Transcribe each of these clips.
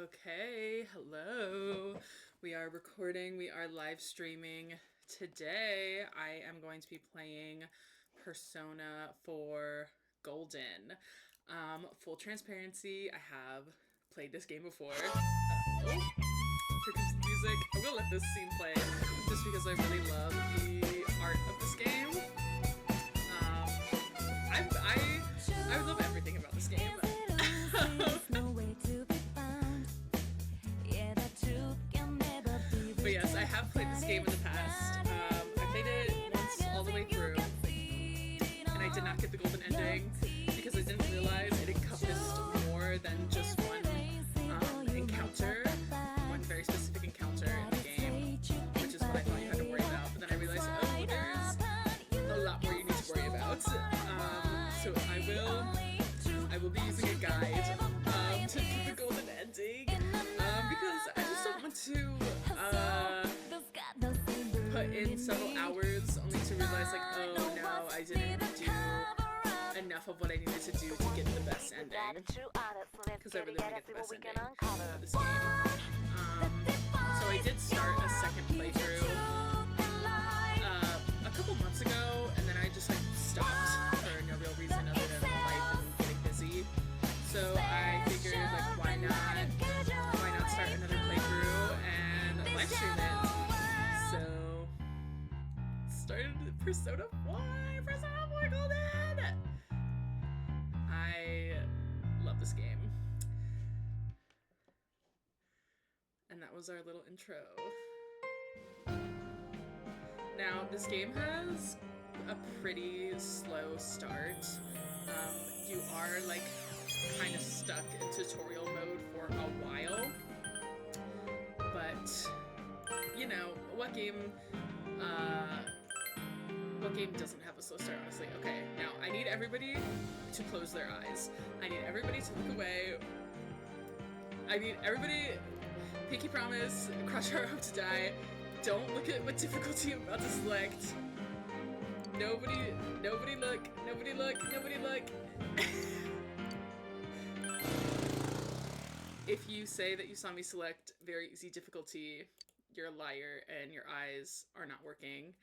Okay, hello. We are recording, we are live streaming. Today, I am going to be playing Persona 4 Golden. Full transparency, I have played this game before. Oh, here comes the music. I'm gonna let this scene play just because I really love the art of this game. I love everything about this game. But yes, I have played this game in the past. I played it once all the way through, and I did not get the golden ending because I didn't realize it encompassed more than just one encounter, one very specific encounter in the game, which is what I thought you had to worry about. But then I realized, oh, there's a lot more you need to worry about. So I will be using a guide to get the golden ending because I just don't want to put in several hours only to realize like, oh no, I didn't do enough of what I needed to do to get the best ending, because I really want to get the best ending of this game. So I did start a second playthrough a couple months ago, and then I just like stopped for no real reason other than life and getting busy. So I figured like why not start another playthrough and live stream it. So started Persona 4 Golden. I love this game. And that was our little intro. Now, this game has a pretty slow start. You are like kind of stuck in tutorial mode for a while. But, you know, what game doesn't have a slow start, honestly? Okay, now I need everybody to close their eyes. I need everybody to look away. I need everybody, pinky promise, cross your hope to die. Don't look at what difficulty I'm about to select. Nobody look. If you say that you saw me select very easy difficulty, you're a liar and your eyes are not working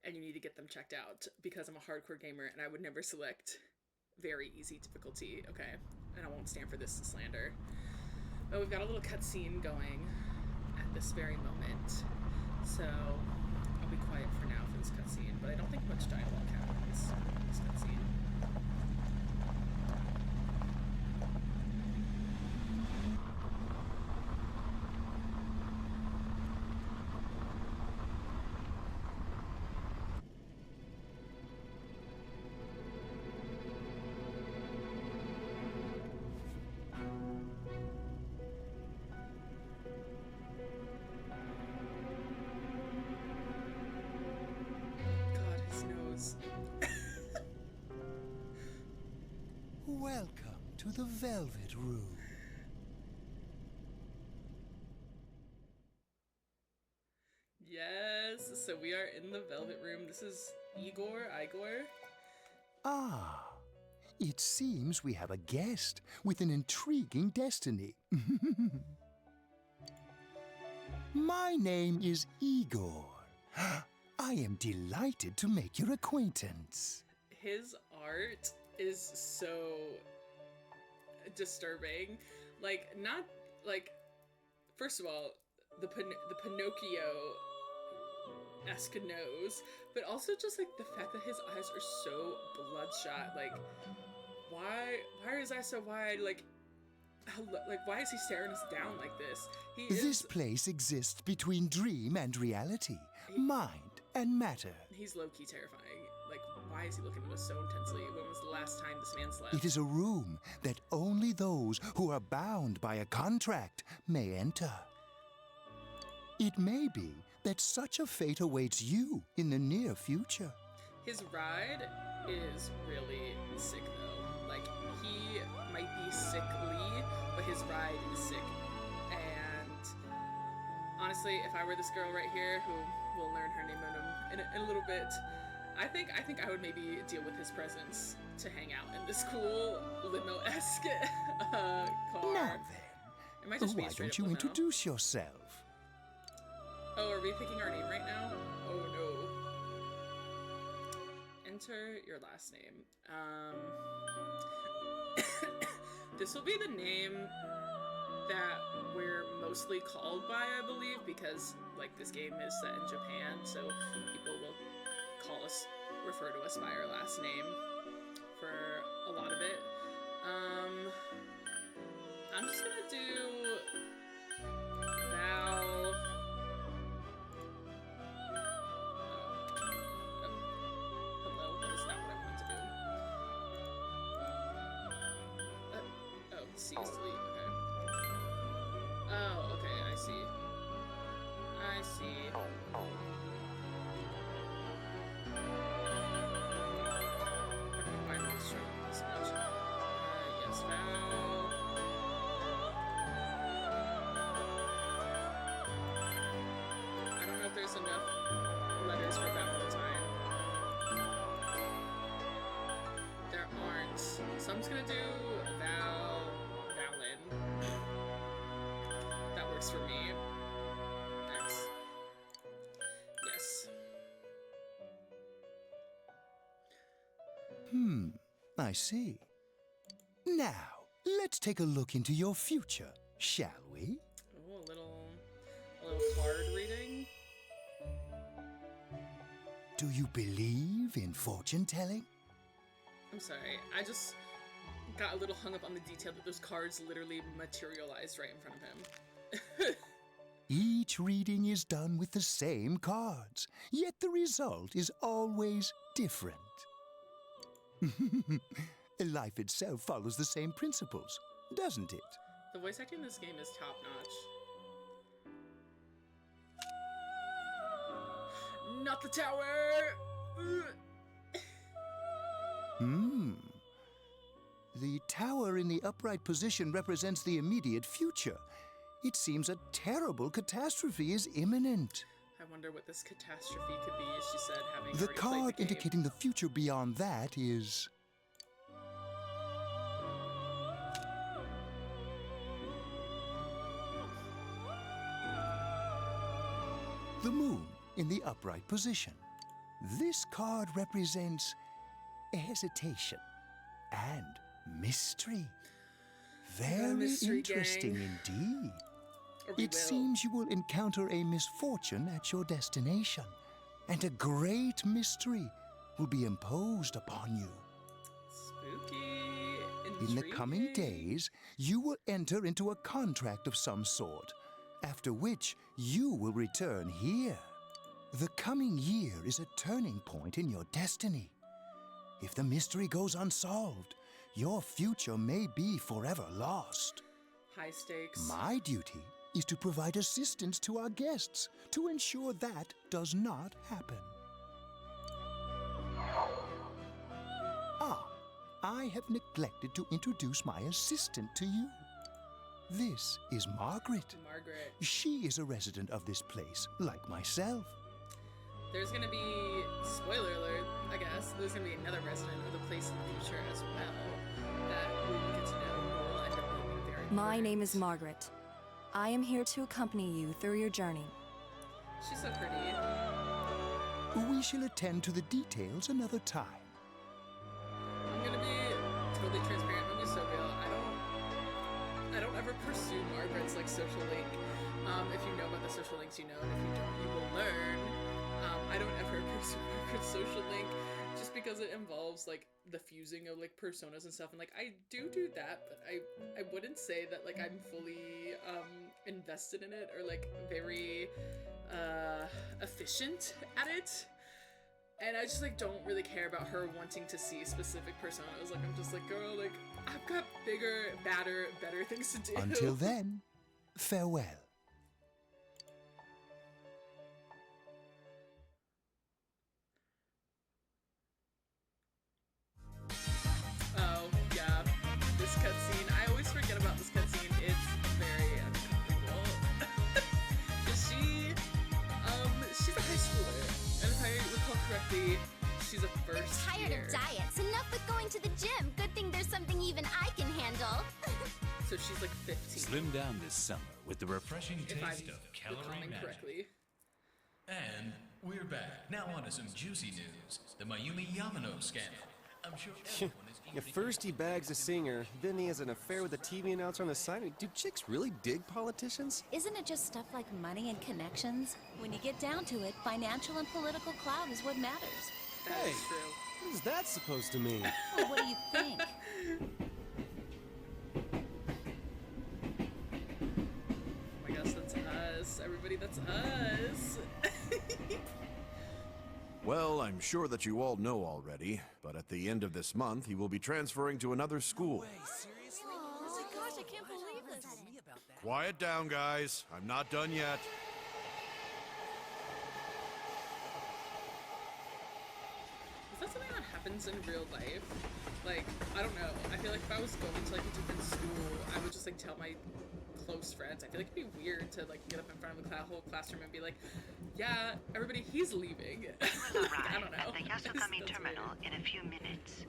and you need to get them checked out, because I'm a hardcore gamer and I would never select very easy difficulty, okay? And I won't stand for this slander. But we've got a little cutscene going at this very moment. So I'll be quiet for now for this cutscene, but I don't think much dialogue happens in this cutscene. Welcome to the Velvet Room. Yes, so we are in the Velvet Room. This is Igor. Ah, it seems we have a guest with an intriguing destiny. My name is Igor. I am delighted to make your acquaintance. His art is so disturbing. Like, not like, first of all, the Pinocchio-esque nose, but also just like the fact that his eyes are so bloodshot. Like, why are his eyes so wide? Like why is he staring us down like this? This place exists between dream and reality, mind and matter. He's low-key terrifying. Like, why is he looking at us so intensely? When was the last time this man slept? It is a room that only those who are bound by a contract may enter. It may be that such a fate awaits you in the near future. His ride is really sick, though. Like, he might be sickly, but his ride is sick. And honestly, if I were this girl right here, who we'll learn her name in a little bit, I think I would maybe deal with his presence to hang out in this cool limo-esque car. Now then, It might just be Why straight don't up you Lamau. introduce yourself? Oh, are we picking our name right now? Oh no. Enter your last name. This will be the name that we're mostly called by, I believe, because like this game is set in Japan, so people will refer to us by our last name for a lot of it. I'm just gonna do Val. Hello, that is not what I wanted to do. Oh, C is delete, okay. Oh, okay, I see. I see. I don't know why I'm struggling this much. Yes, Val. I don't know if there's enough letters for Valentine. There aren't. So I'm just gonna do Valen. That works for me. X. Yes. I see. Now, let's take a look into your future, shall we? Oh, a little card reading. Do you believe in fortune telling? I'm sorry, I just got a little hung up on the detail that those cards literally materialized right in front of him. Each reading is done with the same cards, yet the result is always different. Life itself follows the same principles, doesn't it? The voice acting in this game is top notch. Not the tower! The tower in the upright position represents the immediate future. It seems a terrible catastrophe is imminent. I wonder what this catastrophe could be, she said, having The already played card the game. indicating the future beyond that is... the moon in the upright position. This card represents hesitation and mystery. Very mystery interesting gang. indeed. Or we It will. seems you will encounter a misfortune at your destination, and a great mystery will be imposed upon you. Spooky. In the coming Intriguing. days, you will enter into a contract of some sort, after which you will return here. The coming year is a turning point in your destiny. If the mystery goes unsolved, your future may be forever lost. High stakes. My duty is to provide assistance to our guests to ensure that does not happen. Ah, I have neglected to introduce my assistant to you. This is Margaret. Margaret. She is a resident of this place, like myself. There's gonna be, spoiler alert, I guess, there's gonna be another resident of the place in the future as well that we will get to know who will end up being very My important. name is Margaret. I am here to accompany you through your journey. She's so pretty. We shall attend to the details another time. I'm gonna be totally transparent. I'm gonna be so real. I don't ever pursue Margaret's like social link. If you know about the social links, you know, and if you don't, you will learn. I don't ever pursue Margaret's social link just because it involves like the fusing of like personas and stuff. And like I do that, but I wouldn't say that like I'm fully invested in it or like very efficient at it. And I just like don't really care about her wanting to see specific personas. Like I'm just like, girl, like I've got bigger, better things to do. Until then, farewell. Oh yeah, this cutscene. I always forget about this cutscene. It's very uncomfortable. She's a high schooler, and if I recall correctly, she's a first Tired year. of diets. Enough with going to the gym. Good thing there's something even I can handle. So she's like 15. Slim down this summer with the refreshing If I'm taste of calorie recalling magic. correctly. And we're back. Now on to some juicy news. The Mayumi Yamano scandal. I'm sure everyone is Yeah, first he bags a singer, then he has an affair with a TV announcer on the side. Do chicks really dig politicians? Isn't it just stuff like money and connections? When you get down to it, financial and political clout is what matters. That Hey. is true. What is that supposed to mean? Well, what do you think? Oh my gosh, that's us. Everybody, that's us. Well, I'm sure that you all know already, but at the end of this month, he will be transferring to another school. Oh my gosh, I can't believe this. Quiet down, guys. I'm not done yet. Is that something that happens in real life? Like, I don't know. I feel like if I was going to like a different school, I would just like tell my close friends. I feel like it'd be weird to like get up in front of the whole classroom and be like, "Yeah, everybody, he's leaving." Will I arrive don't know. at the Yasogami That's terminal weird. in a few minutes.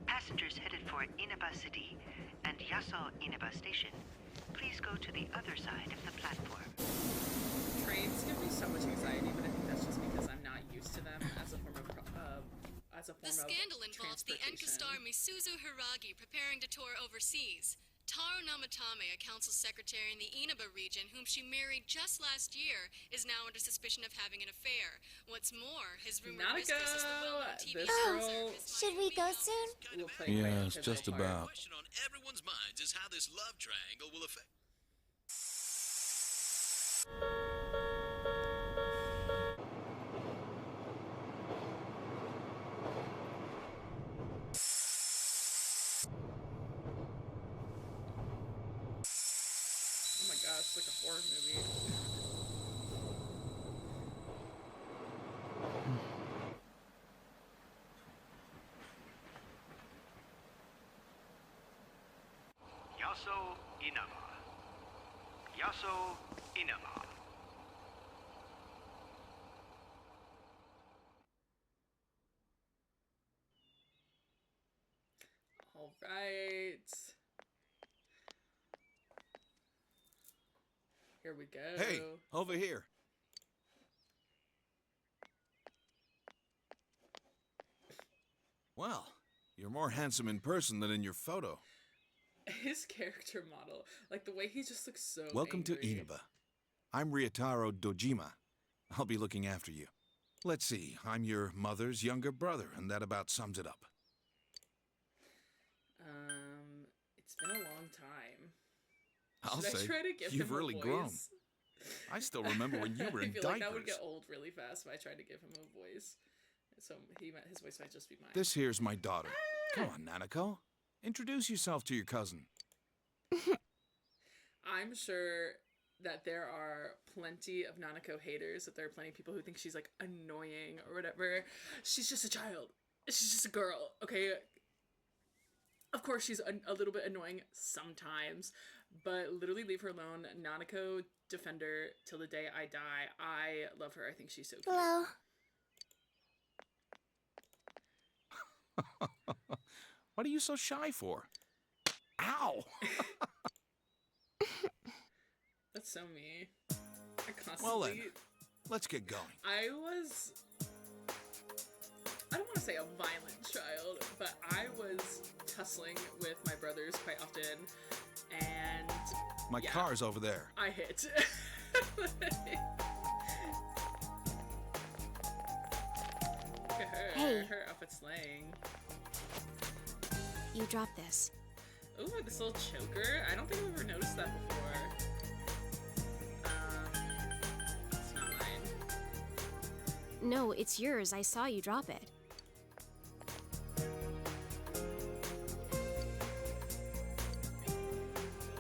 Passengers headed for Inaba City and Yaso Inaba Station, please go to the other side of the platform. Trains give me so much anxiety, but I think that's just because I'm not used to them as a form of The scandal involves the Enka star Misuzu Hiragi preparing to tour overseas. Taro Namatame, a council secretary in the Inaba region, whom she married just last year, is now under suspicion of having an affair. What's more, his rumored mistress is the well-known TV This announcer. girl Miss Should we Mayumi go Yamamoto. soon? will play Yeah, quite a it's just pivotal part. about. question on everyone's minds is how this love triangle will affect. Oh my gosh, it's like a horror movie. Yaso Inaba. Yaso Inaba. All right. Here we go. Hey, over here. Well, you're more handsome in person than in your photo. His character model, like the way he just looks so Welcome to angry. Inaba. I'm Ryotaro Dojima. I'll be looking after you. Let's see, I'm your mother's younger brother, and that about sums it up. It's been a long time. I'll Should I say, try to give you've him a really voice? grown. I still remember when you were in I feel diapers. like that would get old really fast if I tried to give him a voice. So his voice might just be mine. This here's my daughter. Come on, Nanako. Introduce yourself to your cousin. I'm sure that there are plenty of Nanako haters, that there are plenty of people who think she's like annoying or whatever. She's just a child. She's just a girl, okay? Of course, she's a little bit annoying sometimes, but literally leave her alone. Nanako, defender till the day I die. I love her. I think she's so cute. Hello. What are you so shy for? Ow! That's so me. I constantly... Well then, let's get going. I don't want to say a violent child, but I was tussling with my brothers quite often, and My yeah, car's over there. I hit. Look at her. Hey. Her outfit's slaying. You dropped this. Ooh, this little choker. I don't think I've ever noticed that before. It's not mine. No, it's yours. I saw you drop it.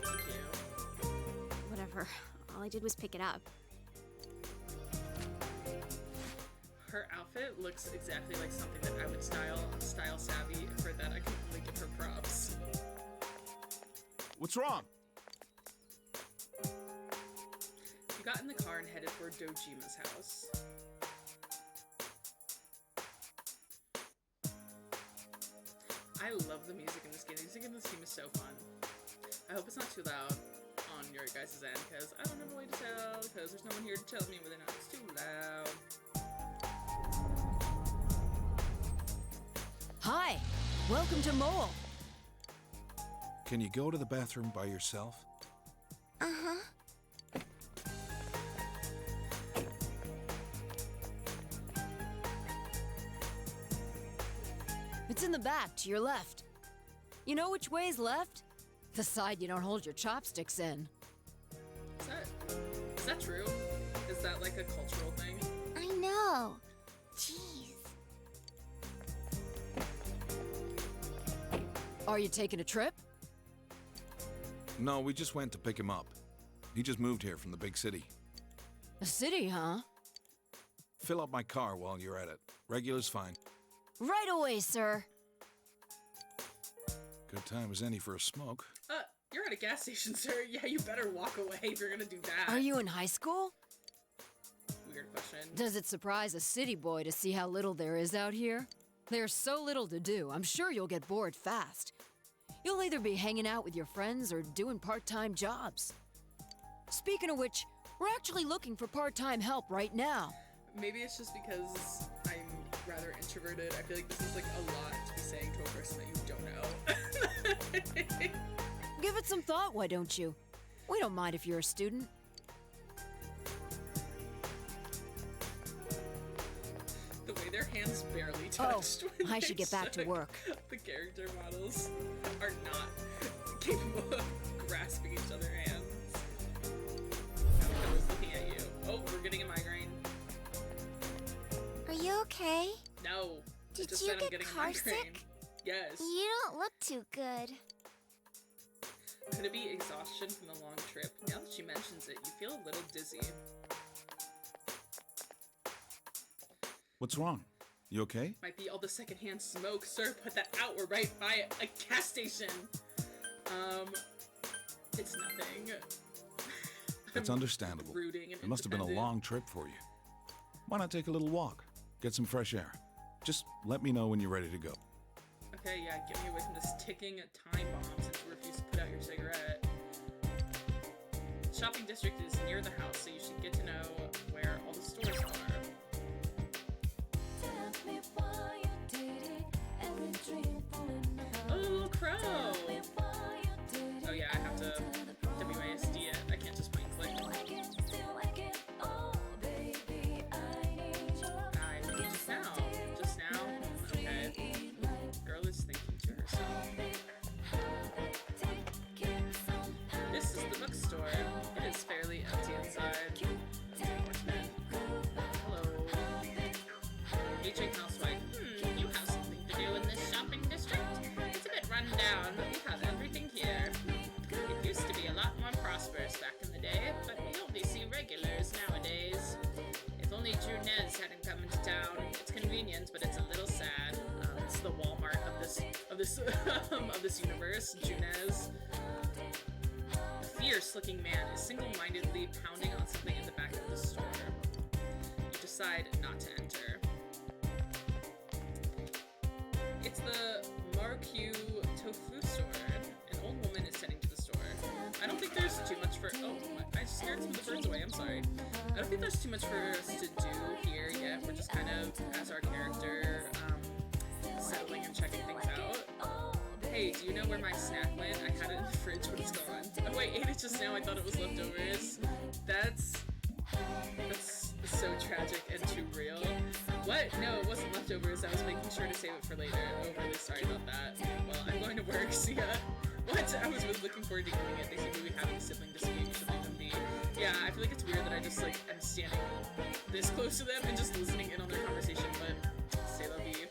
Thank you. Whatever. All I did was pick it up. Her outfit looks exactly like something that I would style savvy. For that, I can only give her props. What's wrong? We got in the car and headed for Dojima's house. I love the music in this game. The music in this game is so fun. I hope it's not too loud on your guys' end, because I don't have a way to tell, because there's no one here to tell me whether or not it's too loud. Hi, welcome to Mole. Can you go to the bathroom by yourself? Uh-huh. It's in the back, to your left. You know which way's left? The side you don't hold your chopsticks in. Is that true? Is that like a cultural thing? I know. Jeez. Are you taking a trip? No, we just went to pick him up. He just moved here from the big city. A city, huh? Fill up my car while you're at it. Regular's fine. Right away, sir. Good time as any for a smoke. You're at a gas station, sir. Yeah, you better walk away if you're gonna do that. Are you in high school? Weird question. Does it surprise a city boy to see how little there is out here? There's so little to do, I'm sure you'll get bored fast. You'll either be hanging out with your friends or doing part-time jobs. Speaking of which, we're actually looking for part-time help right now. Maybe it's just because I'm rather introverted. I feel like this is like a lot to be saying to a person that you don't know. Give it some thought, why don't you? We don't mind if you're a student. The way their hands barely touched. Oh, I should get back to work. The character models are not capable of grasping each other's hands. I was looking at you. Oh, we're getting a migraine. Are you okay? No. Did just you said I'm get getting a car migraine. sick? Yes. You don't look too good. Could it be exhaustion from the long trip? Now that she mentions it, you feel a little dizzy. What's wrong? You okay? Might be all the secondhand smoke. Sir, put that out. We're right by a gas station. It's nothing. It's understandable. Brooding and It must have been a independent. long trip for you. Why not take a little walk? Get some fresh air. Just let me know when you're ready to go. Okay, yeah, get me away from this ticking time bomb since you refuse to put out your cigarette. The shopping district is near the house, so you should get to know where all the stores are. Oh, little crow! Oh yeah, I have to WASD it. I can't just point click. I think just now. Just now? Okay. Girl is thinking to herself. This is the bookstore. It is fairly empty inside. Hello. Aging housewife. You have something to do in this shopping district? It's a bit run down, but we have everything here. It used to be a lot more prosperous back in the day, but we only see regulars nowadays. If only Junez hadn't come into town. It's convenient, but it's a little sad. It's the Walmart of this of this universe. Junez. A fierce-looking man is single-mindedly pounding on something in the back of the store. You decide not to enter. It's the Marquee Tofu store. An old woman is heading to the store. I don't think there's too much for. Oh, I scared some of the birds away. I'm sorry. I don't think there's too much for us to do here yet. We're just kind of, as our character, settling and checking things out. Hey, do you know where my snack went? I had it in the fridge, but it's gone. Oh wait, ate it just now. I thought it was leftovers. That's so tragic and too real. What? No, it wasn't leftovers. I was making sure to save it for later. Oh, really sorry about that. Well, I'm going to work. See ya. What? I was really looking forward to eating it. They seem to be having a sibling dispute. You should leave them be. Yeah, I feel like it's weird that I just, like, am standing this close to them and just listening in on their conversation, but c'est la vie.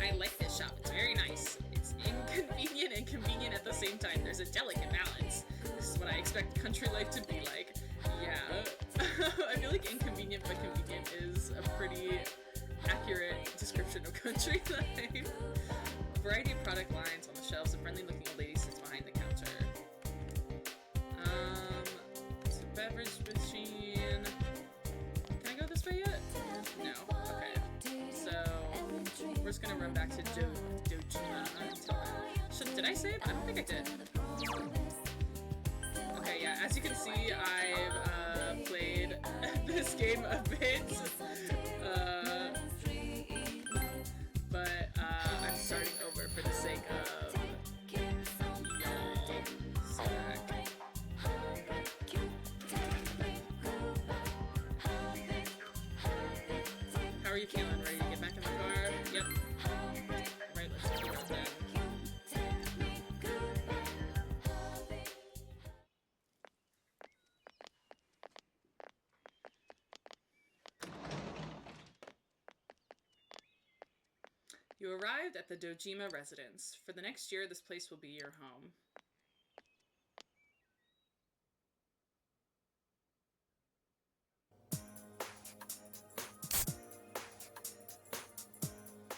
I like this shop. It's very nice. It's inconvenient and convenient at the same time. There's a delicate balance. This is what I expect country life to be like. Yeah. I feel like inconvenient but convenient is a pretty accurate description of country life. A variety of product lines on the shelves. A friendly looking old lady sits behind the counter. It's a beverage machine. Can I go this way yet? No. Okay. So we're just gonna run back to Dojima and tell her. Did I save? I don't think I did. Okay, yeah, as you can see, I've played this game a bit, but I'm starting over for the sake of How are you feeling? Ready to get back in the car? Yep. Right, let's do it then. You arrived at the Dojima residence. For the next year, this place will be your home.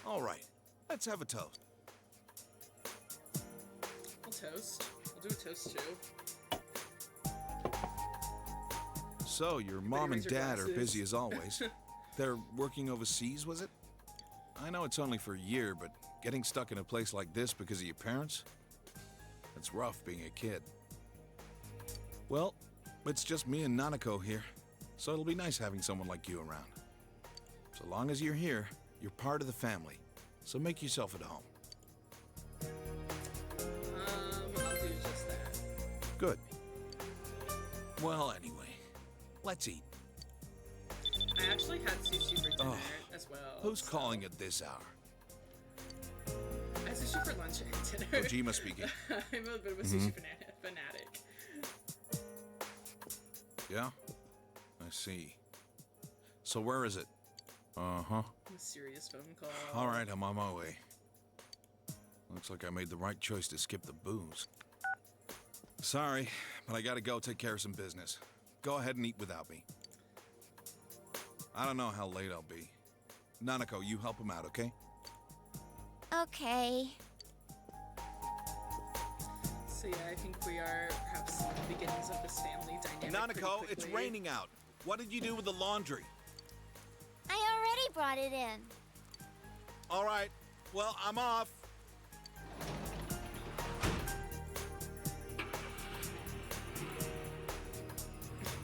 All right, let's have a toast. I'll toast. I'll do a toast too. So, your mom and raise your dad are glasses. busy as always. They're working overseas, was it? I know it's only for a year, but getting stuck in a place like this because of your parents? It's rough being a kid. Well, it's just me and Nanako here, so it'll be nice having someone like you around. So long as you're here, you're part of the family, so make yourself at home. I'll do just that. Good. Well, anyway, let's eat. I actually had sushi for dinner as well. Who's calling at this hour? I had sushi for lunch and dinner. Dojima speaking. I'm a bit of a sushi fanatic. Yeah? I see. So where is it? Uh-huh. A serious phone call. All right, I'm on my way. Looks like I made the right choice to skip the booze. Sorry, but I gotta go take care of some business. Go ahead and eat without me. I don't know how late I'll be. Nanako, you help him out, okay? Okay. So yeah, I think we are perhaps seeing the beginnings of this family dynamic. Nanako, it's raining out. What did you do with the laundry? I already brought it in. All right, well, I'm off.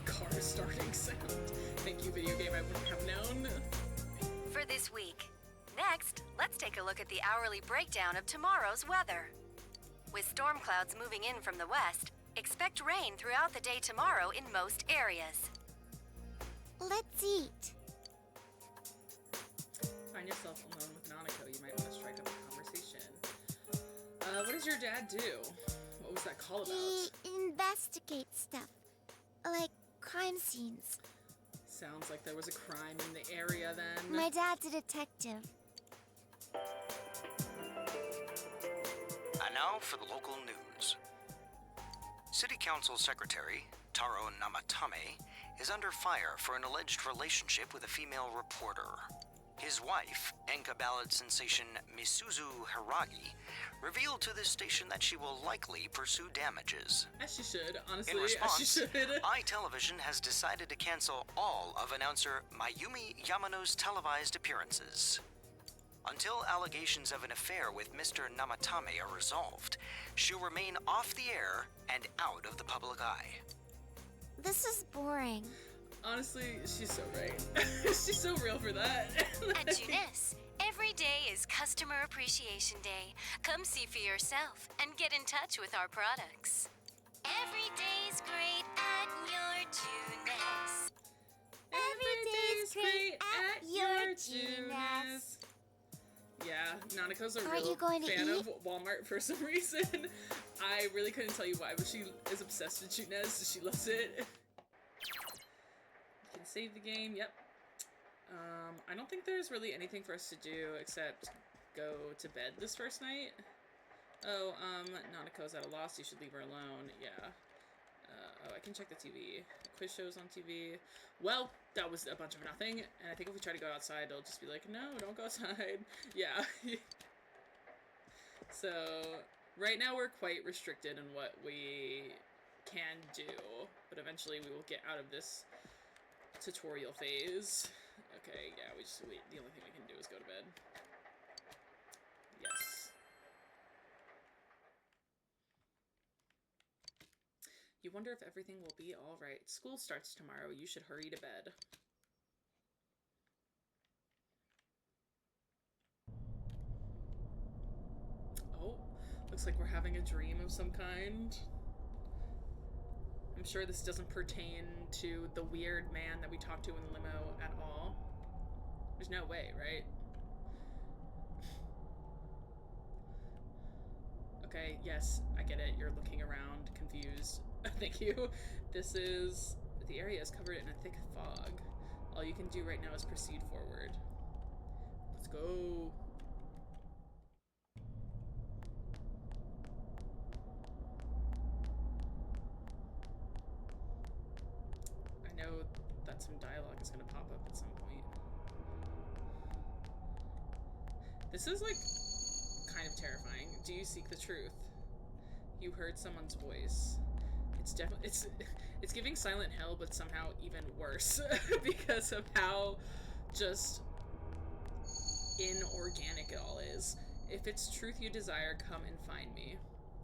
Car starting sound. Thank you, video game. I wouldn't have known. For this week. Next, let's take a look at the hourly breakdown of tomorrow's weather. With storm clouds moving in from the west, expect rain throughout the day tomorrow in most areas. Let's eat. Find yourself alone with Nanako, you might want to strike up a conversation. What does your dad do? What was that call about? He investigates stuff. Like crime scenes. Sounds like there was a crime in the area then. My dad's a detective. And now for the local news. City Council Secretary Taro Namatame is under fire for an alleged relationship with a female reporter. His wife, Enka ballad sensation Misuzu Hiragi, revealed to this station that she will likely pursue damages. As she should, honestly. In response, as she should. iTelevision has decided to cancel all of announcer Mayumi Yamano's televised appearances. Until allegations of an affair with Mr. Namatame are resolved, she'll remain off the air and out of the public eye. This is boring. Honestly, she's so right. She's so real for that. At Junis, every day is Customer Appreciation Day. Come see for yourself and get in touch with our products. Every day's great at your Junis. Every day's great at your Junis. Yeah, Nanako's a Are real you going to fan eat? of Walmart for some reason. I really couldn't tell you why, but she is obsessed with Junes. She loves it. You can save the game, yep. I don't think there's really anything for us to do except go to bed this first night. Oh, Nanako's at a loss. You should leave her alone. Yeah. Oh, I can check the TV. The quiz show's on TV. Well, that was a bunch of nothing. And I think if we try to go outside, it'll just be like, no, don't go outside. Yeah. So, right now we're quite restricted in what we can do. But eventually we will get out of this tutorial phase. Okay, yeah, the only thing we can do is go to bed. Yes. You wonder if everything will be all right. School starts tomorrow. You should hurry to bed. Oh, looks like we're having a dream of some kind. I'm sure this doesn't pertain to the weird man that we talked to in the limo at all. There's no way, right? Okay, yes, I get it. You're looking around, confused. Thank you. The area is covered in a thick fog. All you can do right now is proceed forward. Let's go. I know that some dialogue is going to pop up at some point. This is, like, kind of terrifying. Do you seek the truth? You heard someone's voice. It's definitely it's giving Silent Hill, but somehow even worse because of how just inorganic it all is. If it's truth you desire, come and find me.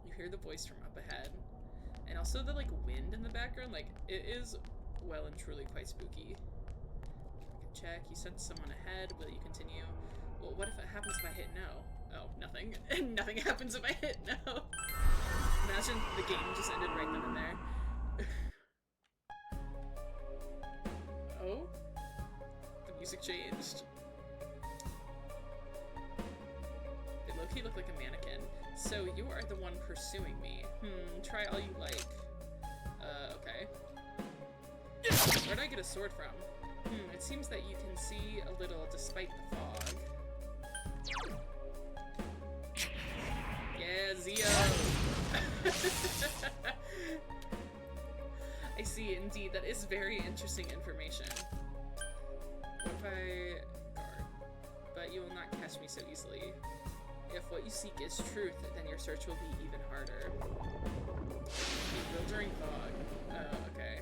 You hear the voice from up ahead. And also the, like, wind in the background, like, it is well and truly quite spooky. Check. You sent someone ahead. Will you continue? Well, what if it happens if I hit no? Oh, nothing. Nothing happens if I hit no. Imagine the game just ended right then and there. Oh? The music changed. They low-key look like a mannequin. So you are the one pursuing me. Try all you like. Okay. Where'd I get a sword from? It seems that you can see a little despite the fog. Yeah, Zio! I see, indeed. That is very interesting information. What if I guard? But you will not catch me so easily. If what you seek is truth, then your search will be even harder. Bewildering fog. Oh, okay.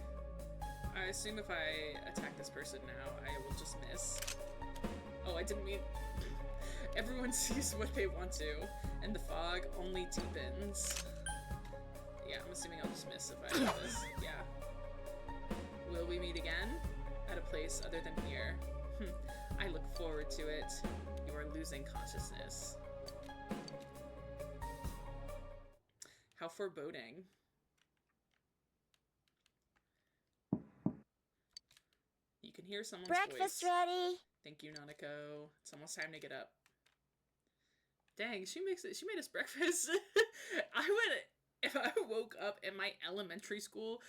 I assume if I attack this person now, I will just miss. Oh, I didn't mean... Everyone sees what they want to, and the fog only deepens. Yeah, I'm assuming I'll just miss if I do this. Yeah. Will we meet again? At a place other than here? I look forward to it. You are losing consciousness. How foreboding. You can hear someone's Breakfast voice. ready. Thank you, Nanako. It's almost time to get up. Dang, she made us breakfast. If I woke up and my elementary school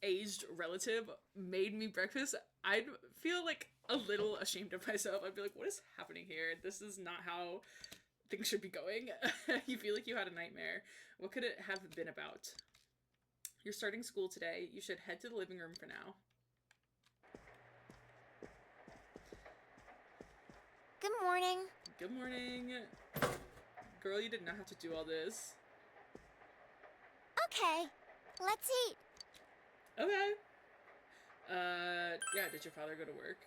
aged relative made me breakfast, I'd feel like a little ashamed of myself. I'd be like, what is happening here? This is not how things should be going. You feel like you had a nightmare. What could it have been about? You're starting school today. You should head to the living room for now. Good morning. Good morning. Girl, you did not have to do all this. Okay, let's eat. Okay. Yeah, did your father go to work?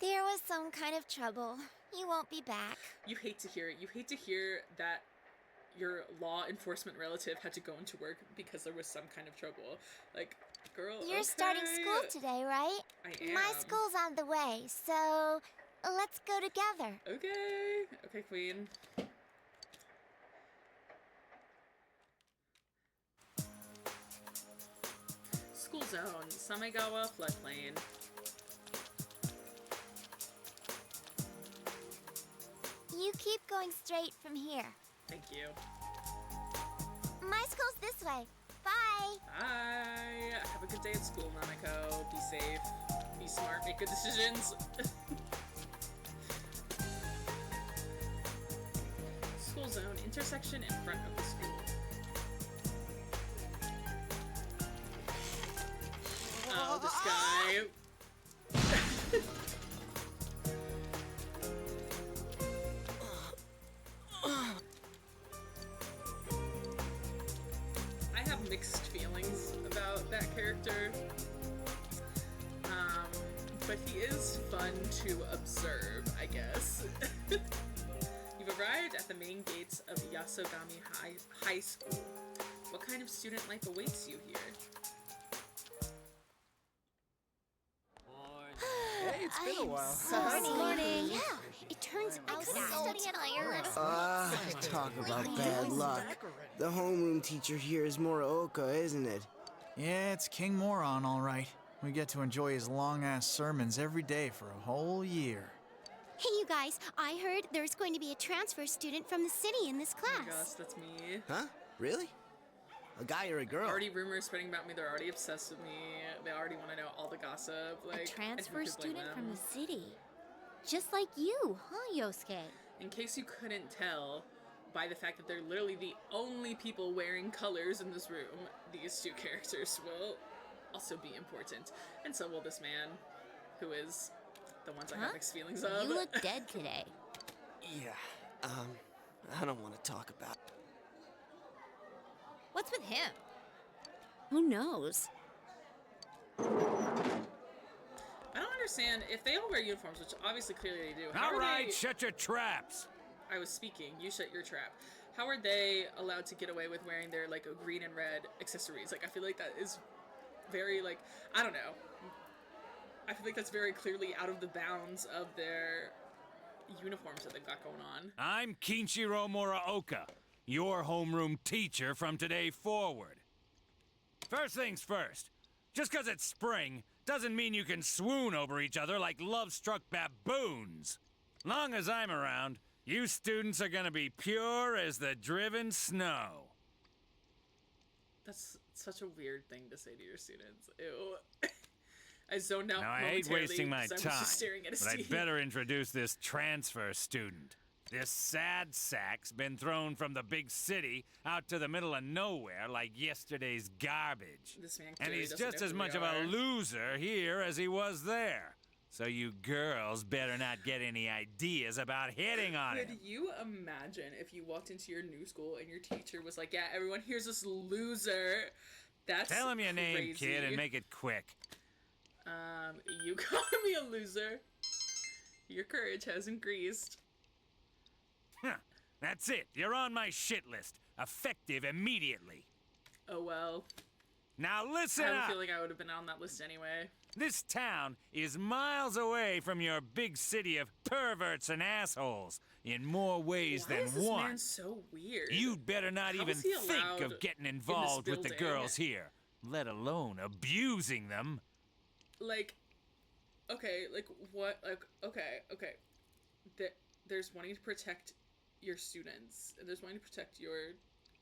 There was some kind of trouble. He won't be back. You hate to hear it. You hate to hear that your law enforcement relative had to go into work because there was some kind of trouble. Like, girl, You're starting school today, right? I am. My school's on the way, so let's go together. Okay. Okay, queen. School zone. Samegawa floodplain. You keep going straight from here. Thank you. My school's this way. Bye. Bye. Have a good day at school, Nanako. Be safe. Be smart. Make good decisions. School zone. Intersection in front of the school. Oh, this guy. I have mixed feelings about that character. But he is fun to observe, I guess. You've arrived at the main gates of Yasogami High School. What kind of student life awaits you here? Hey, it's been a while. Morning. Yeah, it turns out I couldn't study at Iron. Talk about bad luck. The homeroom teacher here is Moraoka, isn't it? Yeah, it's King Moron, all right. We get to enjoy his long-ass sermons every day for a whole year. Hey, you guys, I heard there's going to be a transfer student from the city in this Oh my class. gosh, that's me. Huh? Really? A guy or a girl? Already rumors spreading about me. They're already obsessed with me. They already want to know all the gossip. Like, A transfer and who could blame student from them. the city. Just like you, huh, Yosuke? In case you couldn't tell by the fact that they're literally the only people wearing colors in this room, these two characters will also be important. And so will this man, who is the ones I have mixed feelings of. You look dead today. Yeah, I don't want to talk about it. What's with him? Who knows? I don't understand if they all wear uniforms, which obviously clearly they do. How All are right, they... shut your traps. I was speaking. You shut your trap. How are they allowed to get away with wearing their like green and red accessories? Like I feel like that is very like I don't know. I feel like that's very clearly out of the bounds of their uniforms that they've got going on. I'm Kinshiro Moraoka, your homeroom teacher from today forward. First things first, just 'cause it's spring doesn't mean you can swoon over each other like love-struck baboons. Long as I'm around, you students are gonna be pure as the driven snow. That's such a weird thing to say to your students. Ew. I zoned out Now, I hate momentarily wasting my 'cause I was time, just staring at a but I'd scene. better introduce this transfer student. This sad sack's been thrown from the big city out to the middle of nowhere like yesterday's garbage. This man And clearly he's doesn't just know as who much we of a are. loser here as he was there. So you girls better not get any ideas about hitting on him. Could you imagine if you walked into your new school and your teacher was like, yeah, everyone, here's this loser. That's Tell him your name, crazy. kid, and make it quick. You call me a loser. Your courage has increased. Huh, that's it. You're on my shit list. Effective immediately. Oh well. Now listen I have up. a feeling I would have been on that list anyway. This town is miles away from your big city of perverts and assholes in more ways Why than is this one. man so weird? You'd better not How even is he think allowed of getting in this involved with the building? girls here, let alone abusing them. Like, okay, like what? Like, okay. There's wanting to protect your students, and there's wanting to protect your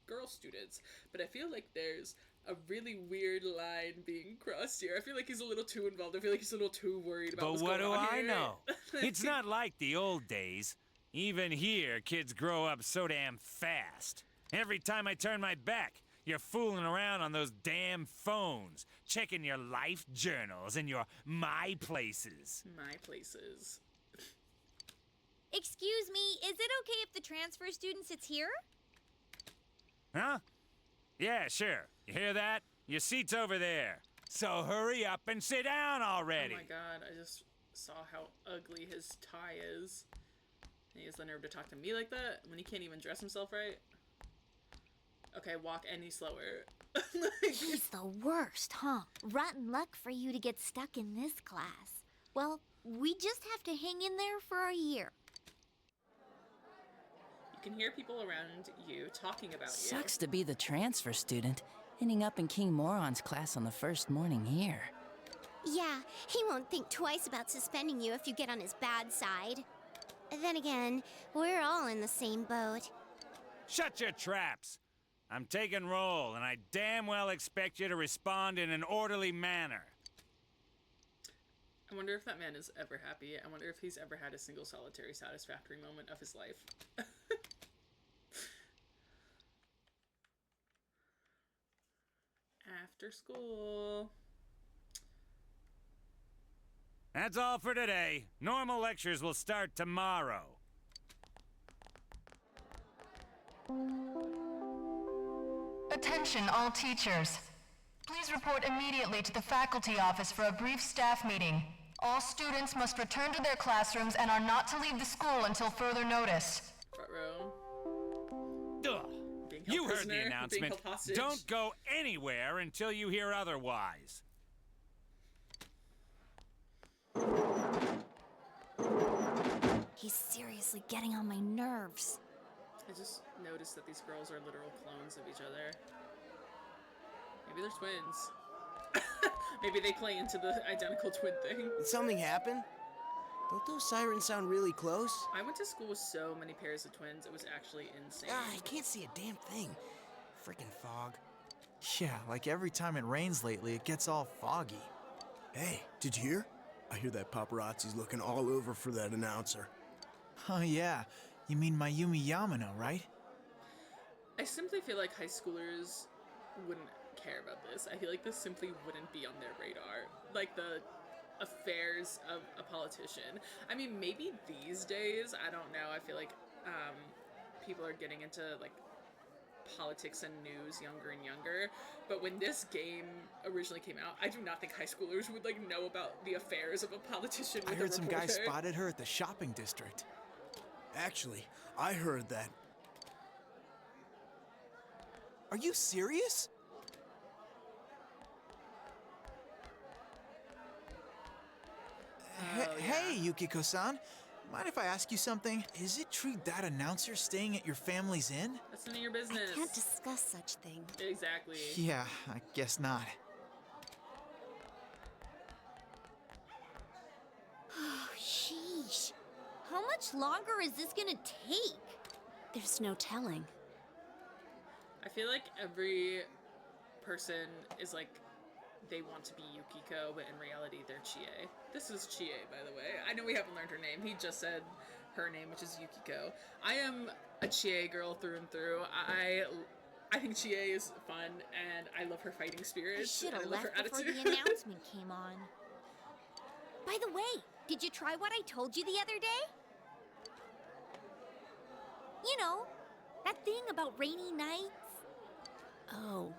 girl students, but I feel like there's a really weird line being crossed here. I feel like he's a little too involved. I feel like he's a little too worried about But what's what do going on I here. know? It's not like the old days. Even here, kids grow up so damn fast. Every time I turn my back, you're fooling around on those damn phones, checking your life journals and your My Places. My Places. Excuse me, is it okay if the transfer student sits here? Huh? Yeah, sure. You hear that? Your seat's over there. So hurry up and sit down already. Oh my god, I just saw how ugly his tie is. And he has the nerve to talk to me like that when he can't even dress himself right. Okay, walk any slower. He's the worst, huh? Rotten luck for you to get stuck in this class. Well, we just have to hang in there for a year. You can hear people around you talking about you. Sucks to be the transfer student, ending up in King Moron's class on the first morning here. Yeah, he won't think twice about suspending you if you get on his bad side. Then again, we're all in the same boat. Shut your traps. I'm taking roll, and I damn well expect you to respond in an orderly manner. I wonder if that man is ever happy. I wonder if he's ever had a single solitary satisfactory moment of his life. After school. That's all for today. Normal lectures will start tomorrow. Attention all teachers. Please report immediately to the faculty office for a brief staff meeting. All students must return to their classrooms and are not to leave the school until further notice. Front row. Ugh. You heard prisoner, the being announcement. held hostage. Don't go anywhere until you hear otherwise. He's seriously getting on my nerves. I just noticed that these girls are literal clones of each other. Maybe they're twins. Maybe they play into the identical twin thing. Did something happen? Don't those sirens sound really close? I went to school with so many pairs of twins, it was actually insane. I can't see a damn thing. Freaking fog. Yeah, like every time it rains lately, it gets all foggy. Hey, did you hear? I hear that paparazzi's looking all over for that announcer. Oh yeah, you mean Mayumi Yamano, right? I simply feel like high schoolers wouldn't care about this. I feel like this simply wouldn't be on their radar. Like the affairs of a politician. I mean, maybe these days, I don't know. I feel like people are getting into like politics and news younger and younger. But when this game originally came out, I do not think high schoolers would like know about the affairs of a politician. I heard some guy spotted her at the shopping district. Actually, I heard that. Are you serious? Hey, Yukiko-san. Mind if I ask you something? Is it true that announcer staying at your family's inn? That's none of your business. I can't discuss such things. Exactly. Yeah, I guess not. Oh, sheesh. How much longer is this gonna take? There's no telling. I feel like every person is like, they want to be Yukiko, but in reality, they're Chie. This is Chie, by the way. I know we haven't learned her name. He just said her name, which is Yukiko. I am a Chie girl through and through. I think Chie is fun, and I love her fighting spirit. I should and have I love her left before attitude. the announcement came on. By the way, did you try what I told you the other day? You know, that thing about rainy nights? Oh.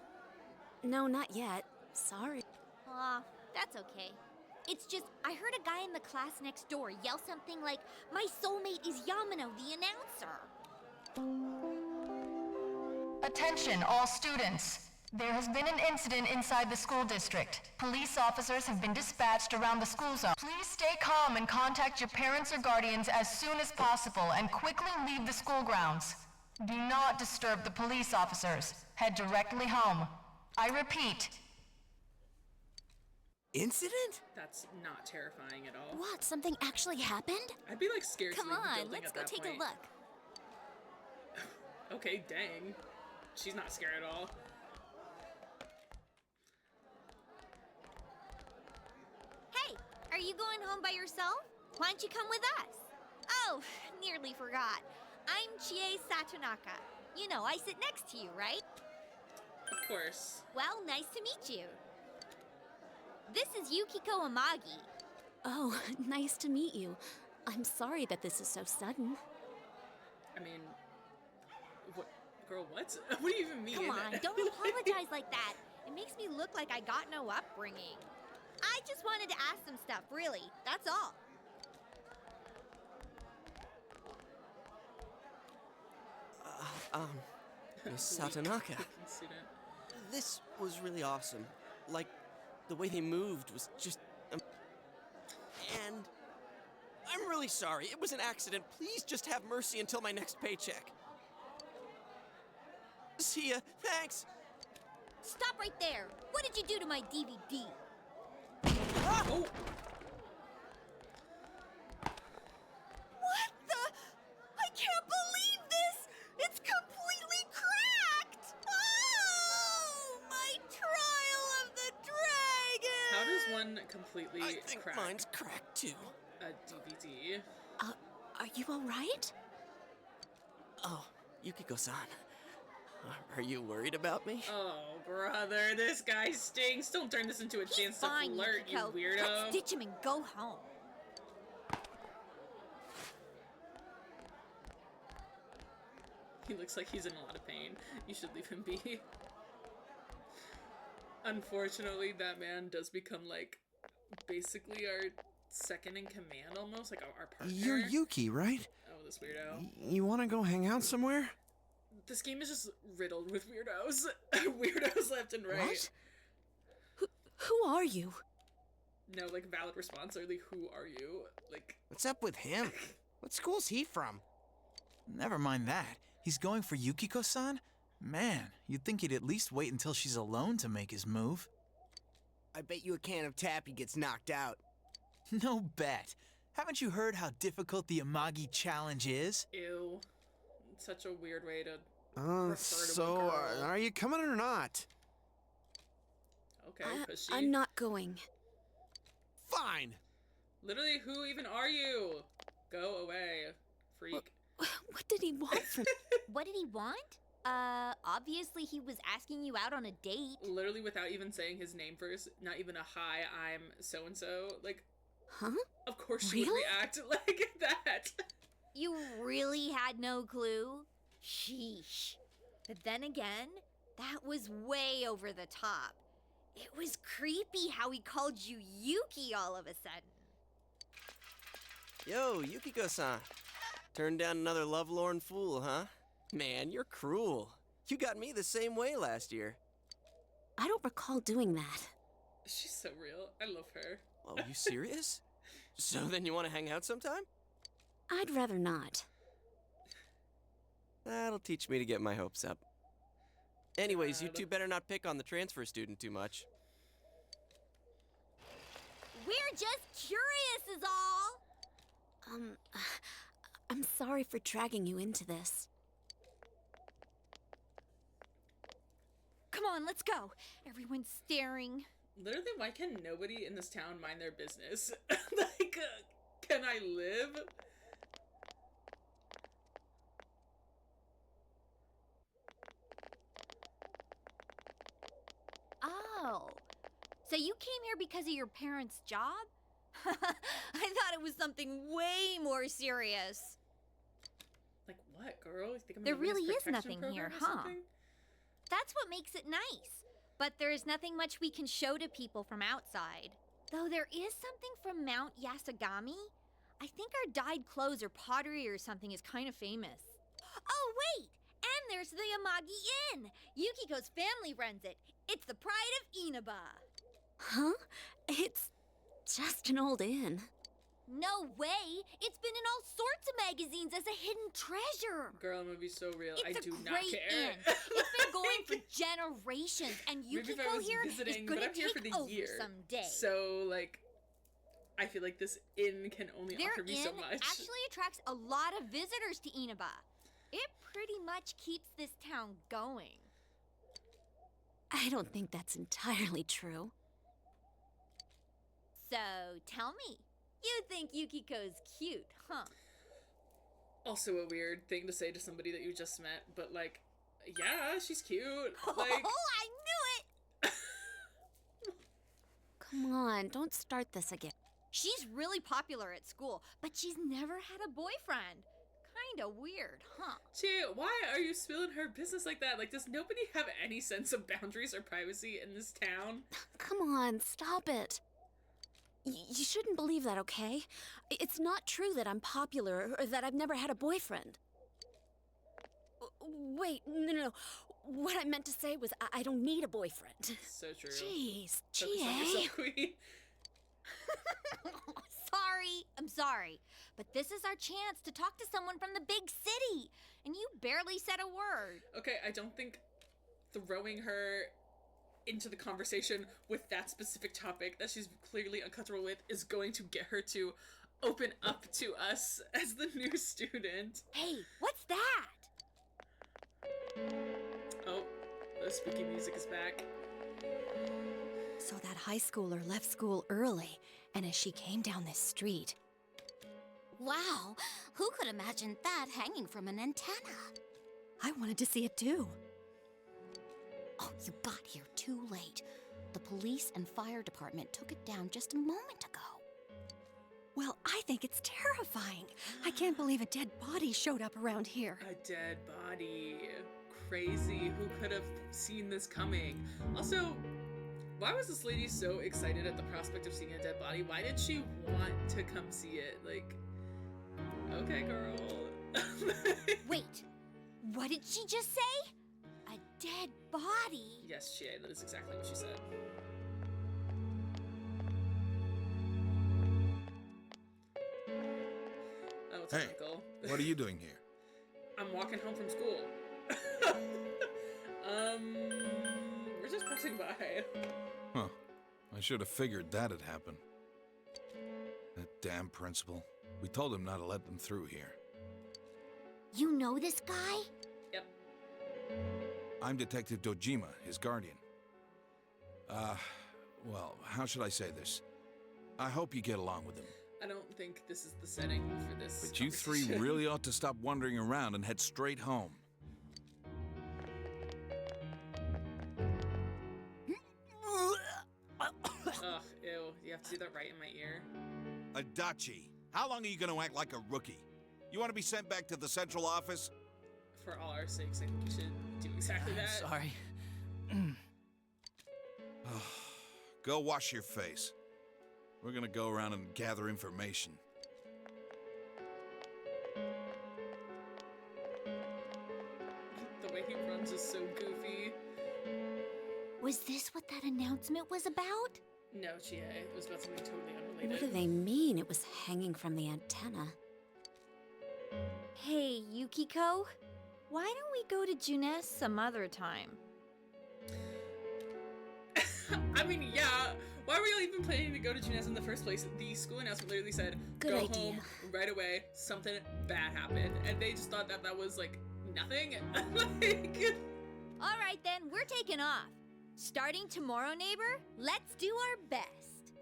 No, not yet. Sorry. Aw, that's okay. It's just, I heard a guy in the class next door yell something like, "My soulmate is Yamano, the announcer." Attention, all students. There has been an incident inside the school district. Police officers have been dispatched around the school zone. Please stay calm and contact your parents or guardians as soon as possible and quickly leave the school grounds. Do not disturb the police officers. Head directly home. I repeat. Incident? That's not terrifying at all. What? Something actually happened? I'd be like scared Come to leave the on, building let's at go that take point. a look. Okay, dang. She's not scared at all. Hey, are you going home by yourself? Why don't you come with us? Oh, nearly forgot. I'm Chie Satonaka. You know, I sit next to you, right? Of course. Well, nice to meet you. This is Yukiko Amagi. Oh, nice to meet you. I'm sorry that this is so sudden. I mean, what, girl, what? What do you even mean? Come on, don't apologize like that. It makes me look like I got no upbringing. I just wanted to ask some stuff, really. That's all. Miss Satonaka. This was really awesome. Like, the way they moved was just... and... I'm really sorry. It was an accident. Please just have mercy until my next paycheck. See ya. Thanks. Stop right there. What did you do to my DVD? Oh. What the? I can't believe this! It's completely cracked! Oh! My trial of the dragon! How does one completely I think crack mine's cracked too. a DVD? Are you all right? Oh, Yukiko-san. Are you worried about me? Oh, brother, this guy stinks. Don't turn this into a chance to Fine, flirt, Yukiko. you weirdo. Let's ditch him and go home. He looks like he's in a lot of pain. You should leave him be. Unfortunately, that man does become, like, basically our second in command almost, like our partner. You're Yuki, right? Oh, this weirdo. You want to go hang out somewhere? This game is just riddled with weirdos. Weirdos left and right. What? Who are you? No, like, valid response, or like, who are you? Like... What's up with him? What school's he from? Never mind that. He's going for Yukiko-san? Man, you'd think he'd at least wait until she's alone to make his move. I bet you a can of tappy gets knocked out. No bet. Haven't you heard how difficult the Amagi challenge is? Ew. Such a weird way to So, are you coming or not? Okay, pushy. I'm not going. Fine. Literally, who even are you? Go away, freak. What did he want from What did he want? Obviously he was asking you out on a date. Literally without even saying his name first, not even a hi, I'm so-and-so. Like, huh? Of course she would react like that. You really had no clue? Sheesh. But then again, that was way over the top. It was creepy how he called you Yuki all of a sudden. Yo, Yukiko-san. Turned down another lovelorn fool, huh? Man, you're cruel. You got me the same way last year. I don't recall doing that. She's so real. I love her. Oh, you serious? So then you want to hang out sometime? I'd rather not. That'll teach me to get my hopes up. Anyways, you two better not pick on the transfer student too much. We're just curious is all. I'm sorry for dragging you into this. Come on, let's go. Everyone's staring. Literally, why can nobody in this town mind their business? Like, can I live? Oh, so you came here because of your parents' job? I thought it was something way more serious. Like what, girl? You think I'm There in a witness really is protection nothing program here, or huh? something? That's what makes it nice. But there is nothing much we can show to people from outside. Though there is something from Mount Yasagami. I think our dyed clothes or pottery or something is kind of famous. Oh, wait! And there's the Amagi Inn. Yukiko's family runs it. It's the pride of Inaba. Huh? It's just an old inn. No way! It's been in all sorts of magazines as a hidden treasure. Girl, I'm gonna be so real. It's I a do great not care. inn. It's been going for generations, and Maybe if Yukiko I was here visiting, is but gonna I'm here for take the over year. someday. So, like, I feel like this inn can only Their offer me inn so much. actually attracts a lot of visitors to Inaba. It pretty much keeps this town going. I don't think that's entirely true. So, tell me, you think Yukiko's cute, huh? Also a weird thing to say to somebody that you just met, but like, yeah, she's cute. Like, Oh, I knew it! Come on, don't start this again. She's really popular at school, but she's never had a boyfriend. Kinda weird, huh? Gee, why are you spilling her business like that? Like, does nobody have any sense of boundaries or privacy in this town? Come on, stop it. You shouldn't believe that, okay? It's not true that I'm popular or that I've never had a boyfriend. Wait, no. What I meant to say was I don't need a boyfriend. So true. Jeez, Focus on yourself, queen. I'm sorry. But this is our chance to talk to someone from the big city. And you barely said a word. Okay, I don't think throwing her into the conversation with that specific topic that she's clearly uncomfortable with is going to get her to open up to us as the new student. Hey, what's that? Oh, the spooky music is back. So that high schooler left school early, and as she came down this street... Wow, who could imagine that hanging from an antenna? I wanted to see it too. Oh, you got here too late. The police and fire department took it down just a moment ago. Well, I think it's terrifying. I can't believe a dead body showed up around here. A dead body. Crazy. Who could have seen this coming? Also, why was this lady so excited at the prospect of seeing a dead body? Why did she want to come see it? Like, okay, girl. Wait. What did she just say? A dead body. Yes, Chie, that is exactly what she said. Oh, it's Hey, Uncle. what are you doing here? I'm walking home from school. We're just passing by. Huh. I should have figured that'd happen. That damn principal. We told him not to let them through here. You know this guy? Yep. I'm Detective Dojima, his guardian. Well, how should I say this? I hope you get along with him. I don't think this is the setting for this. But you three conversation. really ought to stop wandering around and head straight home. Ugh, ew. You have to do that right in my ear. Adachi, how long are you going to act like a rookie? You want to be sent back to the central office? For all our sakes, I think you should do exactly that. Sorry. Go wash your face. We're going to go around and gather information. The way he runs is so goofy. Was this what that announcement was about? No, Chie. It was about something totally What unrelated. do they mean it was hanging from the antenna? Hey, Yukiko. Why don't we go to Junes some other time? I mean, yeah. Why were you even planning to go to Junes in the first place? The school announcement literally said, Good go idea. home right away. Something bad happened. And they just thought that that was, like, nothing. Like... All right, then, we're taking off. Starting tomorrow, neighbor, let's do our best.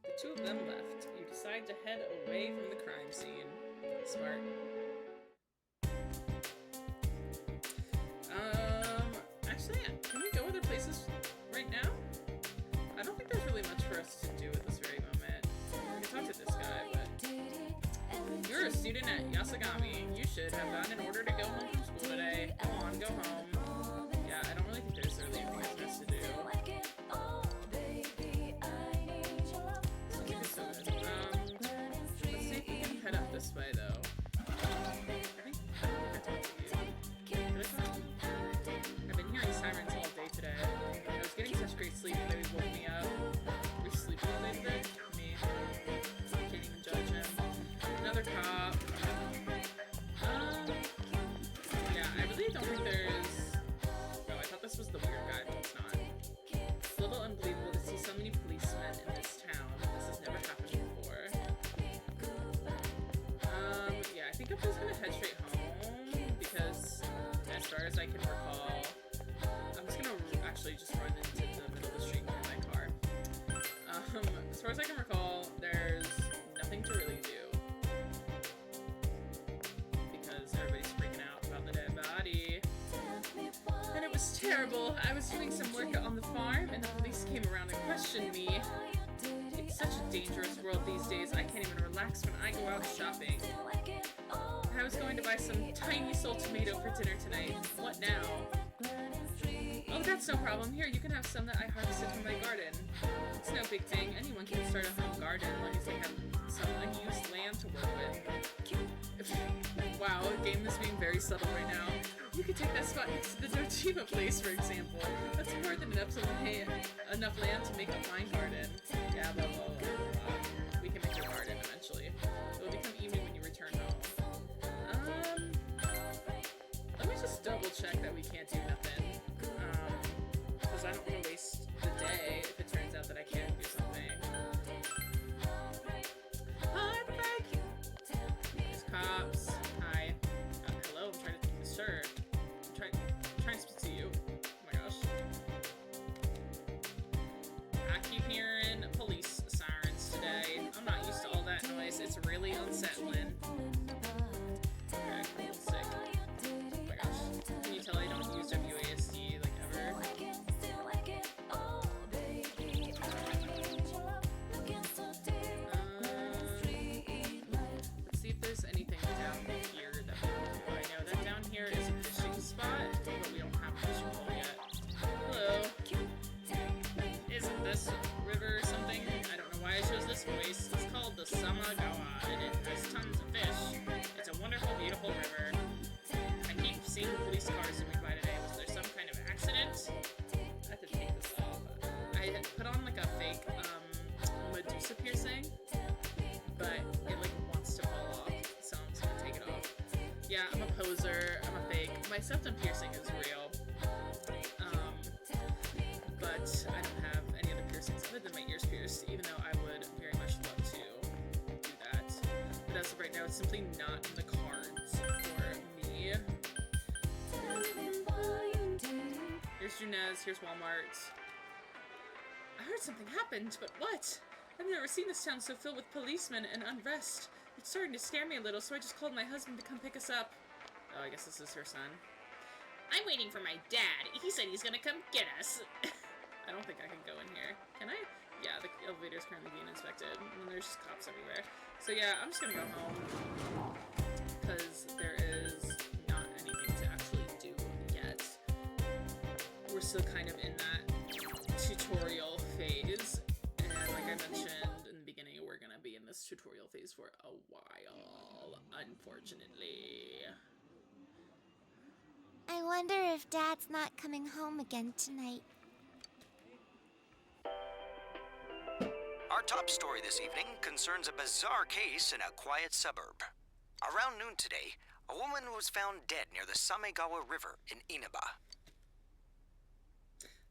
The two of them left. You decide to head away from the crime scene. Smart. Actually, can we go other places right now? I don't think there's really much for us to do at this very moment. We can talk to this guy, but... You're a student at Yasagami. You should have gotten an order to go home from school today. Go on, go home. Yeah, I don't really think there's really anything else for us to do. It's so good. Let's see if we can head up this way, though. I think I talked to you. Did I talk to you? I've been hearing sirens all day today. I was getting such great sleep that they woke me up. Were you sleeping all day today? Me. Can't even judge him. Another cop. Yeah, I really don't think there's... Oh, I thought this was the weird guy, but it's not. It's a little unbelievable to see so many policemen in this town. This has never happened before. Yeah, I think I'm just gonna head straight home because, as far as I can recall, I'm just gonna actually just run into the middle of the street with my car. As far as I can recall, there's nothing to really do because everybody's freaking out about the dead body. And it was terrible. I was doing some work on the farm and the police came around and questioned me. It's such a dangerous world these days. I can't even relax when I go out shopping. I was going to buy some tiny sold tomato for dinner tonight. What now? Oh, that's no problem. Here, you can have some that I harvested from my garden. It's no big thing. Anyone can start a home garden as long as they have some unused land to work with. Wow, a game is being very subtle right now. You could take that spot next to the Dojima place, for example. That's more than enough land to make a fine garden. Yeah, blah, blah, blah, blah. We can make your garden eventually. It will become evening when you return home. Let me just double check that we can't do nothing. Because I don't want to waste the day if it turns out that I can't do something. Heartbreak! There's cops. Hi. Hello, I'm trying to take this shirt. I'm trying to speak to you. Oh my gosh. I keep hearing police sirens today. I'm not used to all that noise. It's really unsettling. Okay, cool, sick. Oh my gosh. Can you tell I don't use WASD like ever? Let's see if there's anything down yeah, I'm a poser, I'm a fake. My septum piercing is real. But I don't have any other piercings other than my ears pierced, even though I would very much love to do that. But as of right now, it's simply not in the cards for me. Here's Junez, here's Walmart. I heard something happened, but what? I've never seen this town so filled with policemen and unrest. It's starting to scare me a little, so I just called my husband to come pick us up. Oh, I guess this is her son. I'm waiting for my dad. He said he's gonna come get us. I don't think I can go in here. Can I? Yeah, the elevator's currently being inspected, and there's just cops everywhere. So yeah, I'm just gonna go home. Because there is not anything to actually do yet. We're still kind of in that tutorial phase. And like I mentioned in the beginning, we're gonna be in this tutorial phase for a while, unfortunately. I wonder if Dad's not coming home again tonight. Our top story this evening concerns a bizarre case in a quiet suburb. Around noon today, a woman was found dead near the Samegawa River in Inaba.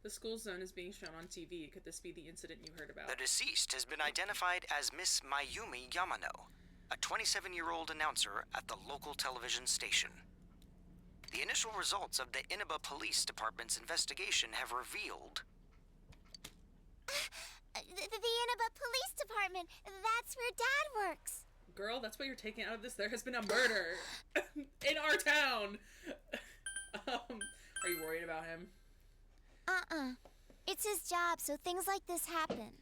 The school zone is being shown on TV. Could this be the incident you heard about? The deceased has been identified as Miss Mayumi Yamano, a 27-year-old announcer at the local television station. The initial results of the Inaba Police Department's investigation have revealed... The Inaba Police Department! That's where Dad works! Girl, that's what you're taking out of this? There has been a murder in our town! Are you worried about him? It's his job, so things like this happen.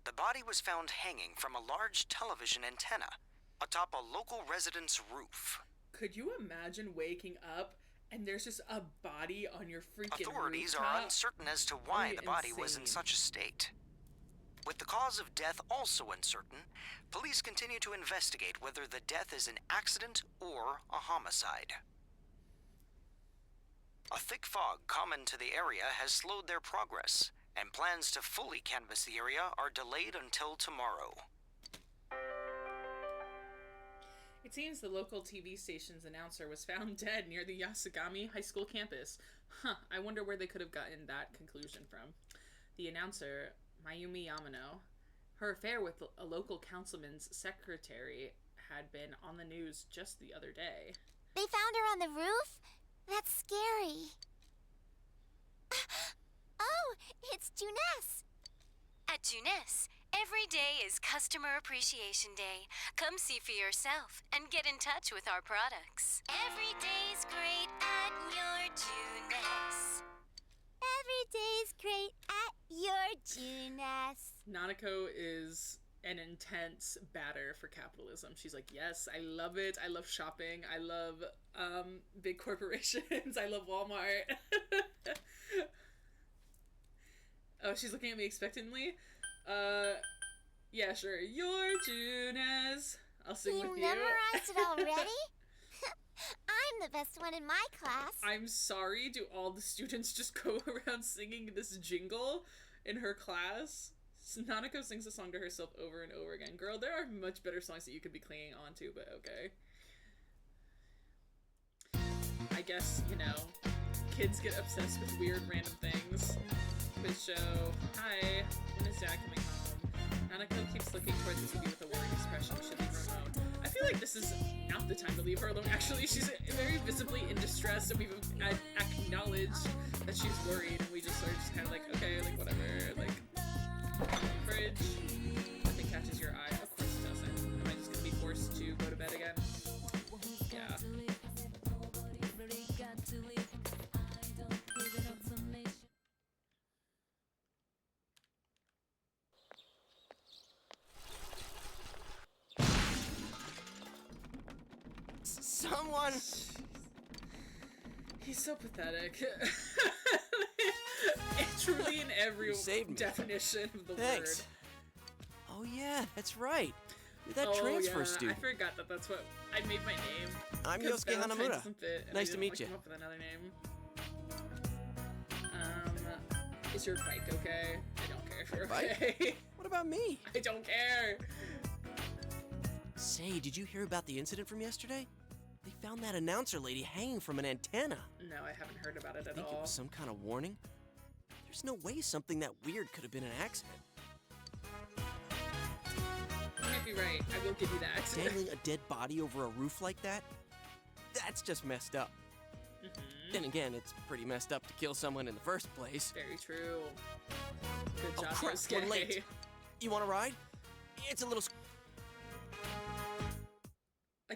The body was found hanging from a large television antenna atop a local resident's roof. Could you imagine waking up and there's just a body on your freaking Authorities rooftop? are uncertain as to why the body was in such a state. With the cause of death also uncertain, police continue to investigate whether the death is an accident or a homicide. A thick fog common to the area has slowed their progress, and plans to fully canvass the area are delayed until tomorrow. It seems the local TV station's announcer was found dead near the Yasugami High School campus. I wonder where they could have gotten that conclusion from. The announcer, Mayumi Yamano, her affair with a local councilman's secretary had been on the news just the other day. They found her on the roof? That's scary. Oh, it's Juness. At Juness, every day is Customer Appreciation Day. Come see for yourself and get in touch with our products. Every day's great at your Juness. Every day's great at your Juness. Nanako is an intense batter for capitalism. She's like, yes, I love it. I love shopping. I love big corporations. I love Walmart. Oh, she's looking at me expectantly. Yeah, sure. Your Juness. I'll sing with you. You memorized it already? I'm the best one in my class. I'm sorry, do all the students just go around singing this jingle in her class? Nanako sings the song to herself over and over again. Girl, there are much better songs that you could be clinging on to, but okay. I guess, you know, kids get obsessed with weird random things. Quiz show. Hi, when is Dad coming home? Nanako keeps looking towards the TV with a worried expression. Should leave her alone. I feel like this is not the time to leave her alone. Actually, she's very visibly in distress, and we've acknowledged that she's worried, and we just are just kind of like, okay, like, whatever, like, fridge. Nothing catches your eye. Of course it doesn't. Am I just gonna be forced to go to bed again? Yeah. Someone! He's so pathetic. Truly in every definition of the word. Oh yeah, that's right. You're that transfer student. I forgot that that's what I made my name. I'm Yosuke Hanamura. Nice to meet you. Come up with another name. Is your bike okay? I don't care if you're okay. What about me? I don't care. Say, did you hear about the incident from yesterday? They found that announcer lady hanging from an antenna. No, I haven't heard about it at Think it all. was some kind of warning? There's no way something that weird could have been an accident. You might be right. I will give you that. Dangling a dead body over a roof like that? That's just messed up. Then again, it's pretty messed up to kill someone in the first place. Very true. Good job, Oh crap, Yosuke. we're late. You want to ride? It's a little... I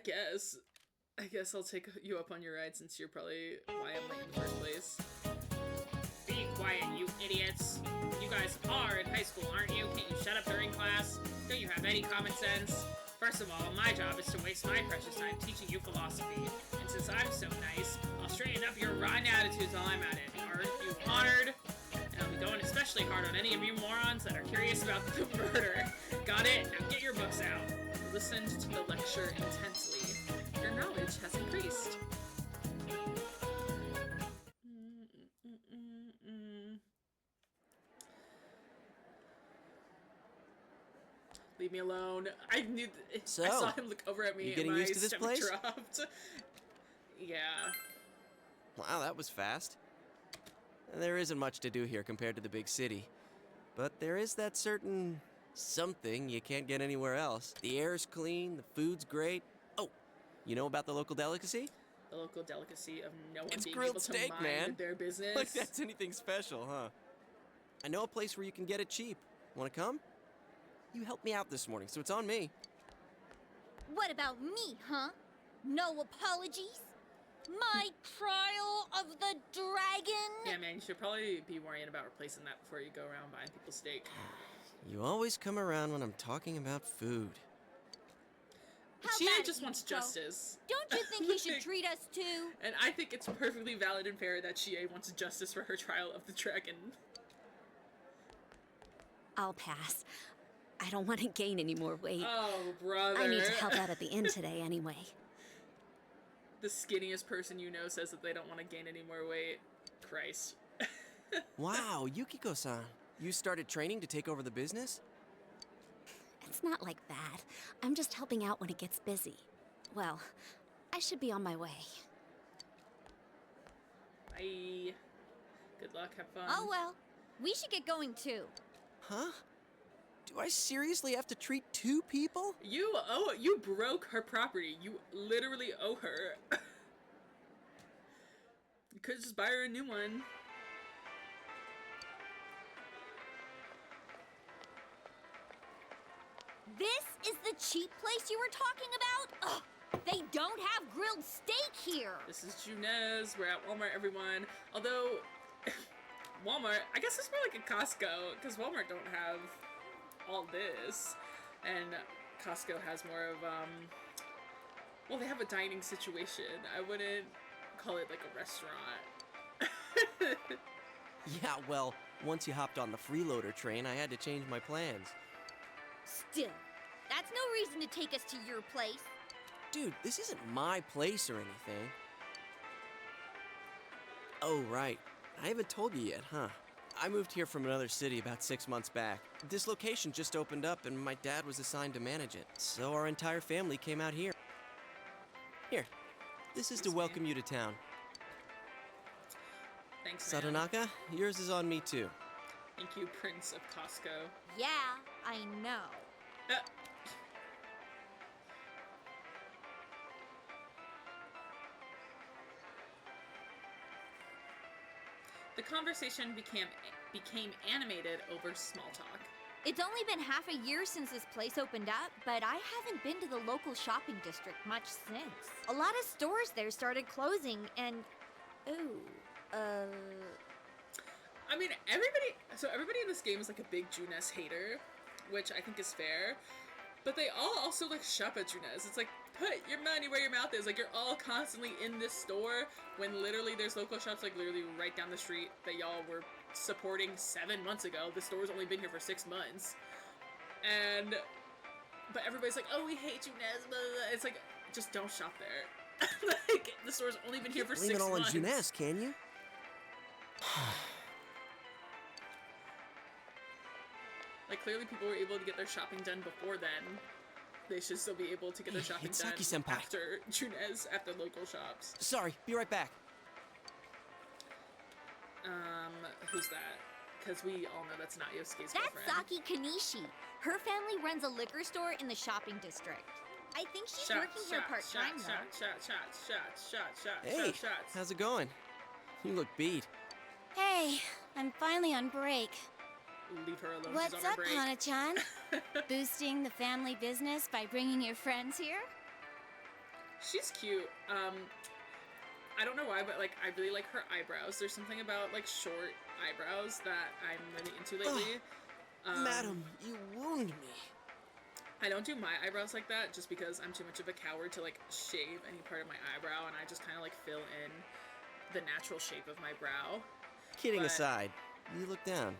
guess I'll take you up on your ride since you're probably why I'm late in the first place. Be quiet, you idiots. You guys are in high school, aren't you? Can't you shut up during class? Don't you have any common sense? First of all, my job is to waste my precious time teaching you philosophy. And since I'm so nice, I'll straighten up your rotten attitudes while I'm at it. Aren't you honored? And I'll be going especially hard on any of you morons that are curious about the murder. Got it? Now get your books out. You listened to the lecture intensely. Your knowledge has increased. Leave me alone. I knew. So, I saw him look over at me. you getting and my used to this stomach place? dropped. Yeah. Wow, that was fast. There isn't much to do here compared to the big city. But there is that certain something you can't get anywhere else. The air's clean, the food's great. Oh, you know about the local delicacy? The local delicacy of no one It's being grilled able to steak, mind man. their business. Like that's anything special, huh? I know a place where you can get it cheap. Want to come? You helped me out this morning, so it's on me. What about me, huh? No apologies? My trial of the dragon? Yeah, man, you should probably be worrying about replacing that before you go around buying people's steak. You always come around when I'm talking about food. Chia about it, just wants Yukiko? justice. Don't you think he should treat us too? And I think it's perfectly valid and fair that Chia wants justice for her trial of the dragon. I'll pass. I don't want to gain any more weight. Oh, brother. I need to help out at the inn today anyway. The skinniest person you know says that they don't want to gain any more weight. Christ. Wow, Yukiko-san. You started training to take over the business? It's not like that. I'm just helping out when it gets busy. Well, I should be on my way. Bye. Good luck, have fun. Oh well, we should get going too. Huh? Do I seriously have to treat two people? You broke her property. You literally owe her. You could just buy her a new one. This is the cheap place you were talking about? Ugh, they don't have grilled steak here. This is Junez. We're at Walmart, everyone. Although, Walmart, I guess it's more like a Costco, because Walmart don't have all this. And Costco has more of, well, they have a dining situation. I wouldn't call it like a restaurant. Yeah, well, once you hopped on the freeloader train, I had to change my plans. Still, that's no reason to take us to your place. Dude, this isn't my place or anything. Oh, right. I haven't told you yet, huh? I moved here from another city about 6 months back. This location just opened up and my dad was assigned to manage it. So our entire family came out here. Here, this is to welcome you to town. Thanks, man. Satonaka, yours is on me too. Thank you, Prince of Costco. Yeah, I know. The conversation became animated over small talk. It's only been half a year since this place opened up, but I haven't been to the local shopping district much since. A lot of stores there started closing and... I mean, everybody in this game is like a big Junez hater, which I think is fair. But they all also like shop at Junez. It's like, put your money where your mouth is. Like, you're all constantly in this store when literally there's local shops like literally right down the street that y'all were supporting 7 months ago. The store's only been here for 6 months. But everybody's like, oh, we hate Junez, blah, blah, blah. It's like, just don't shop there. Like, the store's only been here for 6 months. Blame it all on Junez, can you? Like, clearly people were able to get their shopping done before then. they should still be able to get their shopping it's done Saki-senpai. after Junez at the local shops. Sorry, be right back. Who's that? Because we all know that's not Yosuke's That's girlfriend. Saki Kanishi. Her family runs a liquor store in the shopping district. I think she's working here part-time, though. Hey, how's it going? You look beat. Hey, I'm finally on break. Leave her alone. What's She's on her up, break. Hana-chan? Boosting the family business by bringing your friends here? She's cute. I don't know why, but like I really like her eyebrows. There's something about like short eyebrows that I'm really into lately. Madam, you wound me. I don't do my eyebrows like that just because I'm too much of a coward to like shave any part of my eyebrow, and I just kind of like fill in the natural shape of my brow. Kidding But- aside, you look down.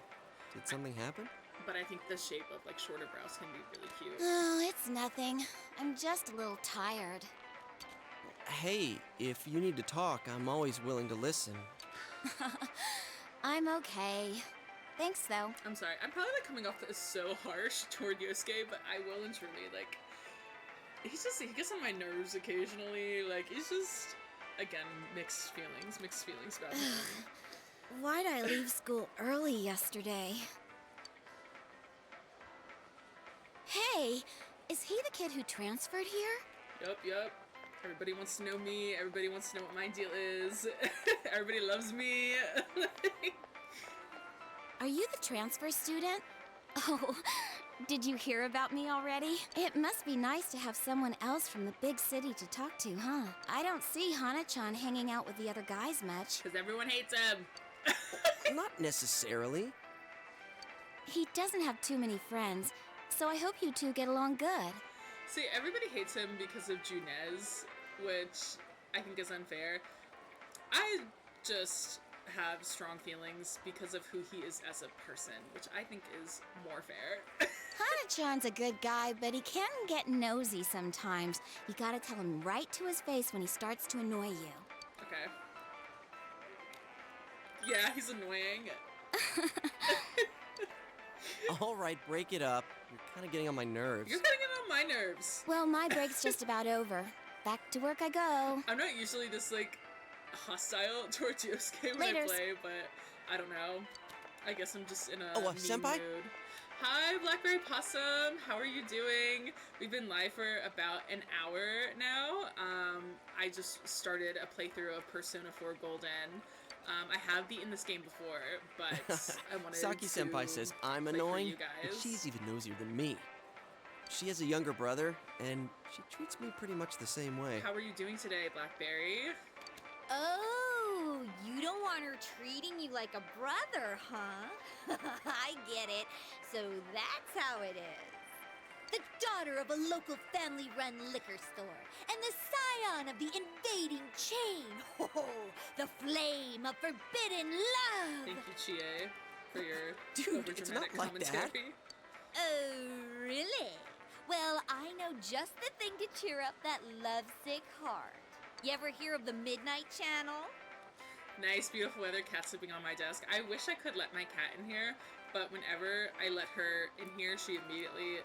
Did something happen? But I think the shape of like shorter brows can be really cute. Oh, it's nothing. I'm just a little tired. Hey, if you need to talk, I'm always willing to listen. I'm okay. Thanks, though. I'm sorry. I'm probably like coming off as so harsh toward Yosuke, but I will and truly like. He gets on my nerves occasionally. Like he's just, again, mixed feelings about him. Why'd I leave school early yesterday? Hey, is he the kid who transferred here? Yup. Everybody wants to know me. Everybody wants to know what my deal is. Everybody loves me. Are you the transfer student? Oh, did you hear about me already? It must be nice to have someone else from the big city to talk to, huh? I don't see Hana-chan hanging out with the other guys much. Because everyone hates him. Not necessarily. He doesn't have too many friends, so I hope you two get along good. See, everybody hates him because of Junez, which I think is unfair. I just have strong feelings because of who he is as a person, which I think is more fair. Hana-chan's a good guy, but he can get nosy sometimes. You gotta tell him right to his face when he starts to annoy you. Okay. Yeah, he's annoying. All right, break it up. You're kind of getting on my nerves. You're getting on my nerves. Well, my break's just about over. Back to work I go. I'm not usually this, like, hostile towards Yosuke when I Laters. play, but I don't know. I guess I'm just in a Oh, mean senpai? mood. Hi, Blackberry Possum. How are you doing? We've been live for about an hour now. I just started a playthrough of Persona 4 Golden. I have beaten this game before, but I wanted Saki-senpai to says I'm play for annoying, you but guys. she's even nosier than me. She has a younger brother, and she treats me pretty much the same way. How are you doing today, Blackberry? Oh, you don't want her treating you like a brother, huh? I get it. So that's how it is. The daughter of a local family-run liquor store, and the scion of the invading chain. Oh, the flame of forbidden love. Thank you, Chie, for your Dude, it's not overdramatic like that. commentary. Oh, really? Well, I know just the thing to cheer up that lovesick heart. You ever hear of the Midnight Channel? Nice, beautiful weather, cat sleeping on my desk. I wish I could let my cat in here, but whenever I let her in here, she immediately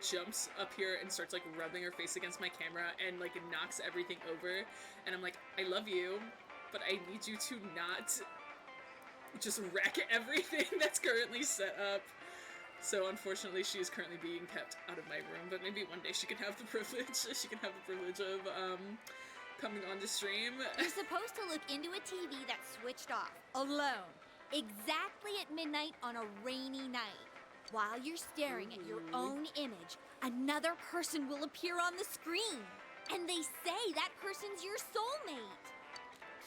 jumps up here and starts like rubbing her face against my camera and like knocks everything over. And I'm like, I love you, but I need you to not just wreck everything that's currently set up. So unfortunately, she is currently being kept out of my room, but maybe one day she can have the privilege. She can have the privilege of coming on the stream. You're supposed to look into a TV that's switched off, alone, exactly at midnight on a rainy night. While you're staring at your own image, another person will appear on the screen. And they say that person's your soulmate.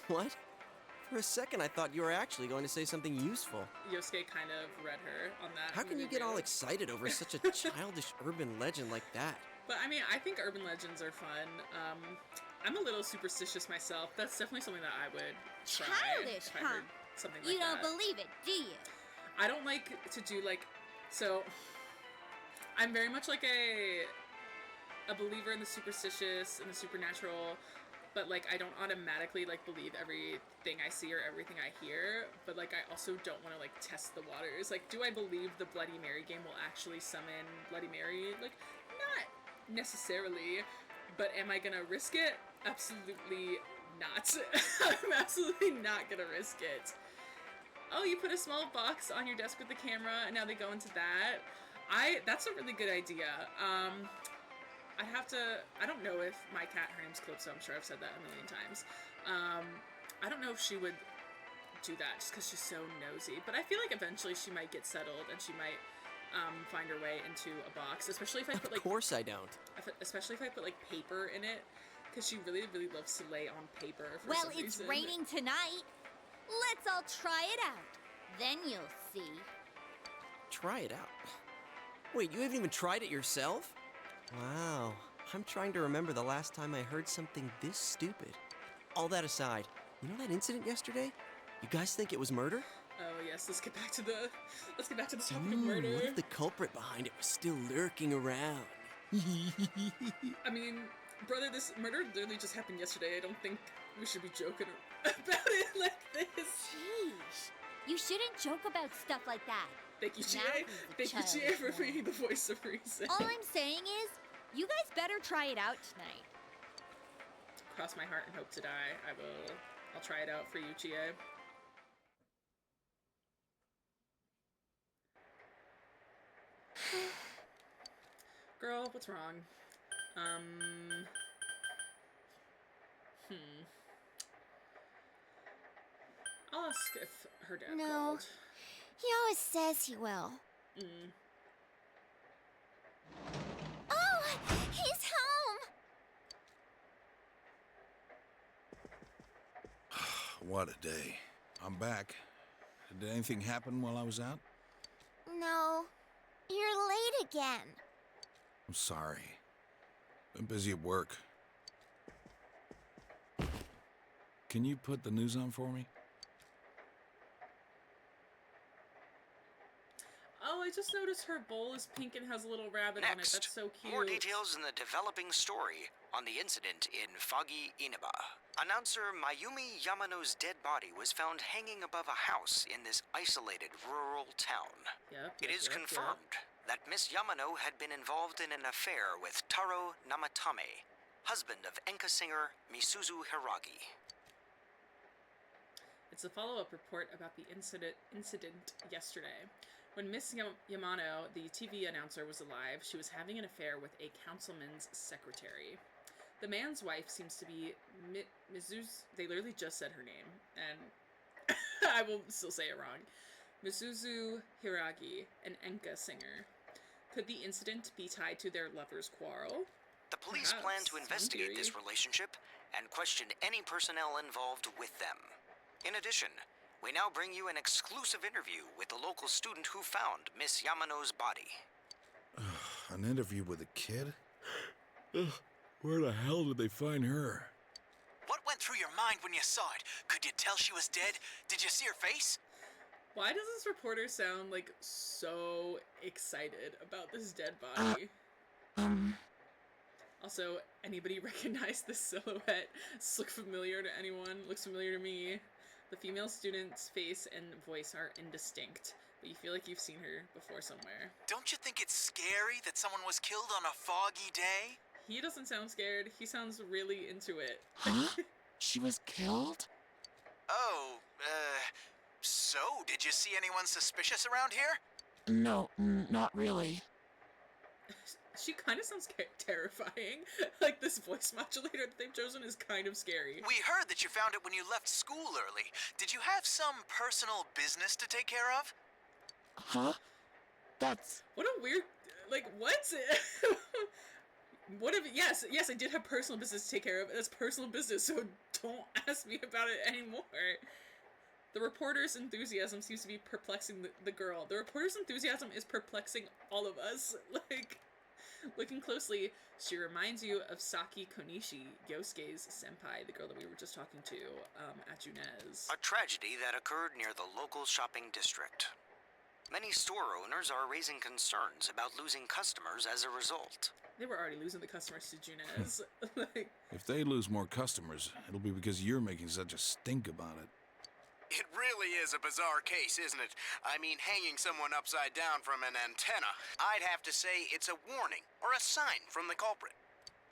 What? For a second, I thought you were actually going to say something useful. Yosuke kind of read her on that. How can you get all excited over such a childish urban legend like that? But I mean, I think urban legends are fun. I'm a little superstitious myself. That's definitely something that I would try. Childish, if I huh? heard something like You don't that. believe it, do you? I don't like to do like, so I'm very much like a believer in the superstitious and the supernatural, but like I don't automatically like believe everything I see or everything I hear, but like I also don't want to like test the waters. Like, do I believe the Bloody Mary game will actually summon Bloody Mary? Like, not necessarily, but am I gonna risk it? Absolutely not. I'm absolutely not gonna risk it. Oh, you put a small box on your desk with the camera, and now they go into that. That's a really good idea. I'd have to, I don't know if my cat, her name's Calypso, I'm sure I've said that a million times. I don't know if she would do that just because she's so nosy, but I feel like eventually she might get settled and she might find her way into a box, especially if I put like... Of course I don't. Especially if I put like paper in it, because she really, really loves to lay on paper for well, some reason. It's raining tonight. Let's all try it out. Then you'll see. Try it out? Wait, you haven't even tried it yourself? Wow. I'm trying to remember the last time I heard something this stupid. All that aside, you know that incident yesterday? You guys think it was murder? Oh yes, let's get back to the topic of murder. What if the culprit behind it was still lurking around? I mean, brother, this murder literally just happened yesterday. I don't think we should be joking about it like this. Jeez. You shouldn't joke about stuff like that. Thank you, GA. Thank you, GA, for being the voice of reason. All I'm saying is, you guys better try it out tonight. Cross my heart and hope to die. I'll try it out for you, GA. Girl, what's wrong? I'll ask if her dad No. called. He always says he will. Oh, he's home! What a day. I'm back. Did anything happen while I was out? No, you're late again. I'm sorry. Been busy at work. Can you put the news on for me? Oh, I just noticed her bowl is pink and has a little rabbit on it. That's so cute. More details in the developing story on the incident in foggy Inaba. Announcer Mayumi Yamano's dead body was found hanging above a house in this isolated rural town. It is confirmed that Miss Yamano had been involved in an affair with Taro Namatame, husband of enka singer Misuzu Hiragi. It's a follow-up report about the incident yesterday. When Miss Yamano, the TV announcer, was alive, she was having an affair with a councilman's secretary. The man's wife seems to be Misuzu. They literally just said her name, and I will still say it wrong. Misuzu Hiragi, an enka singer. Could the incident be tied to their lovers' quarrel? The police plan to investigate this relationship and question any personnel involved with them. In addition, we now bring you an exclusive interview with the local student who found Miss Yamano's body. An interview with a kid? Where the hell did they find her? What went through your mind when you saw it? Could you tell she was dead? Did you see her face? Why does this reporter sound like so excited about this dead body? Also, anybody recognize this silhouette? Does this look familiar to anyone? Looks familiar to me. The female student's face and voice are indistinct, but you feel like you've seen her before somewhere. Don't you think it's scary that someone was killed on a foggy day? He doesn't sound scared. He sounds really into it. Huh? She was killed? Oh, so did you see anyone suspicious around here? No, not really. She kind of sounds terrifying. Like, this voice modulator that they've chosen is kind of scary. We heard that you found it when you left school early. Did you have some personal business to take care of? Huh? That's... What a weird... Like, what? What if... Yes, I did have personal business to take care of. That's personal business, so don't ask me about it anymore. The reporter's enthusiasm seems to be perplexing the girl. The reporter's enthusiasm is perplexing all of us. Like... Looking closely, she reminds you of Saki Konishi, Yosuke's senpai, the girl that we were just talking to at Junez. A tragedy that occurred near the local shopping district. Many store owners are raising concerns about losing customers as a result. They were already losing the customers to Junez. Like, if they lose more customers, it'll be because you're making such a stink about it. It really is a bizarre case, isn't it? I mean, hanging someone upside down from an antenna. I'd have to say it's a warning or a sign from the culprit.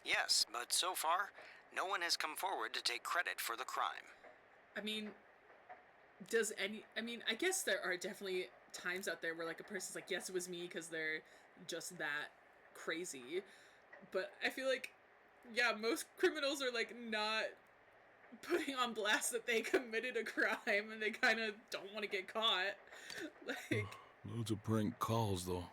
Yes, but so far, no one has come forward to take credit for the crime. I mean, I guess there are definitely times out there where, like, a person's like, yes, it was me, because they're just that crazy. But I feel like, yeah, most criminals are, like, not putting on blast that they committed a crime, and they kind of don't want to get caught. Like, Loads of prank calls, though.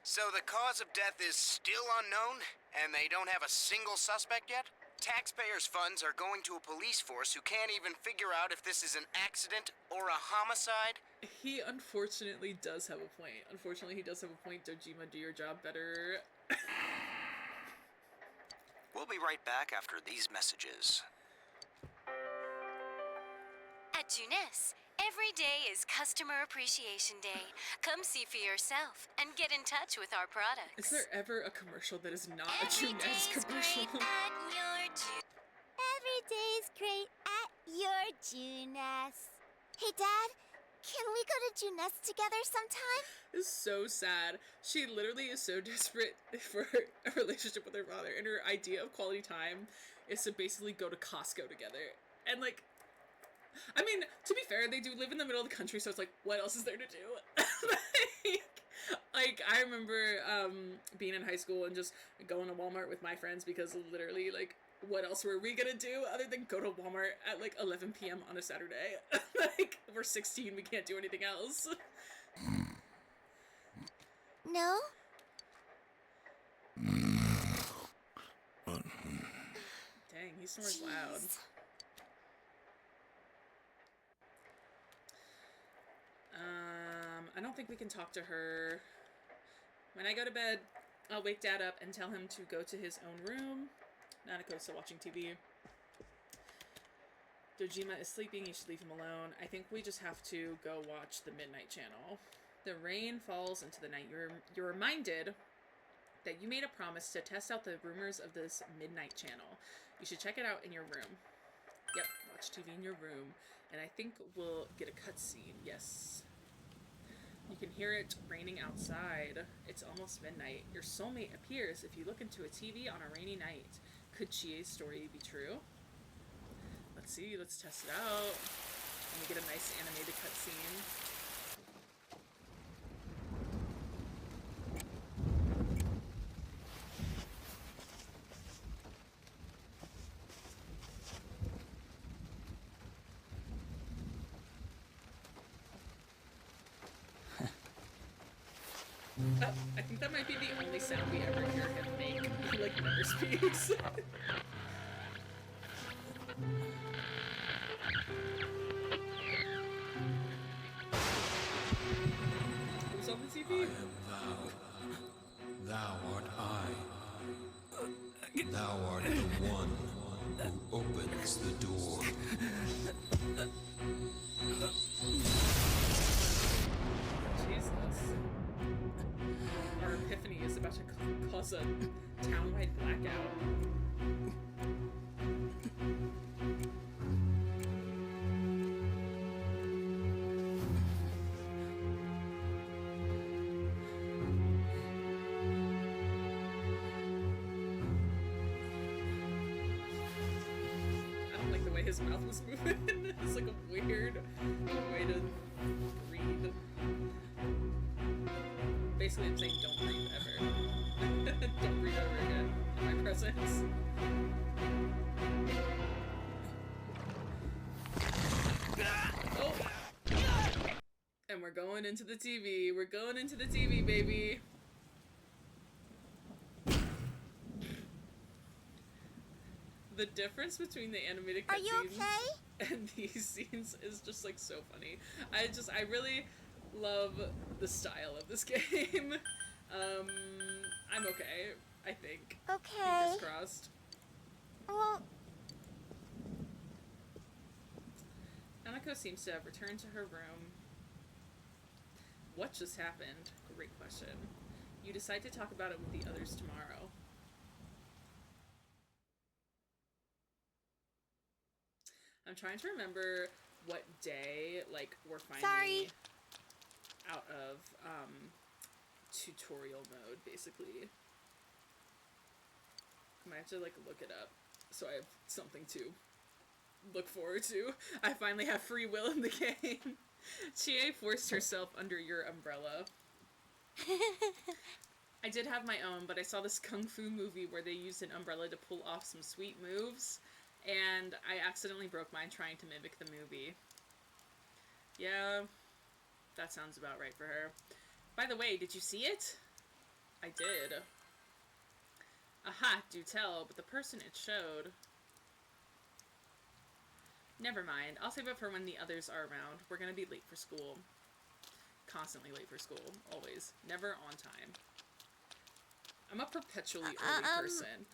So the cause of death is still unknown, and they don't have a single suspect yet? Taxpayers' funds are going to a police force who can't even figure out if this is an accident or a homicide? he unfortunately does have a point. Unfortunately, he does have a point. Dojima, do your job better. We'll be right back after these messages. At Junes, every day is Customer Appreciation Day. Come see for yourself and get in touch with our products. Is there ever a commercial that is not a Junes commercial? Every day's great at your Junes. Hey, Dad, can we go to Junes together sometime? It's so sad. She literally is so desperate for a relationship with her father, and her idea of quality time is to basically go to Costco together. And, like, I mean, to be fair, they do live in the middle of the country, so it's like, what else is there to do? like, I remember being in high school and just going to Walmart with my friends, because literally, like, what else were we gonna do other than go to Walmart at, like, 11 p.m. on a Saturday? Like, we're 16, we can't do anything else. No? Dang, he snores loud. I don't think we can talk to her. When I go to bed, I'll wake Dad up and tell him to go to his own room. Nanako's still watching TV. Dojima is sleeping, you should leave him alone. I think we just have to go watch the Midnight Channel. The rain falls into the night. You're reminded that you made a promise to test out the rumors of this Midnight Channel. You should check it out in your room. Yep, watch TV in your room. And I think we'll get a cutscene. Yes. You can hear it raining outside. It's almost midnight. Your soulmate appears if you look into a TV on a rainy night. Could Chie's story be true? Let's see. Let's test it out. Let me get a nice animated cutscene. I think that might be the only sound we ever hear him make. He, like, never speaks. Who's on the TV? I am thou. Thou art I. Thou art the one who opens the door. Jesus. Our epiphany is about to cause a town-wide blackout. I don't like the way his mouth was moving. It's like a weird way to breathe. Basically, I'm saying don't breathe ever. Don't breathe ever again in my presence. Oh! And we're going into the TV. We're going into the TV, baby. The difference between the animated Are you cutscenes and these scenes is just, like, so funny. I really love the style of this game. I'm okay, I think. Okay. Fingers crossed. Well, Nanako seems to have returned to her room. What just happened? Great question. You decide to talk about it with the others tomorrow. I'm trying to remember what day, like, we're finally Sorry. out of tutorial mode, basically. I might have to, like, look it up so I have something to look forward to. I finally have free will in the game. Chie forced herself under your umbrella. I did have my own, but I saw this kung fu movie where they used an umbrella to pull off some sweet moves, and I accidentally broke mine trying to mimic the movie. Yeah, that sounds about right for her. By the way, did you see it? I did. Aha, do tell, but the person it showed... Never mind, I'll save it for when the others are around. We're gonna be late for school. Constantly late for school, always. Never on time. I'm a perpetually early person.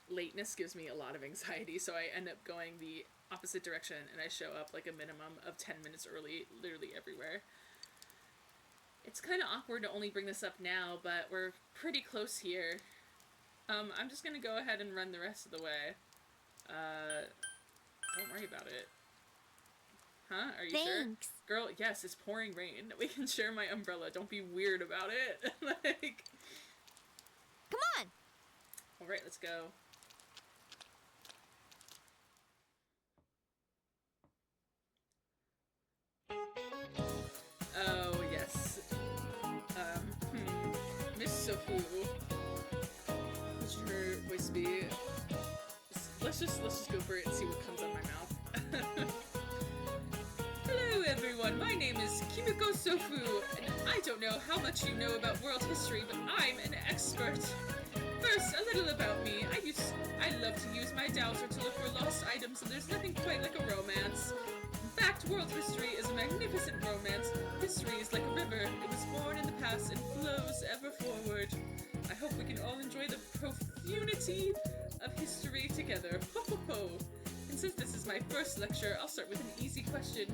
Lateness gives me a lot of anxiety, so I end up going the opposite direction, and I show up like a minimum of 10 minutes early, literally everywhere. It's kind of awkward to only bring this up now, but we're pretty close here. I'm just gonna go ahead and run the rest of the way. Don't worry about it. Huh? Are you sure? Thanks. Girl, yes, it's pouring rain. We can share my umbrella. Don't be weird about it. Like... Come on! Alright, let's go. Oh, yes. Miss Sofu. What should her voice be? Let's just go for it and see what comes out of my mouth. Hello everyone, my name is Kimiko Sofu, and I don't know how much you know about world history, but I'm an expert. First, a little about me. I love to use my dowser to look for lost items, and there's nothing quite like a romance. In fact, world history is a magnificent romance. History is like a river. It was born in the past and flows ever forward. I hope we can all enjoy the profundity of history together. Ho ho ho! And since this is my first lecture, I'll start with an easy question.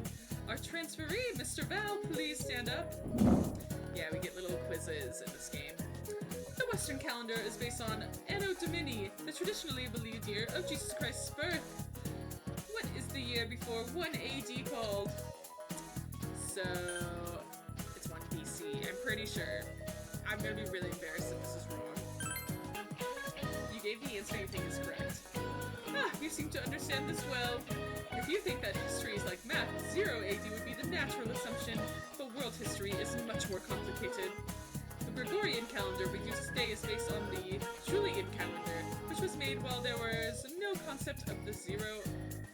Our transferee, Mr. Val, please stand up. Yeah, we get little quizzes in this game. The Western calendar is based on Anno Domini, the traditionally believed year of Jesus Christ's birth. What is the year before 1 AD called? So, it's 1 BC, I'm pretty sure. I'm gonna be really embarrassed if this is wrong. You gave the answer you think is correct. Ah, you seem to understand this well. If you think that history is like math, 0 AD would be the natural assumption, but world history is much more complicated. The Gregorian calendar we use today is based on the Julian calendar, which was made while there was no concept of the 0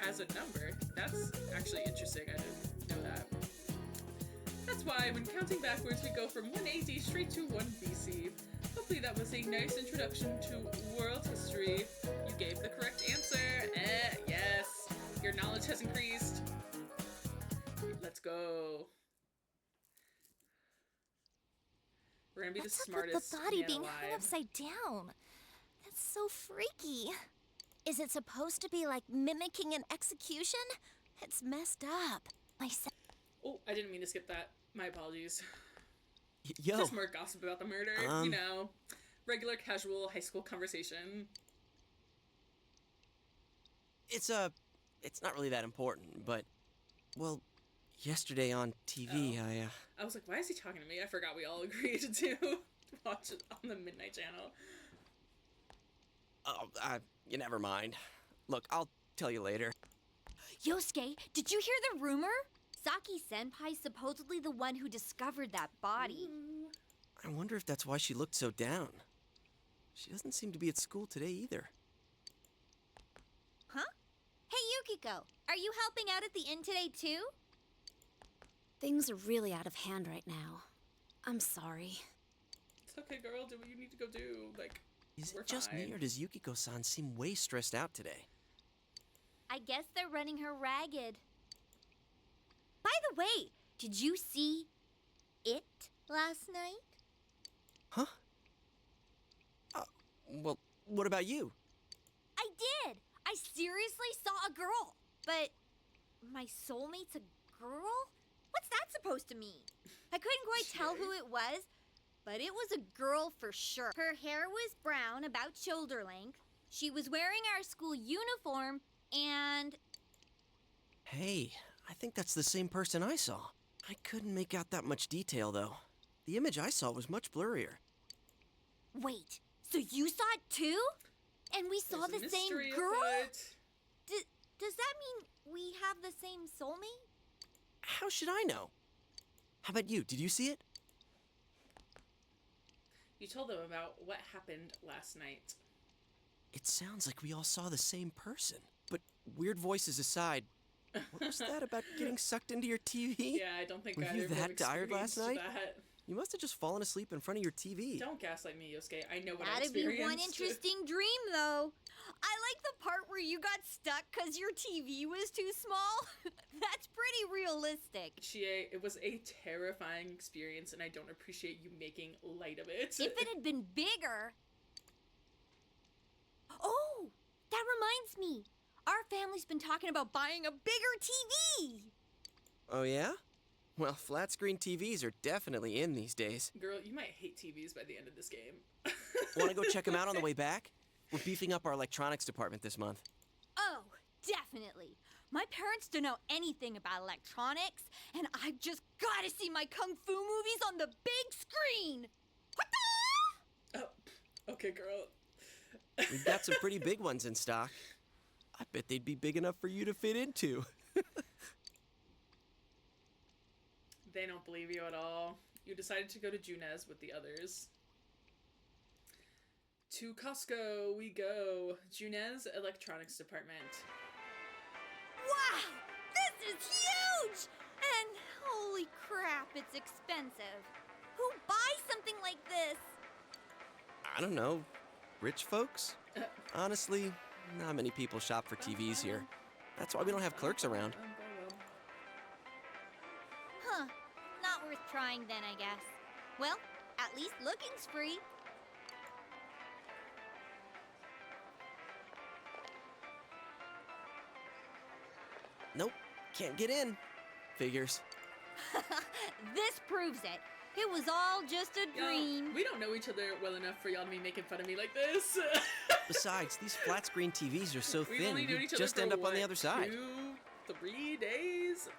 as a number. That's actually interesting, I didn't know that. That's why, when counting backwards, we go from 1 AD straight to 1 BC. Hopefully that was a nice introduction to world history. You gave the correct answer. Yes. Your knowledge has increased. Let's go. We're gonna be the smartest What's up with the body man being alive. hung upside down? That's so freaky. Is it supposed to be like mimicking an execution? It's messed up. Oh, I didn't mean to skip that. My apologies. Yo. Just more gossip about the murder, you know. Regular, casual high school conversation. It's not really that important, but, well, yesterday on TV, I was like, why is he talking to me? I forgot we all agreed to watch it on the Midnight Channel. you never mind. Look, I'll tell you later. Yosuke, did you hear the rumor? Saki-senpai's supposedly the one who discovered that body. I wonder if that's why she looked so down. She doesn't seem to be at school today either. Huh? Hey, Yukiko, are you helping out at the inn today too? Things are really out of hand right now. I'm sorry. It's okay, girl. Do what you need to go do. Like, Is we're it just fine. me, or does Yukiko-san seem way stressed out today? I guess they're running her ragged. By the way, did you see it last night? Huh? Well, what about you? I did! I seriously saw a girl! But my soulmate's a girl? What's that supposed to mean? I couldn't quite tell who it was, but it was a girl for sure. Her hair was brown, about shoulder length. She was wearing our school uniform, and Hey, I think that's the same person I saw. I couldn't make out that much detail, though. The image I saw was much blurrier. Wait, so you saw it too? And we saw the same girl? Does that mean we have the same soulmate? How should I know? How about you? Did you see it? You told them about what happened last night. It sounds like we all saw the same person. But weird voices aside, what was that about getting sucked into your TV? Yeah, I don't think Were either you of them that tired last night? that. You must have just fallen asleep in front of your TV. Don't gaslight me, Yosuke. I know what I That'd be experienced. one interesting dream, though. I like the part where you got stuck because your TV was too small. That's pretty realistic. Chie, it was a terrifying experience, and I don't appreciate you making light of it. If it had been bigger... Oh, that reminds me. Our family's been talking about buying a bigger TV. Oh, yeah? Well, flat screen TVs are definitely in these days. Girl, you might hate TVs by the end of this game. Want to go check them out on the way back? We're beefing up our electronics department this month. Oh, definitely. My parents don't know anything about electronics, and I've just got to see my kung fu movies on the big screen. Oh, okay, girl. We've got some pretty big ones in stock. I bet they'd be big enough for you to fit into. They don't believe you at all. You decided to go to Junez with the others. To Costco we go. Junez Electronics Department. Wow! This is huge! And holy crap, it's expensive. Who buys something like this? I don't know. Rich folks? Honestly, not many people shop for TVs here. That's why we don't have clerks around. Huh. Not worth trying then, I guess. Well, at least looking's free. Nope, can't get in. Figures. This proves it. It was all just a dream. We don't know each other well enough for y'all to be making fun of me like this. Besides, these flat screen TVs are so We've thin, only known you each other just for, end up on the what, other side. 2-3 days?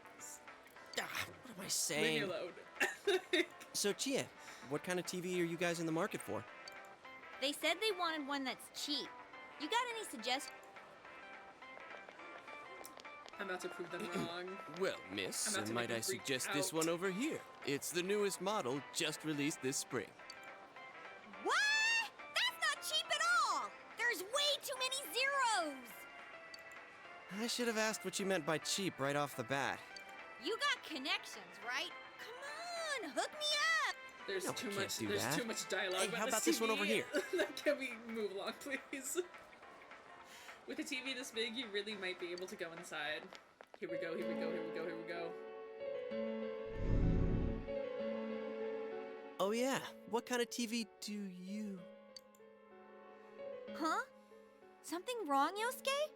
What am I saying? Leave me alone. So, Chia, what kind of TV are you guys in the market for? They said they wanted one that's cheap. You got any suggestions? I'm about to prove them wrong. Well, miss, I'm about to might make I them freak suggest this out. one over here? It's the newest model, just released this spring. What? That's not cheap at all! There's way too many zeros! I should have asked what you meant by cheap right off the bat. You got connections, right? Come on, hook me up! There's No, too we can't much. do There's that. too much dialogue. Hey, how about this one over here? Can we move along, please? With a TV this big, you really might be able to go inside. Here we go. Here we go. Here we go. Here we go. Oh yeah, what kind of TV do you... Huh? Something wrong, Yosuke?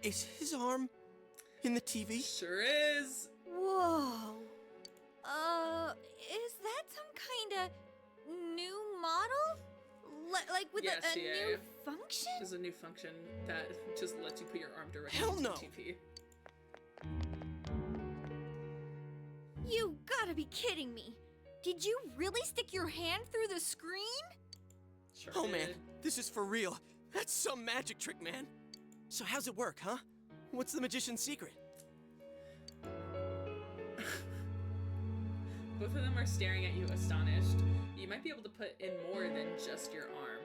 Is his arm in the TV? Sure is. Whoa. Is that some kind of new model? Like with Yes, a yeah. new function? There's a new function that just lets you put your arm directly Hell into no. the TV. You gotta be kidding me. Did you really stick your hand through the screen? Sure Oh did. man, this is for real. That's some magic trick, man. So how's it work, huh? What's the magician's secret? Both of them are staring at you astonished. You might be able to put in more than just your arm.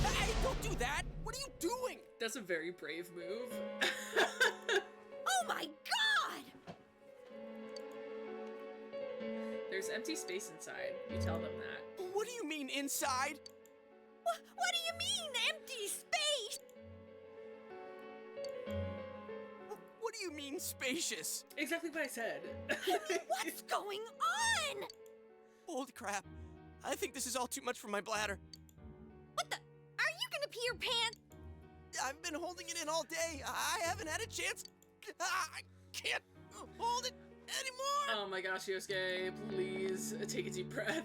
Hey, don't do that! What are you doing? That's a very brave move. Oh my god! There's empty space inside. You tell them that. What do you mean inside? What do you mean, empty space? What do you mean spacious? Exactly what I said. What's going on? Holy crap. I think this is all too much for my bladder. What the? Are you gonna pee your pants? I've been holding it in all day. I haven't had a chance. I can't hold it anymore. Oh my gosh, Yosuke, please take a deep breath.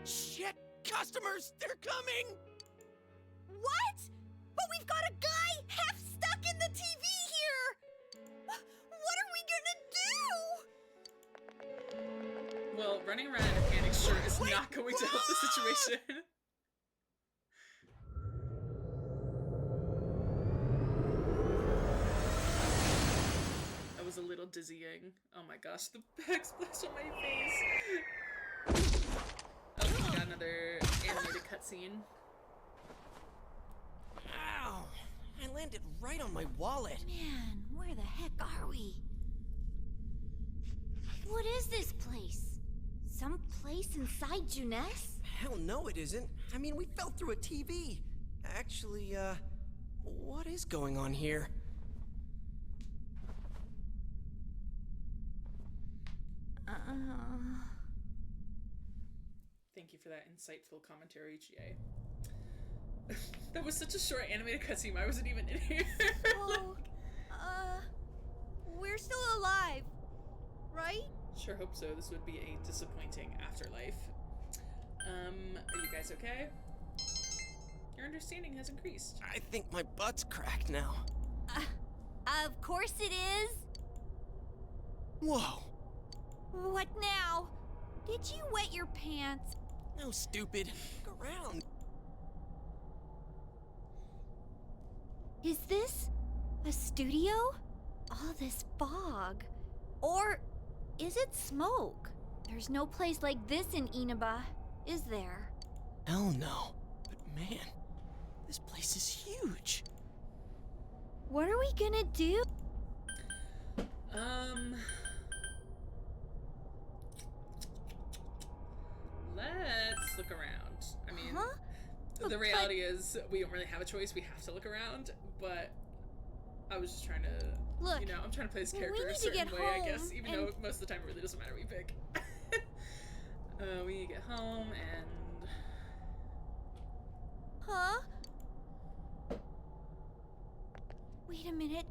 Shit, customers, they're coming. What? But we've got a guy half stuck in the TV here! What are we gonna do? Well, running around in a panic shirt is not going to help the situation. That was a little dizzying. Oh my gosh, the backsplash on my face. Oh, we got another animated cutscene. Ow! I landed right on my wallet. Man, where the heck are we? What is this place? Some place inside Juness? Hell no, it isn't. I mean, we fell through a TV. Actually, what is going on here? Thank you for that insightful commentary, GA. That was such a short animated cutscene, I wasn't even in here. So, we're still alive, right? Sure hope so. This would be a disappointing afterlife. Are you guys okay? Your understanding has increased. I think my butt's cracked now. Of course it is. Whoa. What now? Did you wet your pants? No, stupid. Look around. Is this a studio? All this fog. Or is it smoke? There's no place like this in Inaba, is there? Hell no. But man, this place is huge. What are we gonna do? Let's look around. I mean, the reality is we don't really have a choice. We have to look around, but I was just trying to, look, you know, I'm trying to play this character a certain way, I guess, even though most of the time it really doesn't matter what you pick. We need to get home and... Huh? Wait a minute.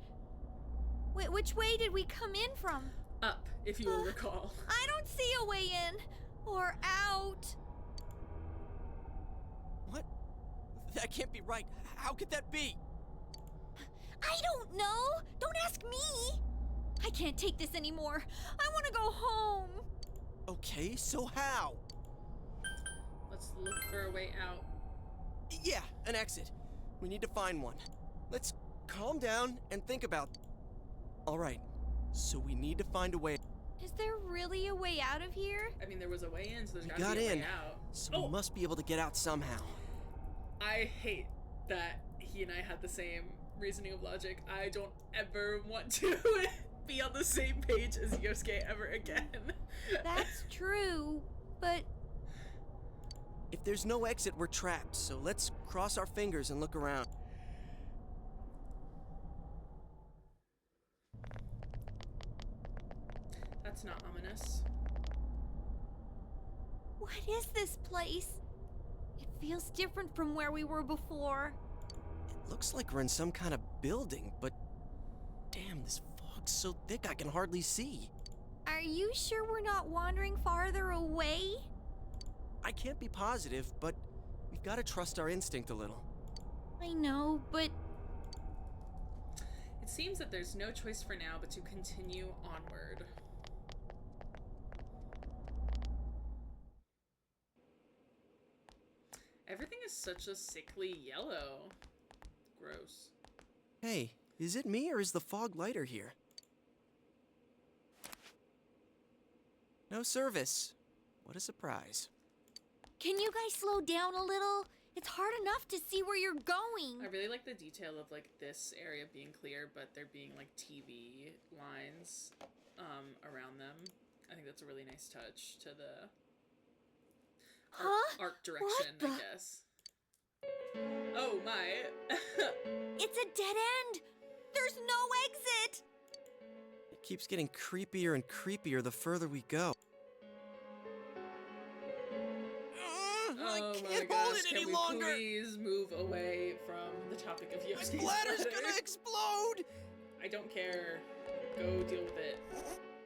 Wait, which way did we come in from? Up, if you will recall. I don't see a way in. Or out. What? That can't be right. How could that be? I don't know. Don't ask me. I can't take this anymore. I want to go home. Okay, so how? Let's look for a way out. Yeah, an exit. We need to find one. Let's calm down and think about... All right, so we need to find a way... Is there really a way out of here? I mean, there was a way in, so there's We gotta got be a in, way out. so we must be able to get out somehow. I hate that he and I had the same reasoning of logic. I don't ever want to be on the same page as Yosuke ever again. That's true, but... If there's no exit, we're trapped, so let's cross our fingers and look around. That's not ominous. What is this place? It feels different from where we were before. It looks like we're in some kind of building, but... Damn, this fog's so thick I can hardly see. Are you sure we're not wandering farther away? I can't be positive, but we've got to trust our instinct a little. I know, but... It seems that there's no choice for now but to continue onward. Everything is such a sickly yellow. Gross. Hey, is it me or is the fog lighter here? No service. What a surprise. Can you guys slow down a little? It's hard enough to see where you're going. I really like the detail of like this area being clear, but there being like TV lines around them. I think that's a really nice touch to the art direction, I guess. Oh my. It's a dead end. There's no exit. It keeps getting creepier and creepier the further we go. I can't hold it any longer. Please move away from the topic of Yosuke's My bladder's letter. gonna explode. I don't care. Go deal with it.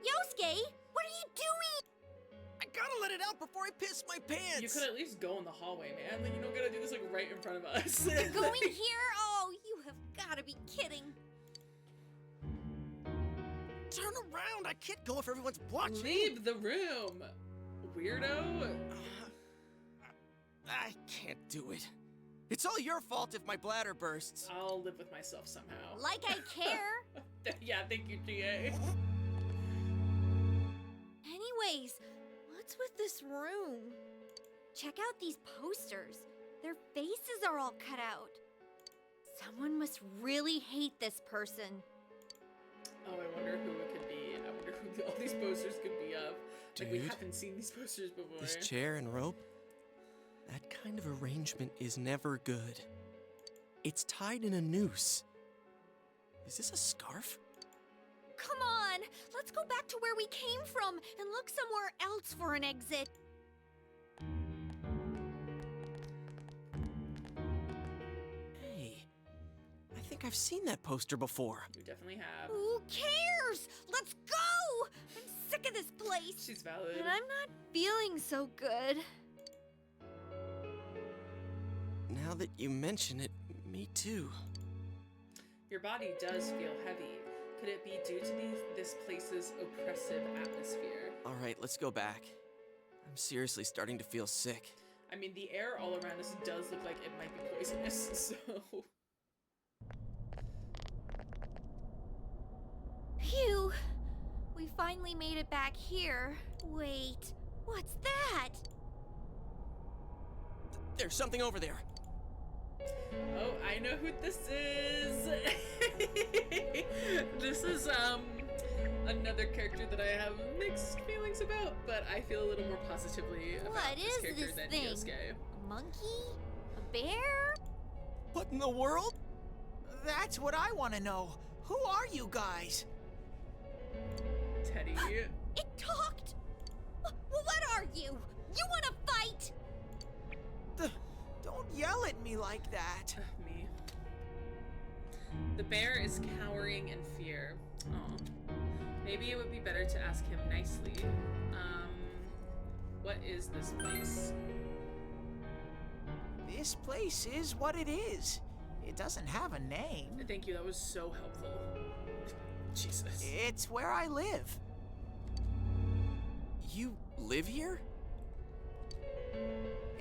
Yosuke, what are you doing? I gotta let it out before I piss my pants. You could at least go in the hallway, man. Like, you don't gotta do this like right in front of us. You're going here? Oh, gotta be kidding. Turn around! I can't go if everyone's watching! Leave the room! Weirdo! I can't do it. It's all your fault if my bladder bursts. I'll live with myself somehow. Like I care. Yeah, thank you, GA. Anyways, what's with this room? Check out these posters. Their faces are all cut out. Someone must really hate this person. Oh, I wonder who it could be. I wonder who all these posters could be of. Like, we haven't seen these posters before. This chair and rope, that kind of arrangement is never good. It's tied in a noose. Is this a scarf? Come on, let's go back to where we came from and look somewhere else for an exit. Hey, I think I've seen that poster before. You definitely have. Who cares? Let's go! I'm sick of this place. She's valid. And I'm not feeling so good. Now that you mention it, me too. Your body does feel heavy. Could it be due to this place's oppressive atmosphere? All right, let's go back. I'm seriously starting to feel sick. I mean, the air all around us does look like it might be poisonous, so... Phew! We finally made it back here. Wait, what's that? There's something over there. Oh, I know who this is! This is, another character that I have mixed feelings about, but I feel a little more positively about this character than Yosuke. A monkey? A bear? What in the world? That's what I want to know. Who are you guys? Teddy. It talked! What are you? You want to fight? Don't yell at me like that. Me. The bear is cowering in fear. Aw. Maybe it would be better to ask him nicely. What is this place? This place is what it is. It doesn't have a name. Thank you, that was so helpful. Jesus. It's where I live. You live here?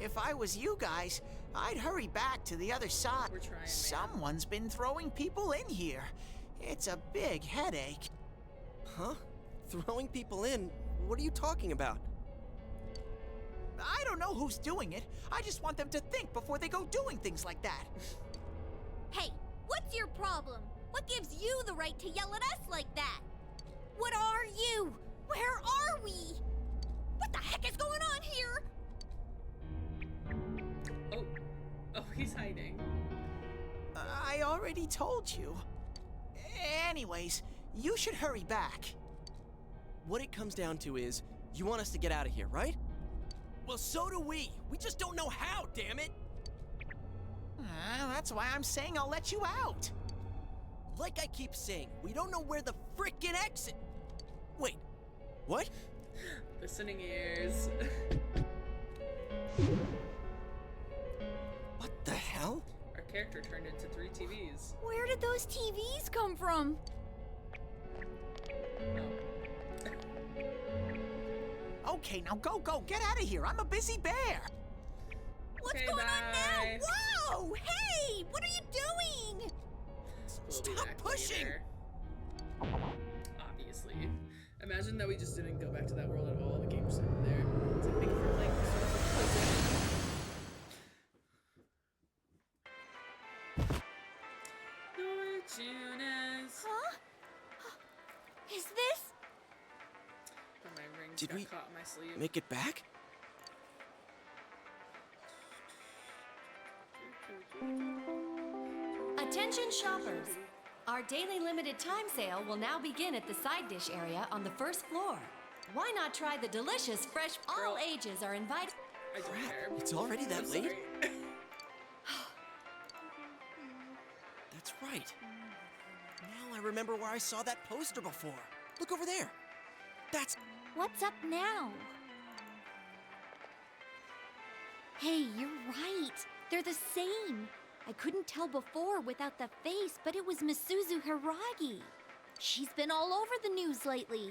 If I was you guys, I'd hurry back to the other side. We're trying, man. Someone's been throwing people in here. It's a big headache. Huh? Throwing people in? What are you talking about? I don't know who's doing it. I just want them to think before they go doing things like that. Hey, what's your problem? What gives you the right to yell at us like that? What are you? Where are we? What the heck is going on here? Oh, he's hiding. I already told you. Anyways, you should hurry back. What it comes down to is, you want us to get out of here, right? Well, so do we. We just don't know how, damn it. That's why I'm saying I'll let you out. Like I keep saying, we don't know where the frickin' exit... Wait, what? Listening ears. What the hell? Our character turned into 3 TVs. Where did those TVs come from? Okay, now go, get out of here. I'm a busy bear. What's going on now? Whoa! Hey! What are you doing? Stop pushing! Later. Obviously. Imagine that we just didn't go back to that world at all and the game was over there. It's like, thank you for playing Fortunas. Huh? Is this? Oh, my rings Did got we caught in my sleeve. make it back? Attention shoppers! Our daily limited time sale will now begin at the side dish area on the first floor. Why not try the delicious fresh... All ages are invited... I don't care. It's already that I'm late? sorry. That's right. Now I remember where I saw that poster before. Look over there. That's... What's up now? Hey, you're right. They're the same. I couldn't tell before without the face, but it was Misuzu Hiragi. She's been all over the news lately.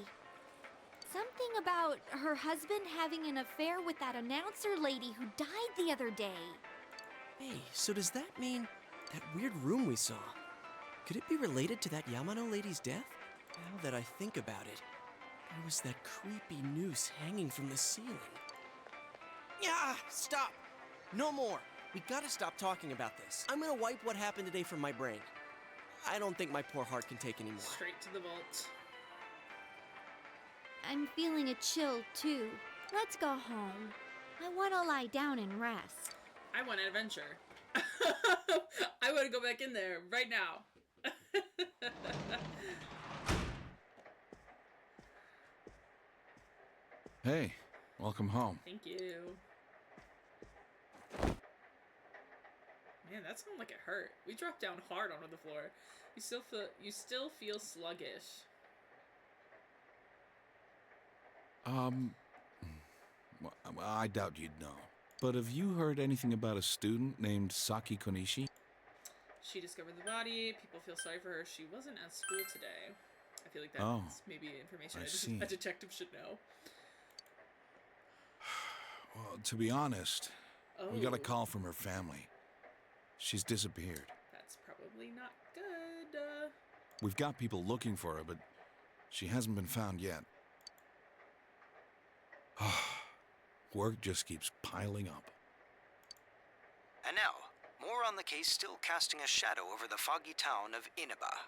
Something about her husband having an affair with that announcer lady who died the other day. Hey, so does that mean that weird room we saw? Could it be related to that Yamano lady's death? Now that I think about it, there was that creepy noose hanging from the ceiling. Yeah, stop! No more! We gotta stop talking about this. I'm gonna wipe what happened today from my brain. I don't think my poor heart can take anymore. Straight to the vault. I'm feeling a chill, too. Let's go home. I want to lie down and rest. I want an adventure. I want to go back in there right now. Hey, welcome home. Thank you. Man, that sounded like it hurt. We dropped down hard onto the floor. You still feel sluggish. Well, I doubt you'd know. But have you heard anything about a student named Saki Konishi? She discovered the body. People feel sorry for her. She wasn't at school today. I feel like that's maybe information a detective should know. Well, to be honest, we got a call from her family. She's disappeared. That's probably not good. We've got people looking for her, but she hasn't been found yet. Work just keeps piling up. And now, more on the case still casting a shadow over the foggy town of Inaba.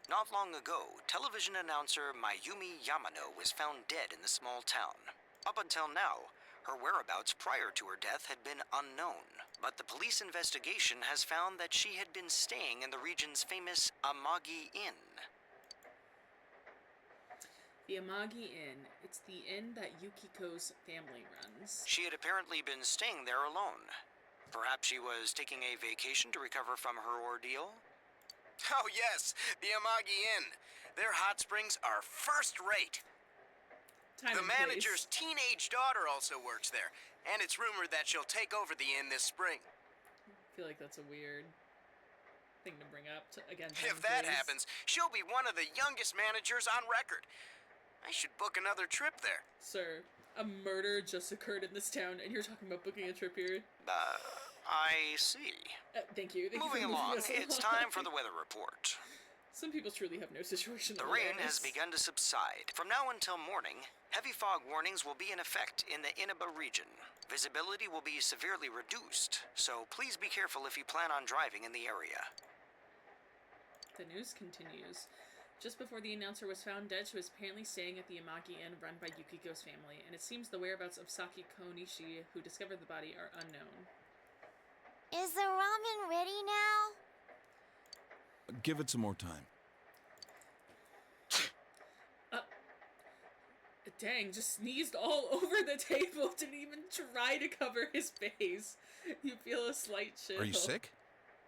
Not long ago, television announcer Mayumi Yamano was found dead in the small town. Up until now, her whereabouts prior to her death had been unknown, but the police investigation has found that she had been staying in the region's famous Amagi Inn. The Amagi Inn. It's the inn that Yukiko's family runs. She had apparently been staying there alone. Perhaps she was taking a vacation to recover from her ordeal? Oh yes, the Amagi Inn. Their hot springs are first rate. The manager's teenage daughter also works there, and it's rumored that she'll take over the inn this spring. I feel like that's a weird thing to bring up again. If that happens, she'll be one of the youngest managers on record. I should book another trip there. Sir, a murder just occurred in this town, and you're talking about booking a trip here? I see. Thank you. Moving along, it's time for the weather report. Some people truly have no situation. The rain has begun to subside. From now until morning, heavy fog warnings will be in effect in the Inaba region. Visibility will be severely reduced, so please be careful if you plan on driving in the area. The news continues. Just before the announcer was found dead, she was apparently staying at the Amagi Inn run by Yukiko's family, and it seems the whereabouts of Saki Konishi, who discovered the body, are unknown. Is the ramen ready now? Give it some more time. Dang, just sneezed all over the table. Didn't even try to cover his face. You feel a slight chill. Are you sick?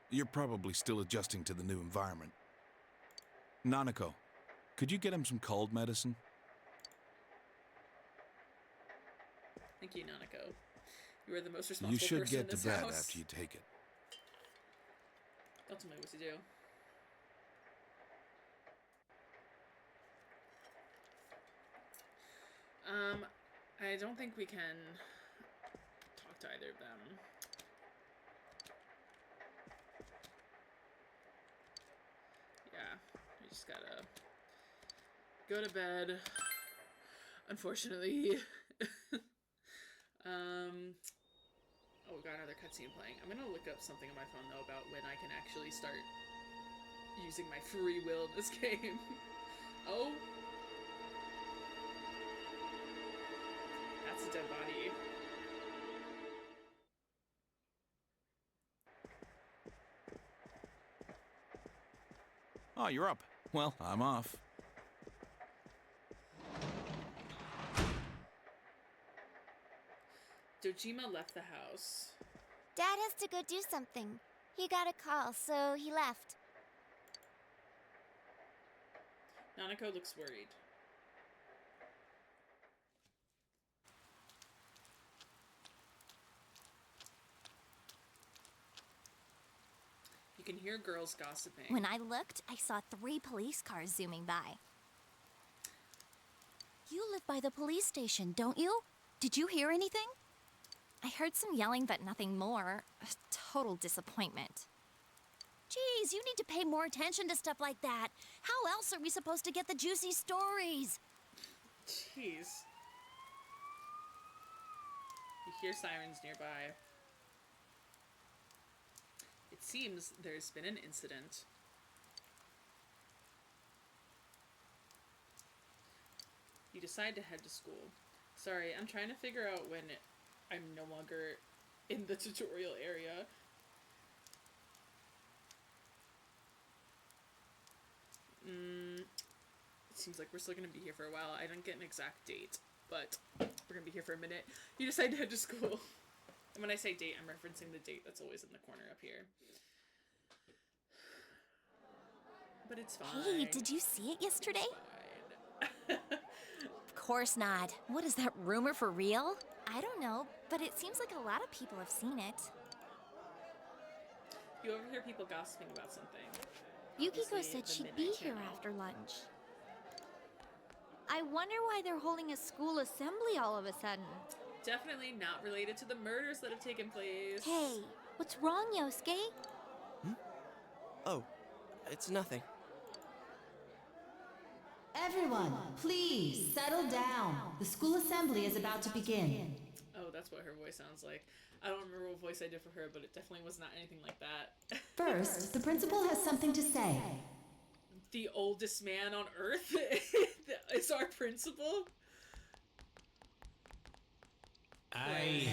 You're probably still adjusting to the new environment. Nanako, could you get him some cold medicine? Thank you, Nanako. You are the most responsible You should person get in to this bed house. after you take it. Don't tell me what to do. I don't think we can talk to either of them. Yeah, we just gotta go to bed. Unfortunately. Oh, we got another cutscene playing. I'm gonna look up something on my phone though about when I can actually start using my free will in this game. Oh. That's a dead body. Oh, you're up. Well, I'm off. Dojima left the house. Dad has to go do something. He got a call, so he left. Nanako looks worried. can hear girls gossiping. When I looked, I saw 3 police cars zooming by. You live by the police station, don't you? Did you hear anything? I heard some yelling, but nothing more. A total disappointment. Geez, you need to pay more attention to stuff like that. How else are we supposed to get the juicy stories? Jeez. You hear sirens nearby. It seems there's been an incident. You decide to head to school. Sorry, I'm trying to figure out when I'm no longer in the tutorial area. It seems like we're still going to be here for a while. I didn't get an exact date, but we're going to be here for a minute. You decide to head to school. And when I say date, I'm referencing the date that's always in the corner up here. But it's fine. Hey, did you see it yesterday? Of course not. What is that rumor for real? I don't know, but it seems like a lot of people have seen it. You overhear people gossiping about something. Yukiko Obviously, said the she'd be Midnight here Channel. after lunch. I wonder why they're holding a school assembly all of a sudden. Definitely not related to the murders that have taken place. Hey, what's wrong, Yosuke? Oh, it's nothing. Everyone, please settle down. The school assembly is about to begin. Oh, that's what her voice sounds like. I don't remember what voice I did for her, but it definitely was not anything like that. First, the principal has something to say. The oldest man on Earth is our principal? I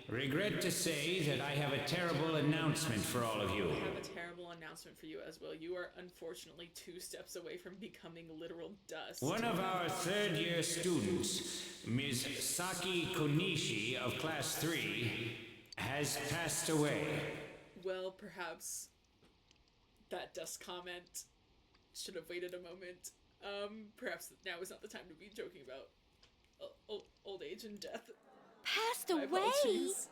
regret to say that I have a terrible announcement for all of you. I have a terrible announcement for you as well. You are unfortunately 2 steps away from becoming literal dust. One of our third-year students, Ms. Saki Konishi of Class 3, has passed away. Well, perhaps that dust comment should have waited a moment. Perhaps now is not the time to be joking about old age and death. Passed My away? apologies.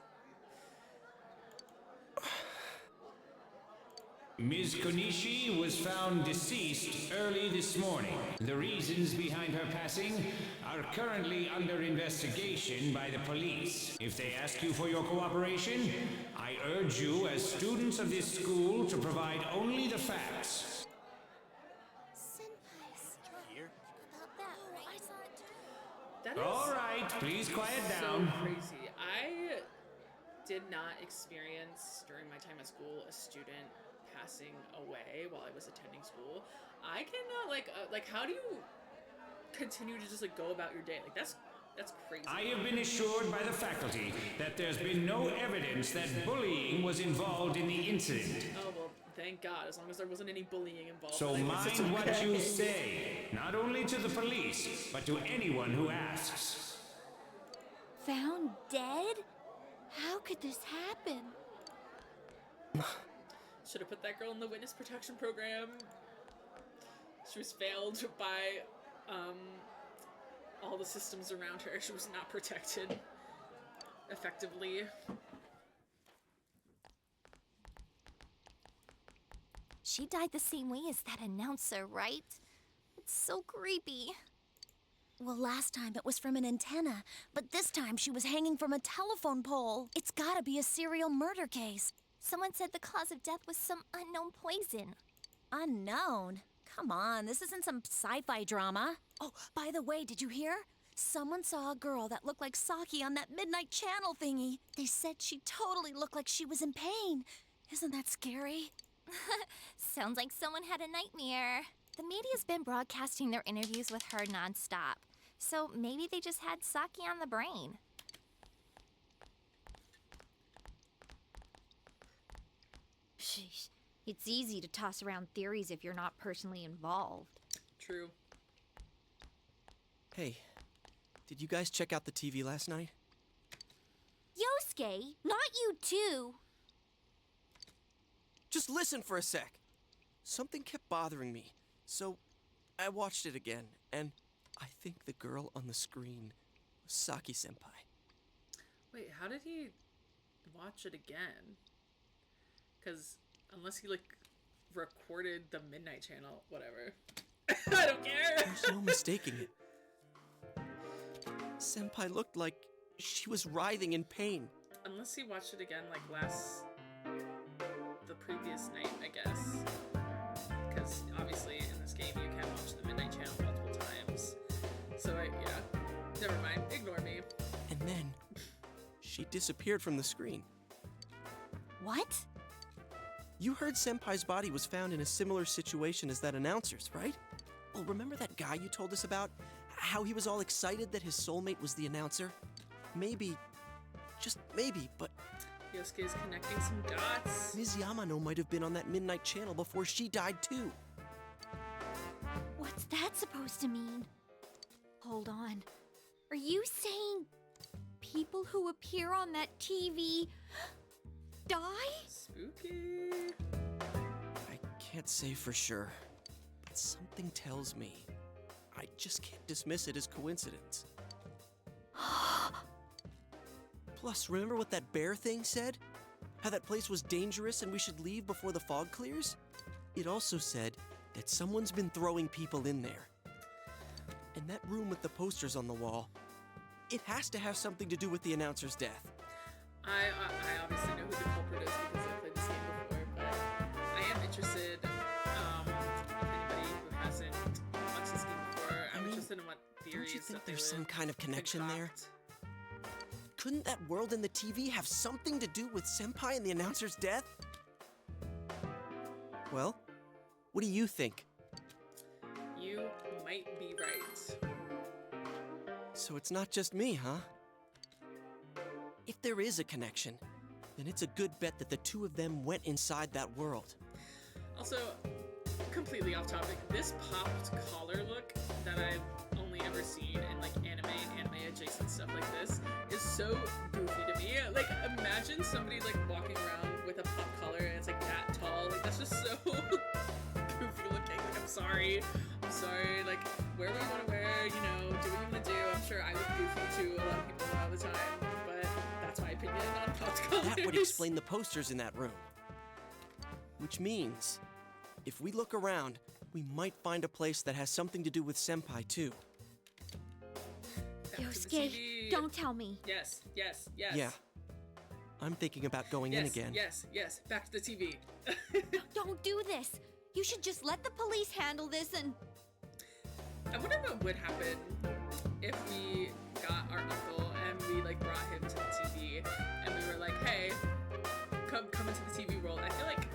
Ms. Konishi was found deceased early this morning. The reasons behind her passing are currently under investigation by the police. If they ask you for your cooperation, I urge you as students of this school to provide only the facts. That is All right, please quiet so down. crazy. I did not experience during my time at school a student passing away while I was attending school. I cannot like how do you continue to just like go about your day? Like that's crazy. I have been assured by the faculty that there's been no evidence that bullying was involved in the incident. Oh well, thank God. As long as there wasn't any bullying involved. So then I guess it's mind what okay. you say, not only to the police, but to anyone who asks. Found dead? How could this happen? Should have put that girl in the witness protection program. She was failed by all the systems around her. She was not protected effectively. She died the same way as that announcer, right? It's so creepy. Well, last time it was from an antenna, but this time she was hanging from a telephone pole. It's gotta be a serial murder case. Someone said the cause of death was some unknown poison. Unknown? Come on, this isn't some sci-fi drama. Oh, by the way, did you hear? Someone saw a girl that looked like Saki on that Midnight Channel thingy. They said she totally looked like she was in pain. Isn't that scary? Sounds like someone had a nightmare. The media's been broadcasting their interviews with her nonstop. So maybe they just had Saki on the brain. Sheesh. It's easy to toss around theories if you're not personally involved. True. Hey, did you guys check out the TV last night? Yosuke, not you too. Just listen for a sec. Something kept bothering me, so I watched it again, and I think the girl on the screen was Saki-senpai. Wait, how did he watch it again? Because unless he like recorded the Midnight Channel. Whatever. I don't care. There's no mistaking it. Senpai looked like she was writhing in pain. Unless he watched it again, like the previous night, I guess. Because obviously in this game you can watch the Midnight Channel multiple times. So yeah, never mind. Ignore me. And then she disappeared from the screen. What? You heard Senpai's body was found in a similar situation as that announcer's, right? Well, remember that guy you told us about? How he was all excited that his soulmate was the announcer? Maybe, just maybe, but Yosuke's connecting some dots. Ms. Yamano might have been on that Midnight Channel before she died too. What's that supposed to mean? Hold on. Are you saying people who appear on that TV die? Spooky. I can't say for sure, but something tells me I just can't dismiss it as coincidence. Plus, remember what that bear thing said? How that place was dangerous and we should leave before the fog clears? It also said that someone's been throwing people in there. And that room with the posters on the wall, it has to have something to do with the announcer's death. I obviously know who the culprit is because I played this game before, but I am interested, if anybody who hasn't watched this game before, I'm interested in what theories Don't you think that they there's some would kind of connection there? concoct. Couldn't that world in the TV have something to do with Senpai and the announcer's death? Well, what do you think? You might be right. So it's not just me, huh? If there is a connection, then it's a good bet that the two of them went inside that world. Also, completely off topic, this popped collar look that I've only ever seen in like anime and anime adjacent stuff like this is so goofy to me. Like, imagine somebody like walking around with a pop collar and it's like that tall. Like, that's just so goofy looking. Like, I'm sorry. Like, wear what you want to wear, you know, do what you want to do. I'm sure I look goofy to a lot of people all the time, but that's my opinion on pop colors. That would explain the posters in that room. Which means, if we look around, we might find a place that has something to do with Senpai too. Yosuke, don't tell me. Yes. Yeah. I'm thinking about going in again. Yes. Back to the TV. Don't do this. You should just let the police handle this and... I wonder what would happen if we got our uncle and we like brought him to the TV and we were like, hey, come into the TV world. I feel like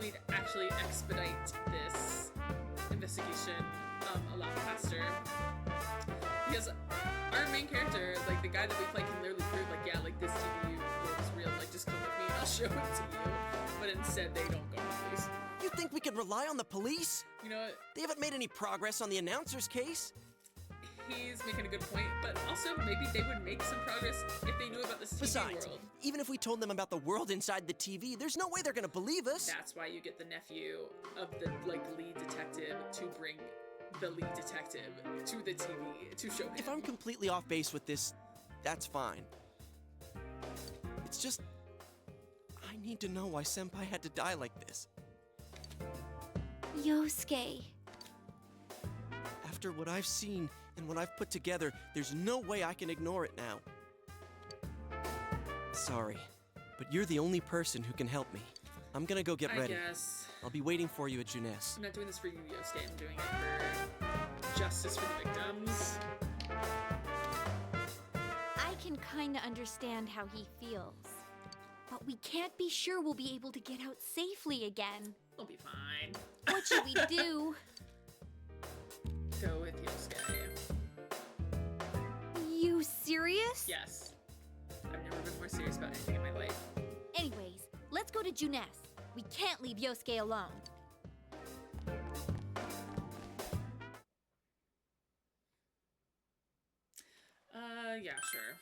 we'd actually expedite this investigation a lot faster. Because our main character, like the guy that we play, can literally prove like, yeah, like this TV world is real, like just come with me and I'll show it to you. But instead they don't go with police. You think we could rely on the police? You know what? They haven't made any progress on the announcer's case. He's making a good point, but also maybe they would make some progress if they knew about this TV Besides, world. even if we told them about the world inside the TV, there's no way they're gonna believe us. That's why you get the nephew of the like lead detective to bring the lead detective to the TV to show him. If I'm completely off base with this, that's fine. It's just, I need to know why Senpai had to die like this. Yosuke. After what I've seen and what I've put together, there's no way I can ignore it now. Sorry, but you're the only person who can help me. I'm gonna go get ready. I guess. I'll be waiting for you at Juness. I'm not doing this for you, Yosuke. I'm doing it for justice for the victims. I can kinda understand how he feels. But we can't be sure we'll be able to get out safely again. We'll be fine. What should we do? Go with Yosuke. You serious? Yes. I've never been more serious about anything in my life. Anyways, let's go to Juness. We can't leave Yosuke alone. Yeah, sure.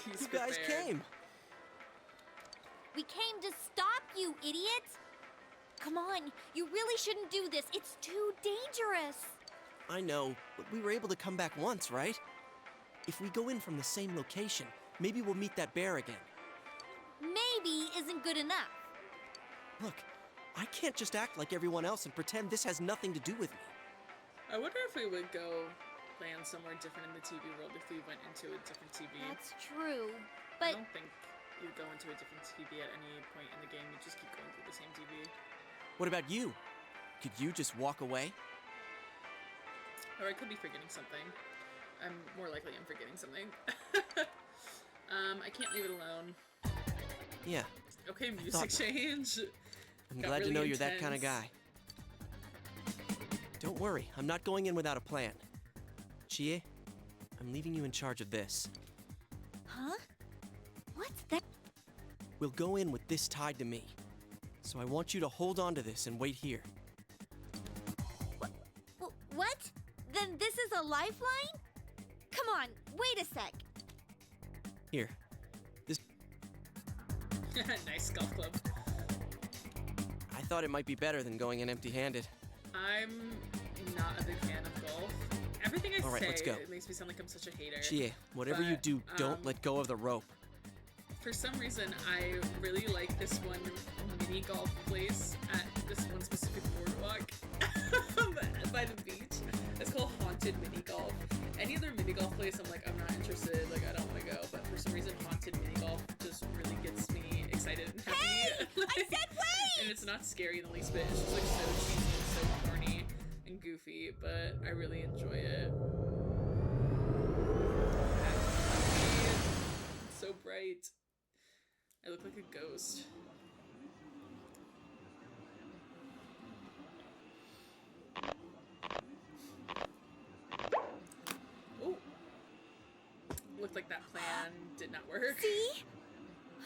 You guys came. We came to stop you, idiot! come on. You really shouldn't do this. It's too dangerous. I know, but we were able to come back once, right? If we go in from the same location, maybe we'll meet that bear again. Maybe isn't good enough. Look, I can't just act like everyone else and pretend this has nothing to do with me. I wonder if we would go land somewhere different in the TV world if we went into a different TV. That's true, I but don't think you go into a different TV at any point in the game. You just keep going through the same TV. What about you? Could you just walk away? Or I could be forgetting something. I'm more likely I'm forgetting something. I can't leave it alone. Yeah. Okay, music change. I'm Got glad really to know you're that kind of intense. guy. Don't worry, I'm not going in without a plan. Chie, I'm leaving you in charge of this. huh? What's that? We'll go in with this tied to me. So I want you to hold on to this and wait here. What? Then this is a lifeline? Come on, wait a sec. Here. This. Nice golf club. I thought it might be better than going in empty-handed. I'm not a big fan of golf. Everything I All right, say, let's go. it makes me sound like I'm such a hater. Chie, whatever you But, do, don't let go of the rope. For some reason, I really like this one mini golf place at this one specific boardwalk by the beach. It's called Haunted Mini Golf. Any other mini golf place, I'm like, I'm not interested. Like, I don't want to go. But for some reason, Haunted Mini Golf just really gets me excited and happy. Hey! I said wait! And it's not scary in the least bit. It's just like so cheesy and so corny and goofy, but I really enjoy it. It's so bright. I look like a ghost. Oh, looked like that plan did not work. See?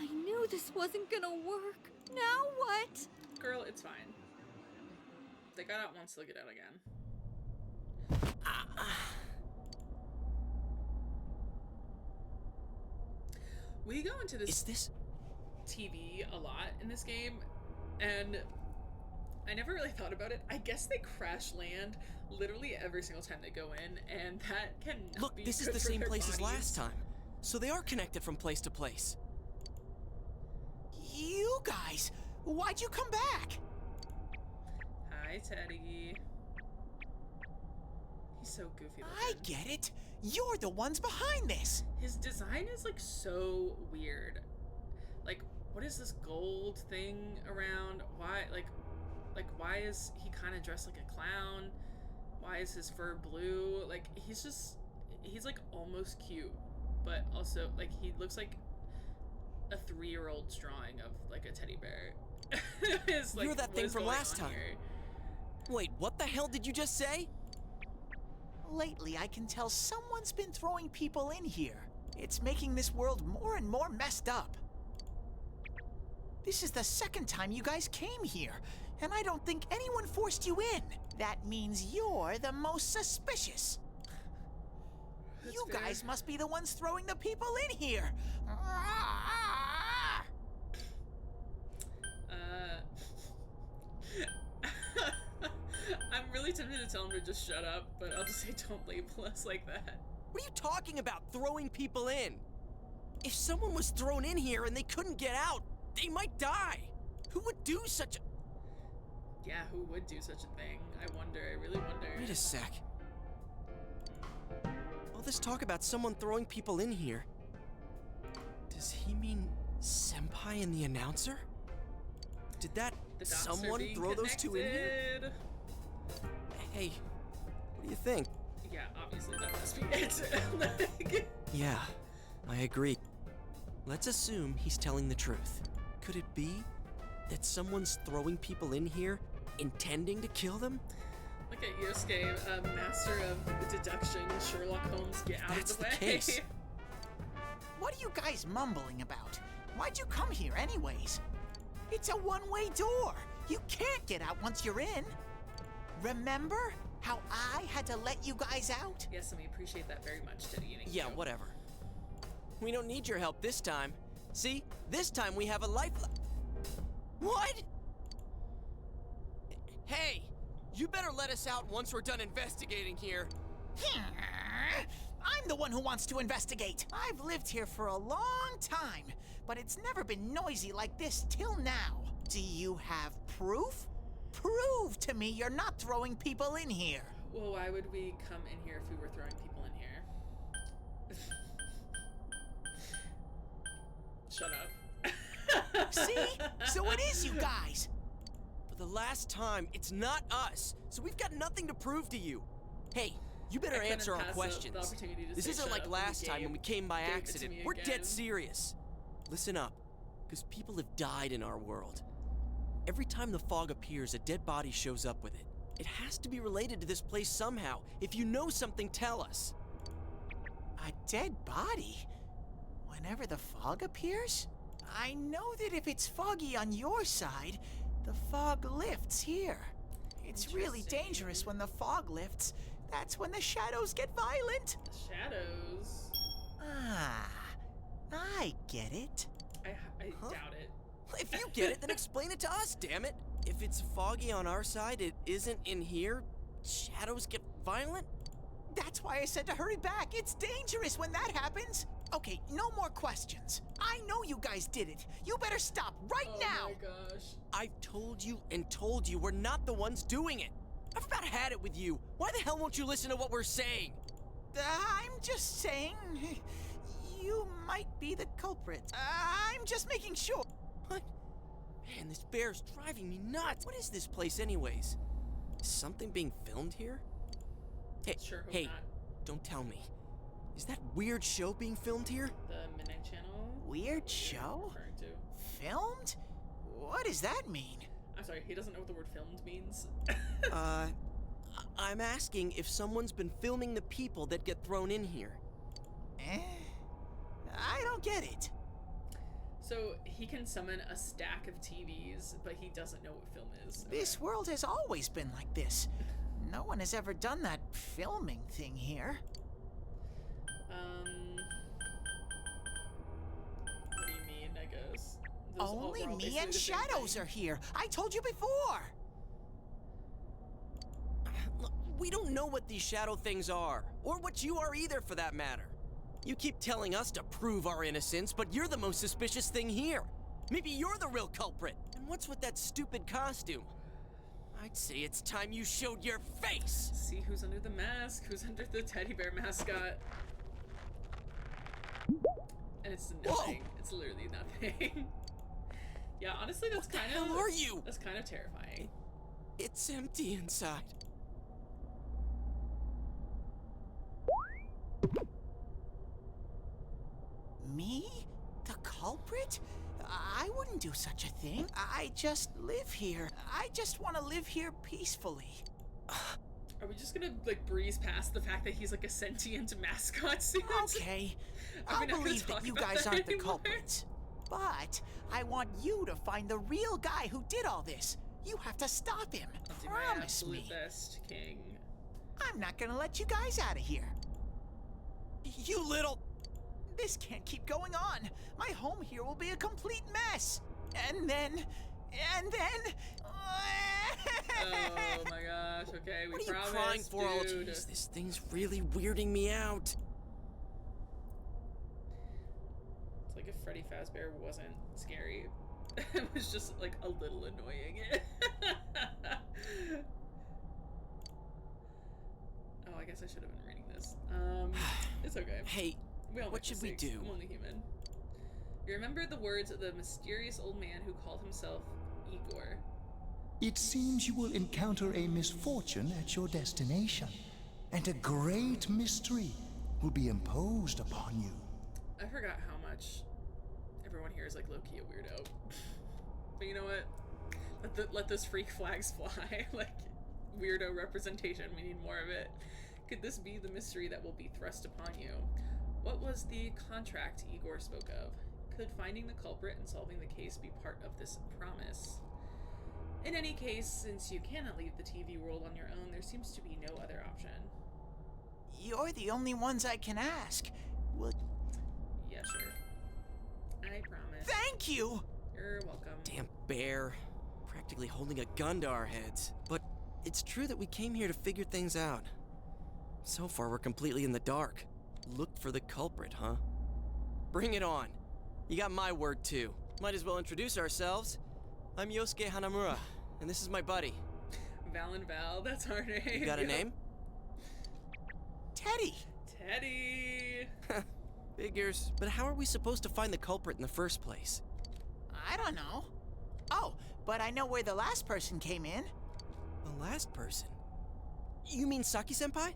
I knew this wasn't gonna work. Now what? Girl, it's fine. They got out once, they'll get out again. We go into this TV a lot in this game, and I never really thought about it. I guess they crash land literally every single time they go in, and that can Look, be this is good the for same their place as bodies. last time. So they are connected from place to place. You guys, why'd you come back? Hi, Teddy. He's so goofy looking. I get it. You're the ones behind this. His design is like so weird. Like, what is this gold thing around? Why, like why is he kind of dressed like a clown? Why is his fur blue? Like, he's like almost cute, but also like he looks like a 3-year-old's drawing of like a teddy bear. Is, like, You're that what thing is from going last on time. here? Wait, what the hell did you just say? Lately, I can tell someone's been throwing people in here. It's making this world more and more messed up. This is the second time you guys came here, and I don't think anyone forced you in. That means you're the most suspicious. You fair. guys must be the ones throwing the people in here. I'm really tempted to tell him to just shut up, but I'll just say don't label us like that. What are you talking about, throwing people in? If someone was thrown in here and they couldn't get out, they might die. Who would do such a... Yeah, who would do such a thing? I wonder, I really wonder. Wait a sec. All this talk about someone throwing people in here. Does he mean Senpai and the announcer? Did that The dots are someone being throw those two in here? connected. Hey, what do you think? Yeah, obviously that must be it. Like, Yeah, I agree. Let's assume he's telling the truth. Could it be that someone's throwing people in here, intending to kill them? look at Yosuke, master of deduction. Sherlock Holmes, get out That's of the the way. case. What are you guys mumbling about? Why'd you come here anyways? It's a one-way door. You can't get out once you're in. Remember how I had to let you guys out? Yes, and we appreciate that very much, Teddy. Thank Yeah, you. whatever. We don't need your help this time. See, this time we have a life. What? Hey, you better let us out once we're done investigating here. I'm the one who wants to investigate. I've lived here for a long time, but it's never been noisy like this till now. Do you have proof? Prove to me you're not throwing people in here. Well, why would we come in here if we were throwing people in here? Shut up. See? So it is you guys. For the last time, it's not us, so we've got nothing to prove to you. Hey, you better answer our questions. This isn't like last time when we came by accident. We're dead serious. Listen up, because people have died in our world. Every time the fog appears, a dead body shows up with it. It has to be related to this place somehow. If you know something, tell us. A dead body? Whenever the fog appears? I know that if it's foggy on your side, the fog lifts here. It's really dangerous when the fog lifts. That's when the shadows get violent. The shadows? Ah, I get it. I doubt it. If you get it, then explain it to us, damn it. If it's foggy on our side, it isn't in here. Shadows get violent? That's why I said to hurry back. It's dangerous when that happens. Okay, no more questions. I know you guys did it. You better stop right now. Oh my gosh. I've told you we're not the ones doing it. I've about had it with you. Why the hell won't you listen to what we're saying? I'm just saying, you might be the culprit. I'm just making sure. What? Man, this bear's driving me nuts. What is this place anyways? Is something being filmed here? Hey, hey, not. Don't tell me. Is that weird show being filmed here? The Midnight Channel? Weird show? Referring to. Filmed? What does that mean? I'm sorry, he doesn't know what the word filmed means. I'm asking if someone's been filming the people that get thrown in here. I don't get it. So, he can summon a stack of TVs, but he doesn't know what film is. Okay. This world has always been like this. No one has ever done that filming thing here. What do you mean, I guess? Only me and Shadows are here. I told you before. Look, we don't know what these shadow things are, or what you are either for that matter. You keep telling us to prove our innocence, but you're the most suspicious thing here. Maybe you're the real culprit. And what's with that stupid costume? I'd say it's time you showed your face! See who's under the mask, who's under the teddy bear mascot. And it's nothing. Whoa. It's literally nothing. Yeah, honestly, that's kind of... What the hell are you? That's kind of terrifying. It's empty inside. Me? The culprit? I wouldn't do such a thing. I just live here. I just want to live here peacefully. Are we just gonna, like, breeze past the fact that he's, like, a sentient mascot suit? Okay. I'll believe that you guys aren't the culprits. But I want you to find the real guy who did all this. You have to stop him. Promise me. Best, King. I'm not gonna let you guys out of here. You little... This can't keep going on. My home here will be a complete mess. And then... Oh my gosh, okay, we promised, What are you crying for, dude. Jeez, this thing's really weirding me out. It's like if Freddy Fazbear wasn't scary. It was just, like, a little annoying. Oh, I guess I should have been reading this. It's okay. Hey, what should we do? I'm only human. You remember the words of the mysterious old man who called himself Igor? It seems you will encounter a misfortune at your destination, and a great mystery will be imposed upon you. I forgot how much everyone here is, like, low-key a weirdo. But you know what? Let those freak flags fly. Like, weirdo representation, we need more of it. Could this be the mystery that will be thrust upon you? What was the contract Igor spoke of? Could finding the culprit and solving the case be part of this promise? In any case, since you cannot leave the TV world on your own, there seems to be no other option. You're the only ones I can ask. Would... Yeah, sure. I promise. Thank you! You're welcome. Damn bear. practically holding a gun to our heads. But it's true that we came here to figure things out. So far, we're completely in the dark. Look for the culprit, huh? Bring it on. You got my word, too. Might as well introduce ourselves. I'm Yosuke Hanamura, and this is my buddy. Val and Val, that's our name. You got a name? Teddy. Teddy. Figures. But how are we supposed to find the culprit in the first place? I don't know. Oh, but I know where the last person came in. The last person? You mean Saki-senpai?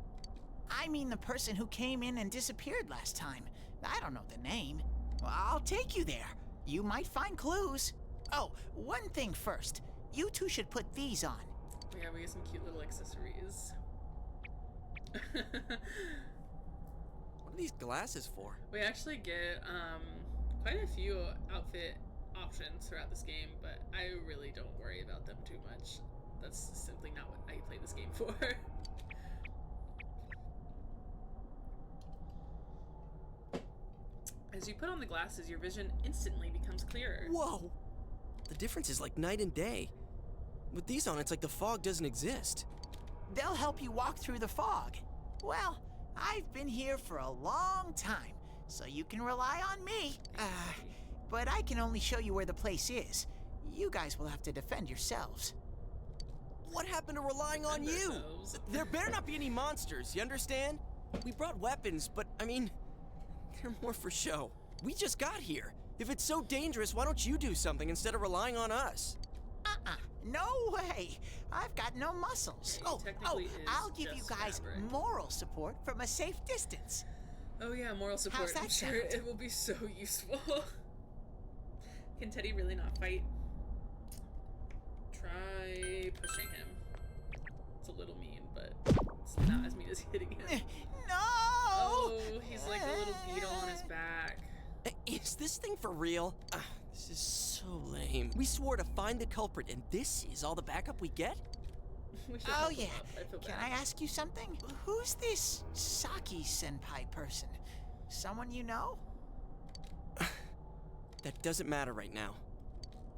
I mean the person who came in and disappeared last time. I don't know the name. Well, I'll take you there. You might find clues. Oh, one thing first. You two should put these on. Yeah, we get some cute little accessories. What are these glasses for? We actually get quite a few outfit options throughout this game, but I really don't worry about them too much. That's simply not what I play this game for. As you put on the glasses, your vision instantly becomes clearer. Whoa! The difference is like night and day. With these on, it's like the fog doesn't exist. They'll help you walk through the fog. Well, I've been here for a long time, so you can rely on me. But I can only show you where the place is. You guys will have to defend yourselves. What happened to relying on you? There better not be any monsters, you understand? We brought weapons, but I mean, they're more for show. We just got here. If it's so dangerous, why don't you do something instead of relying on us? No way! I've got no muscles. Oh, I'll give you guys moral support from a safe distance. Oh yeah, moral support. How's that I'm sure sound? it will be so useful. Can Teddy really not fight? Try pushing him. It's a little mean, but it's not as mean as hitting him. No! Oh, he's like a little beetle on his back. Is this thing for real? This is so lame. We swore to find the culprit, and this is all the backup we get? Oh yeah, can I ask you something? Who's this Saki-senpai person? Someone you know? That doesn't matter right now.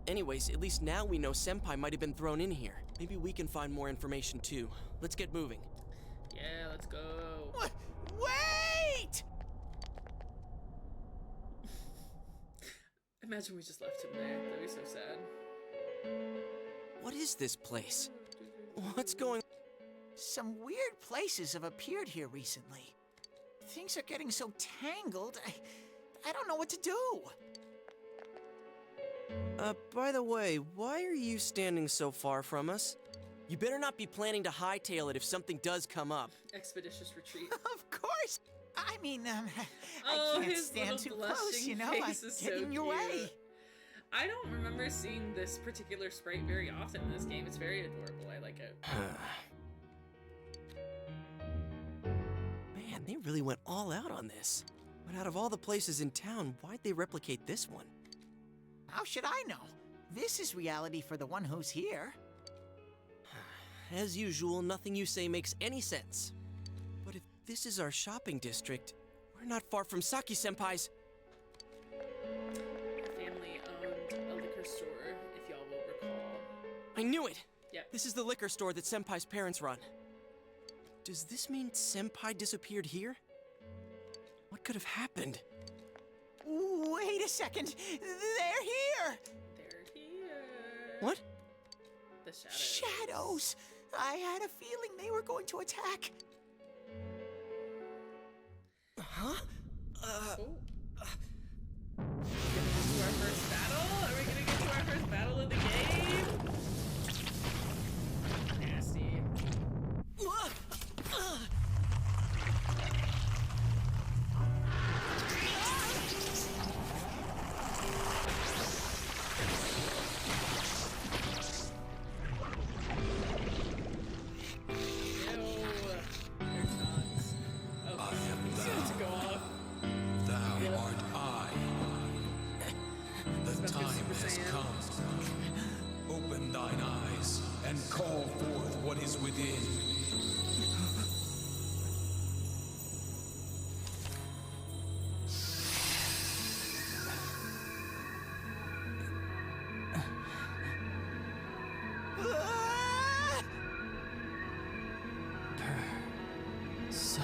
Anyways, at least now we know Senpai might have been thrown in here. Maybe we can find more information too. Let's get moving. Yeah, let's go. Wait! Imagine we just left him there. That'd be so sad. What is this place? What's going on? Some weird places have appeared here recently. Things are getting so tangled, I don't know what to do. By the way, why are you standing so far from us? You better not be planning to hightail it if something does come up. Expeditious retreat. Of course! I mean, Oh, I can't his stand little too blushing close, you know? face I'm is getting so in your cute. way. I don't remember seeing this particular sprite very often in this game. It's very adorable. I like it. Man, they really went all out on this. But out of all the places in town, why'd they replicate this one? How should I know? This is reality for the one who's here. As usual, nothing you say makes any sense. But if this is our shopping district, we're not far from Saki-senpai's. Family owned a liquor store, if y'all will recall. I knew it! Yep. This is the liquor store that Senpai's parents run. Does this mean Senpai disappeared here? What could have happened? Wait a second! They're here! They're here. What? The shadows. Shadows! I had a feeling they were going to attack. Huh? Gonna get to our first battle? Are we gonna get to our first battle of the game? Nasty. her so.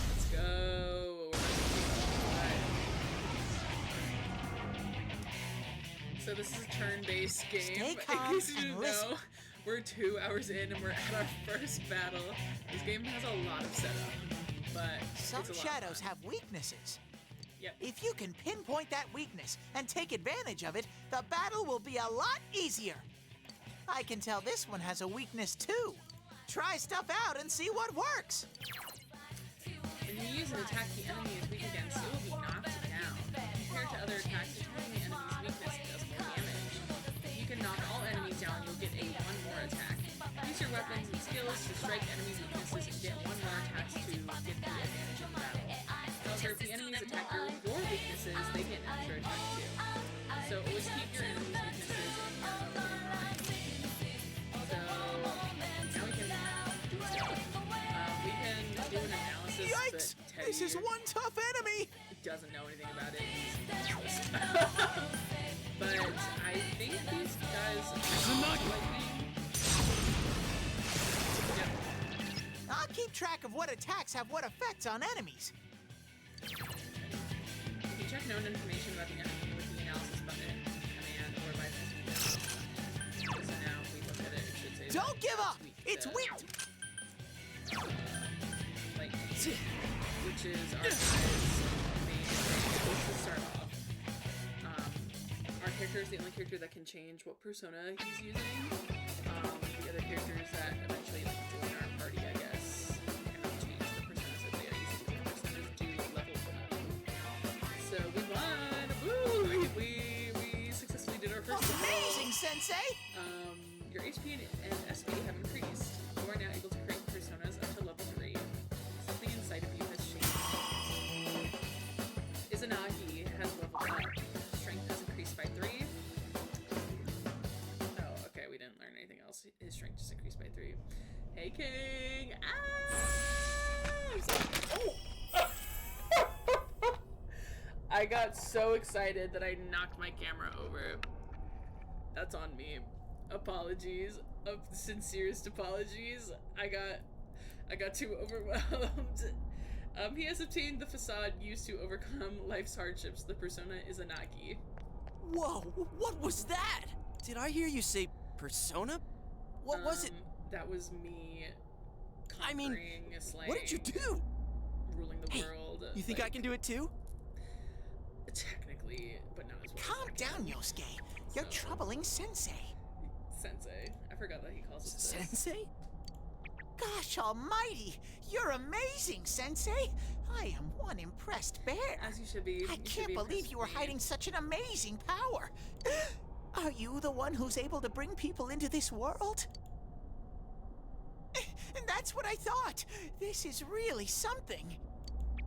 Let's go. So this is a turn-based game. Stay In calm case you and didn't listen. know, we're 2 hours in and we're at our first battle. This game has a lot of setup, but Some it's a lot of shadows fun. have weaknesses. Yep. If you can pinpoint that weakness and take advantage of it, the battle will be a lot easier. I can tell this one has a weakness too. Try stuff out and see what works. When you use an attack the enemy is weak against, it will be knocked down. Compared to other attacks, attacking the enemy's weakness does more damage. If you can knock all enemies down, you'll get a 1 more attack. Use your weapons and skills to strike enemy weaknesses and get 1 more attacks to get the advantage in the battle. However, if the enemies attack your weaknesses, they get an extra attack too. So always keep your enemy's weaknesses in mind. So now we can do stuff. We can do an analysis. Yikes! But Teddy This is one tough enemy. doesn't know anything about it. He's useless. But I think these guys I'll keep track of what attacks have what effects on enemies. You can check known information about the enemy with the analysis button, command, or by pressing down. So now if we look at it, it should say Don't give up! It's weak! Lightning, which is our guy's main thing to start off. Our character is the only character that can change what persona he's using. The other characters that eventually join our party, I guess, cannot change the personas that they are using. The personas do level up. So we won! Woo! We successfully did our first battle. Amazing, Sensei! Your HP and SP have increased. You are now able to create personas up to level 3. Something inside of you has changed. Izanagi has leveled up. Strength has increased by 3. Oh, okay, we didn't learn anything else. His strength just increased by 3. Hey, King! Ah! I got so excited that I knocked my camera over. That's on me. Apologies. Of the sincerest apologies. I got too overwhelmed. He has obtained the facade used to overcome life's hardships. The persona is Izanagi. Whoa, what was that? Did I hear you say persona? What was it? That was me conquering, slaying, what did you do? Ruling the world. You think I can do it too? Technically, but not as well. Calm down, Yosuke. You're troubling Sensei. Sensei. I forgot that he calls us this. Sensei? Gosh almighty! You're amazing, Sensei! I am one impressed bear. As you should be. I can't believe you were hiding such an amazing power. Are you the one who's able to bring people into this world? And that's what I thought. This is really something.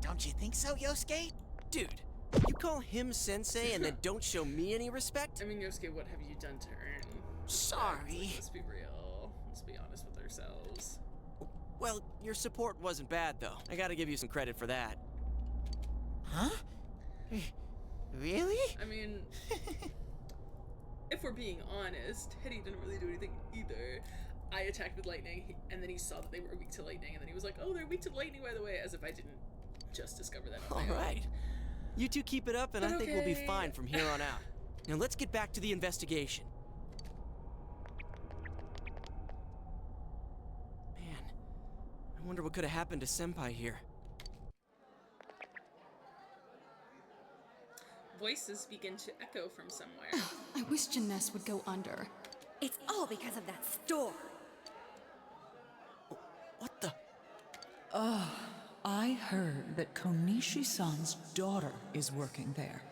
Don't you think so, Yosuke? Dude, you call him Sensei and then don't show me any respect? I mean, Yosuke, what have you done to earn? Sorry. Let's be real. Let's be honest with ourselves. Well, your support wasn't bad, though. I gotta give you some credit for that. Huh? Really? I mean, if we're being honest, Teddy didn't really do anything either. I attacked with lightning, and then he saw that they were weak to lightning, and then he was like, oh, they're weak to lightning, by the way, as if I didn't just discover that on my own. Alright. You two keep it up, and I think we'll be fine from here on out. Now let's get back to the investigation. Man, I wonder what could have happened to Senpai here. Voices begin to echo from somewhere. I wish Janess would go under. It's all because of that store. What the? I heard that Konishi-san's daughter is working there.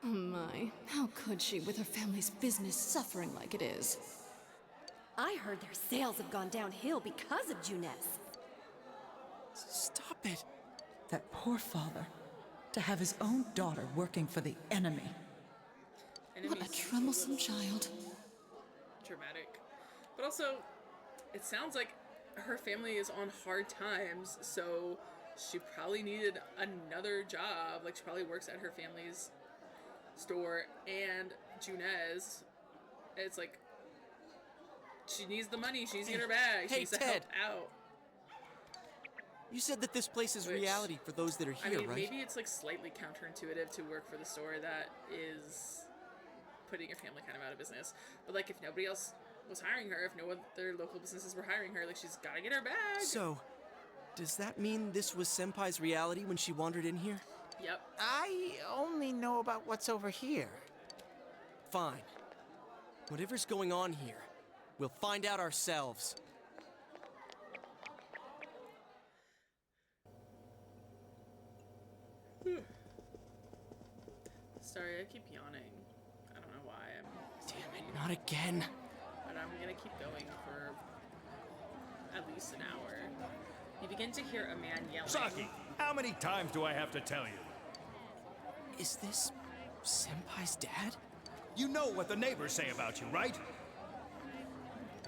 Oh my, how could she with her family's business suffering like it is? I heard their sales have gone downhill because of Juness. Stop it. That poor father. To have his own daughter working for the enemy. What a troublesome child. Dramatic. But also, it sounds like her family is on hard times, so she probably needed another job. Like, she probably works at her family's store, and Junez, it's like, she needs the money, she needs to get her bag, she needs to help out. You said that this place is reality for those that are here, I mean, right? maybe it's like slightly counterintuitive to work for the store that is putting your family kind of out of business. But like, if nobody else was hiring her, if no other local businesses were hiring her, like, she's gotta get her bag. So, does that mean this was Senpai's reality when she wandered in here? Yep. I only know about what's over here. Fine. Whatever's going on here, we'll find out ourselves. Sorry, I keep yawning. I don't know why. Damn it, not again. But I'm gonna keep going for at least an hour. You begin to hear a man yelling. Saki, how many times do I have to tell you? Is this Senpai's dad? You know what the neighbors say about you, right?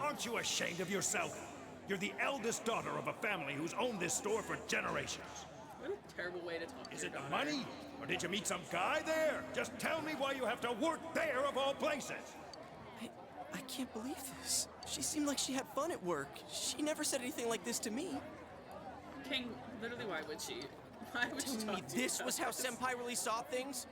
Aren't you ashamed of yourself? You're the eldest daughter of a family who's owned this store for generations. What a terrible way to talk to Is your it the daughter. money? Or did you meet some guy there? Just tell me why you have to work there of all places. I can't believe this. She seemed like she had fun at work. She never said anything like this to me. King, literally, why would she? Why would she Telling talk me to you this about was how this? Senpai really saw things?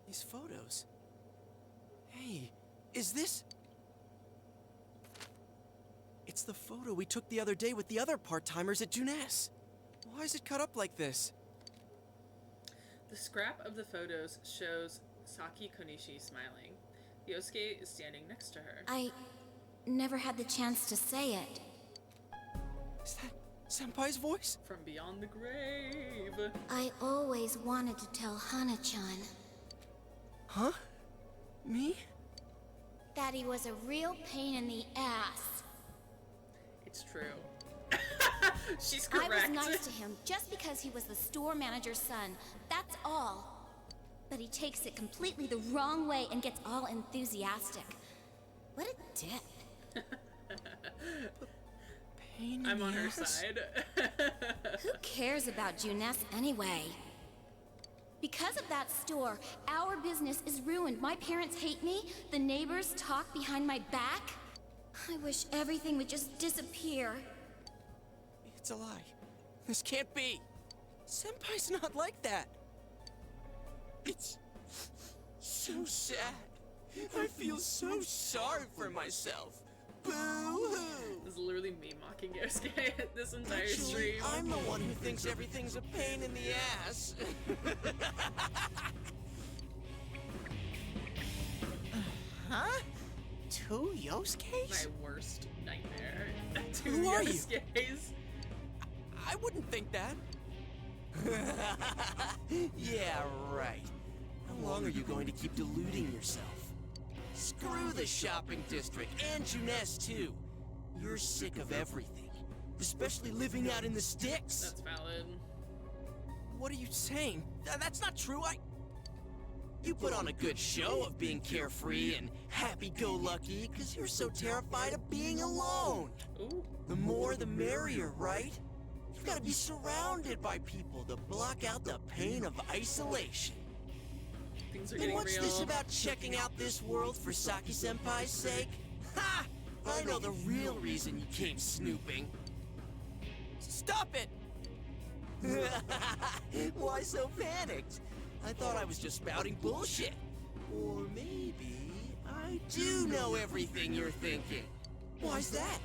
These photos. Hey, is this... It's the photo we took the other day with the other part-timers at Juness. Why is it cut up like this? The scrap of the photos shows Saki Konishi smiling. Yosuke is standing next to her. I never had the chance to say it. Is that Senpai's voice? From beyond the grave. I always wanted to tell Hana-chan. Huh? Me? That he was a real pain in the ass. It's true. She's correct. I was nice to him just because he was the store manager's son. That's all. But he takes it completely the wrong way and gets all enthusiastic. What a dick. I'm on her side. Who cares about Juness anyway? Because of that store, our business is ruined. My parents hate me. The neighbors talk behind my back. I wish everything would just disappear. It's a lie. This can't be. Senpai's not like that. It's so sad. I feel so sorry for myself. Boo-hoo! This is literally me mocking Yosuke this entire Actually, stream. I'm the one who thinks everything's a pain in the ass. Huh? Two Yosuke's? My worst nightmare. Who are you? Yosuke's. I wouldn't think that. Yeah, right. How long are you going to keep deluding yourself? Screw the shopping district and Juness too. You're sick of everything, especially living out in the sticks. That's valid. What are you saying? That's not true. You put on a good show of being carefree and happy-go-lucky because you're so terrified of being alone. Ooh. The more the merrier, right? You've got to be surrounded by people to block out the pain of isolation. Things are And getting what's real. this about checking out this world for Saki-senpai's sake? Ha! I know the real reason you came snooping. Stop it! Why so panicked? I thought I was just spouting bullshit. Or maybe I do know everything you're thinking. Why's that?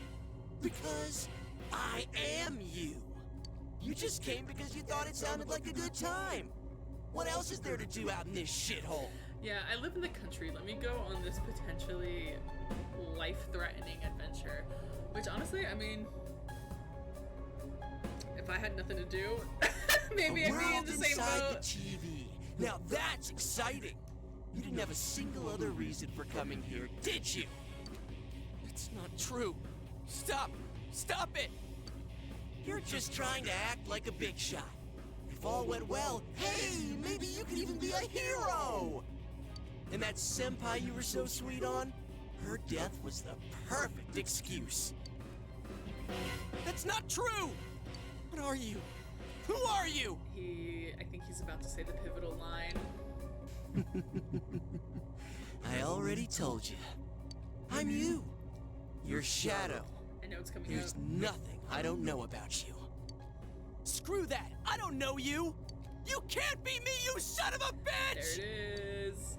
Because I am you. You just came because you thought it sounded like a good time. What else is there to do out in this shithole? Yeah, I live in the country. Let me go on this potentially life-threatening adventure. Which honestly, I mean, if I had nothing to do, maybe I'd be in the same inside boat. the TV. Now that's exciting. You didn't have a single other reason for coming here, did you? That's not true. Stop! Stop it! You're just trying to act like a big shot. If all went well, hey, maybe you could even be a hero! And that senpai you were so sweet on? Her death was the perfect excuse. That's not true! What are you? Who are you? I think he's about to say the pivotal line. I already told you. I'm you. Your shadow. I know it's coming There's out. nothing I don't know about you. Screw that! I don't know you! You can't be me, you son of a bitch! There it is.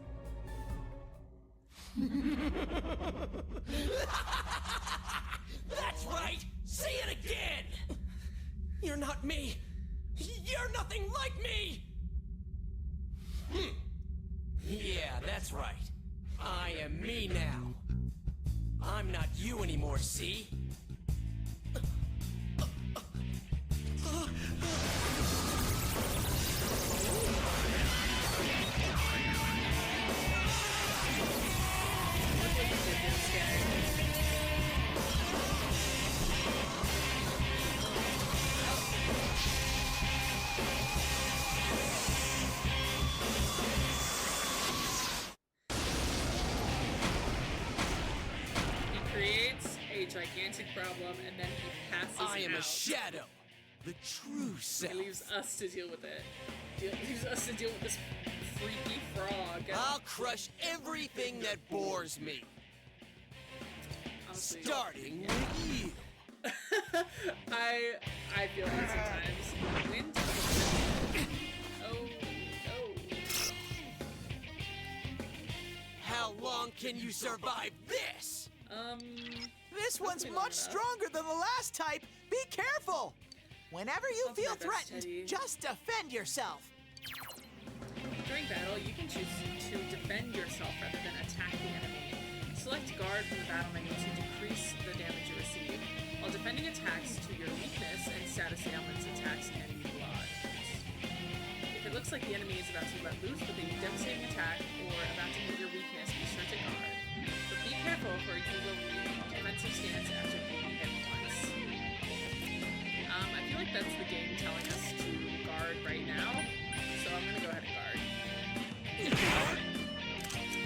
That's right! Say it again! You're not me! You're nothing like me! Yeah, that's right. I am me now. I'm not you anymore, see? Gigantic problem, and then he passes I am out. a shadow, the true self. He leaves us to deal with it. Leaves us to deal with this freaky frog. I'll crush everything that bores me. Honestly, starting with you. I feel like sometimes. Wind. Oh no. How long can you survive this? This one's much stronger than the last type. Be careful. Whenever you feel threatened, just defend yourself. During battle, you can choose to defend yourself rather than attack the enemy. Select guard from the battle menu to decrease the damage you receive, while defending attacks to your weakness and status ailments attacks can be blocked. If it looks like the enemy is about to let loose with a devastating attack or about to hit your weakness, be sure to guard. But be careful, for you will need defensive stance after being hit once. I feel like that's the game telling us to guard right now, so I'm gonna go ahead and guard.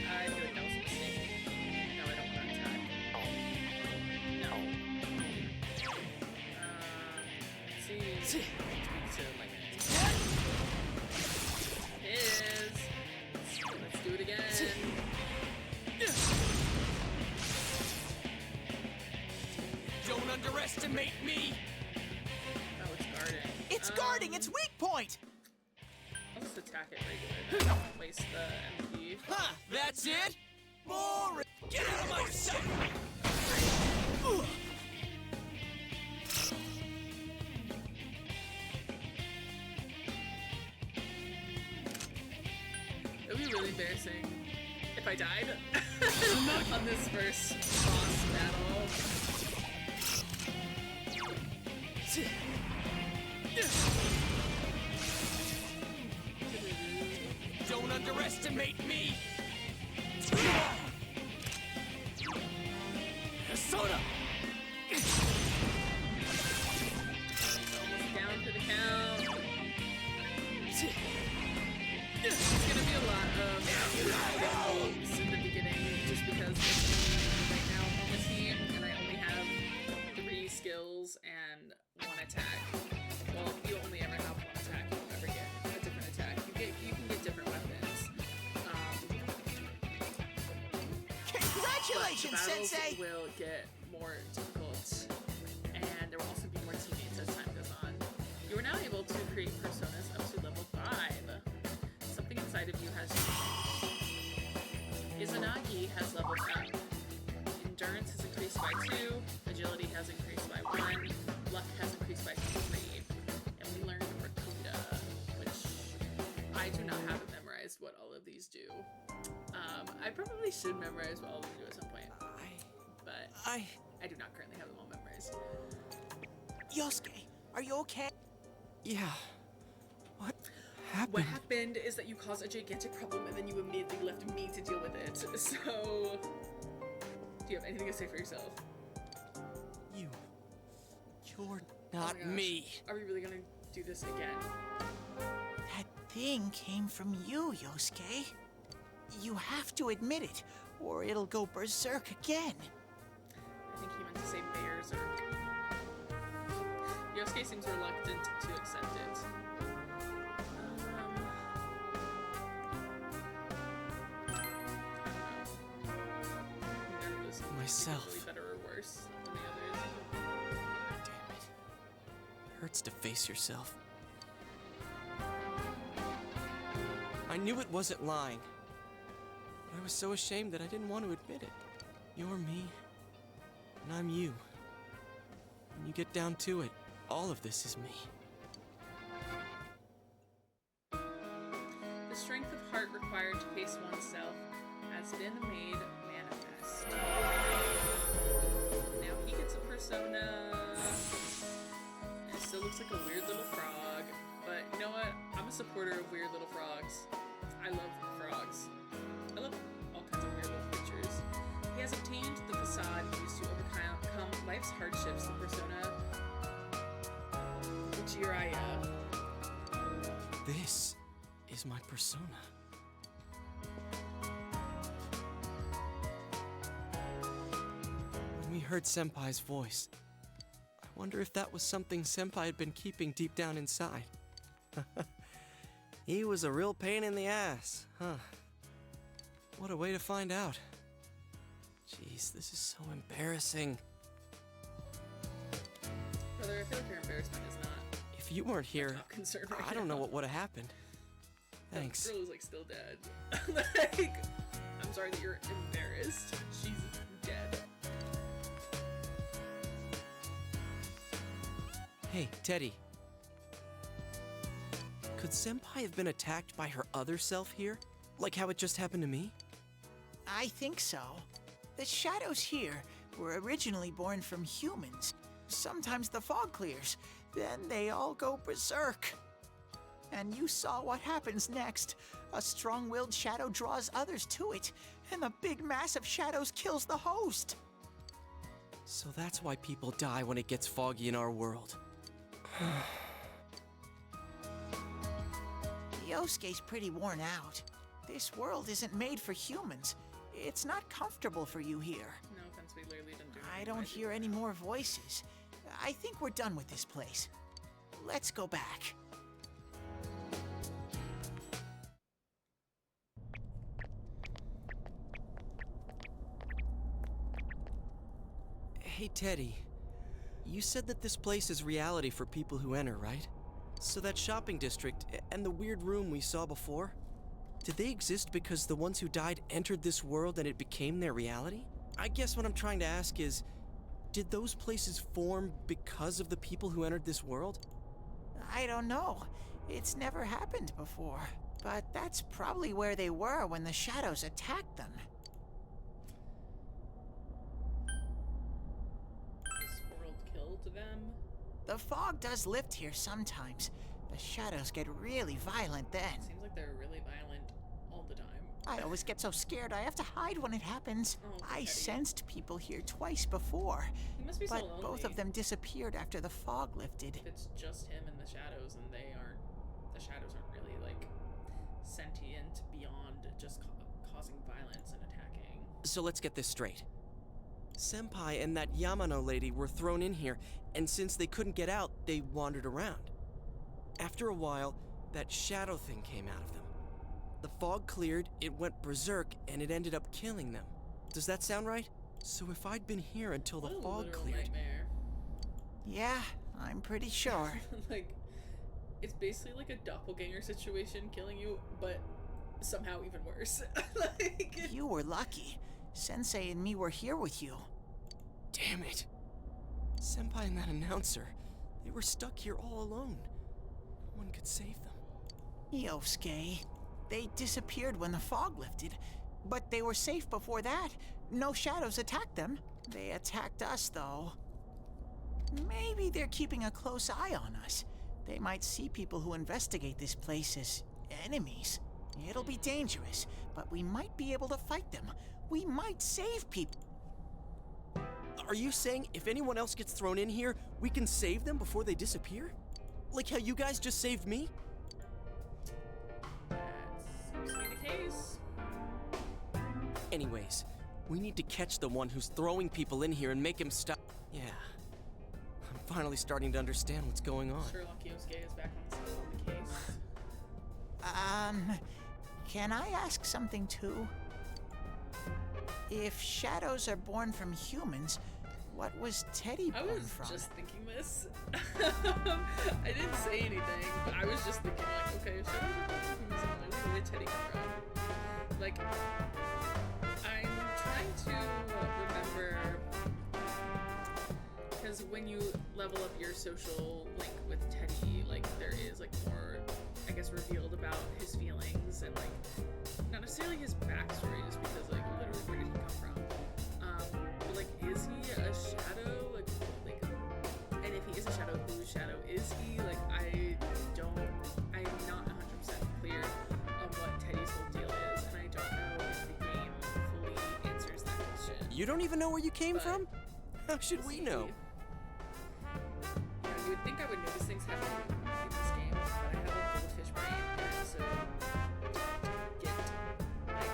I feel like that was a mistake. No, I don't want to attack. No. Let's see. To like let's do it again. Don't underestimate me! Oh, it's guarding. It's guarding its weak point! I'll just attack it regular then. Waste the MP. Ha! That's it? Boring! Get out of my sight! It would be really embarrassing if I died on this first boss battle. Don't underestimate me! Soda! Almost down for the count. It's gonna be a lot of moves in the beginning, just because right now I'm on the team and I only have 3 skills and 1 attack. Well, you only ever have 1 attack. You don't ever get a different attack. You can get different weapons. Congratulations, but the battles Sensei! will get more difficult, and there will also be more teammates as time goes on. You are now able to create personas up to level 5. Something inside of you has changed. Izanagi has leveled up. Endurance has increased by 2, agility has increased by 1, luck has increased by 3, and we learned Rakuda, which I do not have it memorized what all of these do. I probably should memorize what all of them do at some point, but I do not currently have them all memorized. Yosuke, are you okay? Yeah. What happened? What happened is that you caused a gigantic problem and then you immediately left me to deal with it. So, do you have anything to say for yourself? You're not me. Are we really gonna do this again? That thing came from you, Yosuke. You have to admit it, or it'll go berserk again. I think he meant to say berserk. Yosuke seems reluctant to accept it. None of this is Myself. particularly better or worse than the others. Damn it. Hurts to face yourself. I knew it wasn't lying. But I was so ashamed that I didn't want to admit it. You're me, and I'm you. When you get down to it, all of this is me. The strength of heart required to face oneself has been made manifest. Now he gets a persona. It still looks like a weird little frog, but you know what? I'm a supporter of weird little frogs. I love frogs. I love all kinds of weird little creatures. He has obtained the facade used to overcome life's hardships, the persona Jiraiya. This is my persona. When we heard Senpai's voice, I wonder if that was something Senpai had been keeping deep down inside. He was a real pain in the ass, huh? What a way to find out. Jeez, this is so embarrassing. Brother, I feel like your embarrassment is not. If you weren't here, concern right I don't know now. what would have happened. Thanks. That girl is like still dead. Like, I'm sorry that you're embarrassed. She's dead. Hey, Teddy. Could Senpai have been attacked by her other self here? Like how it just happened to me? I think so. The shadows here were originally born from humans. Sometimes the fog clears, then they all go berserk. And you saw what happens next. A strong-willed shadow draws others to it, and the big mass of shadows kills the host. So that's why people die when it gets foggy in our world. Yosuke's pretty worn out. This world isn't made for humans. It's not comfortable for you here. No offense, we literally didn't do I don't hear any more voices. I think we're done with this place. Let's go back. Hey, Teddy. You said that this place is reality for people who enter, right? So that shopping district and the weird room we saw before, did they exist because the ones who died entered this world and it became their reality? I guess what I'm trying to ask is, did those places form because of the people who entered this world? I don't know. It's never happened before. But that's probably where they were when the shadows attacked them. This world killed them. The fog does lift here sometimes. The shadows get really violent then. Seems like they're really violent all the time. I always get so scared I have to hide when it happens. Oh, I Eddie. sensed people here twice before. He must be so but lonely. both of them disappeared after the fog lifted. If it's just him and the shadows, and the shadows aren't really like sentient beyond just causing violence and attacking. So let's get this straight. Senpai and that Yamano lady were thrown in here, and since they couldn't get out, they wandered around. After a while, that shadow thing came out of them. The fog cleared, it went berserk, and it ended up killing them. Does that sound right? So if I'd been here until the fog cleared... Nightmare. Yeah, I'm pretty sure. Like, it's basically like a doppelganger situation killing you, but somehow even worse. Like, You were lucky. Sensei and me were here with you. Damn it. Senpai and that announcer, they were stuck here all alone. No one could save them. Yosuke, they disappeared when the fog lifted, but they were safe before that. No shadows attacked them. They attacked us, though. Maybe they're keeping a close eye on us. They might see people who investigate this place as enemies. It'll be dangerous, but we might be able to fight them. We might save people. Are you saying if anyone else gets thrown in here, we can save them before they disappear? Like how you guys just saved me? That seems to be the case. Anyways, we need to catch the one who's throwing people in here and make him stop. Yeah. I'm finally starting to understand what's going on. Sherlock Yosuke is back on the case. Can I ask something too? If shadows are born from humans, what was Teddy I born was from? just thinking this. I didn't say anything, but I was just thinking, like, okay, if shadows are born from humans, where did Teddy come from? Like, I'm trying to remember, because when you level up your social link with Teddy, like, there is, like, more, I guess, revealed about his feelings and, like, not necessarily his backstory, just because, like, literally, where did he come from? But, like, is he a shadow? Like, and if he is a shadow, whose shadow is he? Like, I'm not 100% clear on what Teddy's whole deal is, and I don't know if the game fully answers that question. You don't even know where you came from? How should we know? You know, you would think I would notice things happening in this game, but I have a goldfish brain, and so get, like,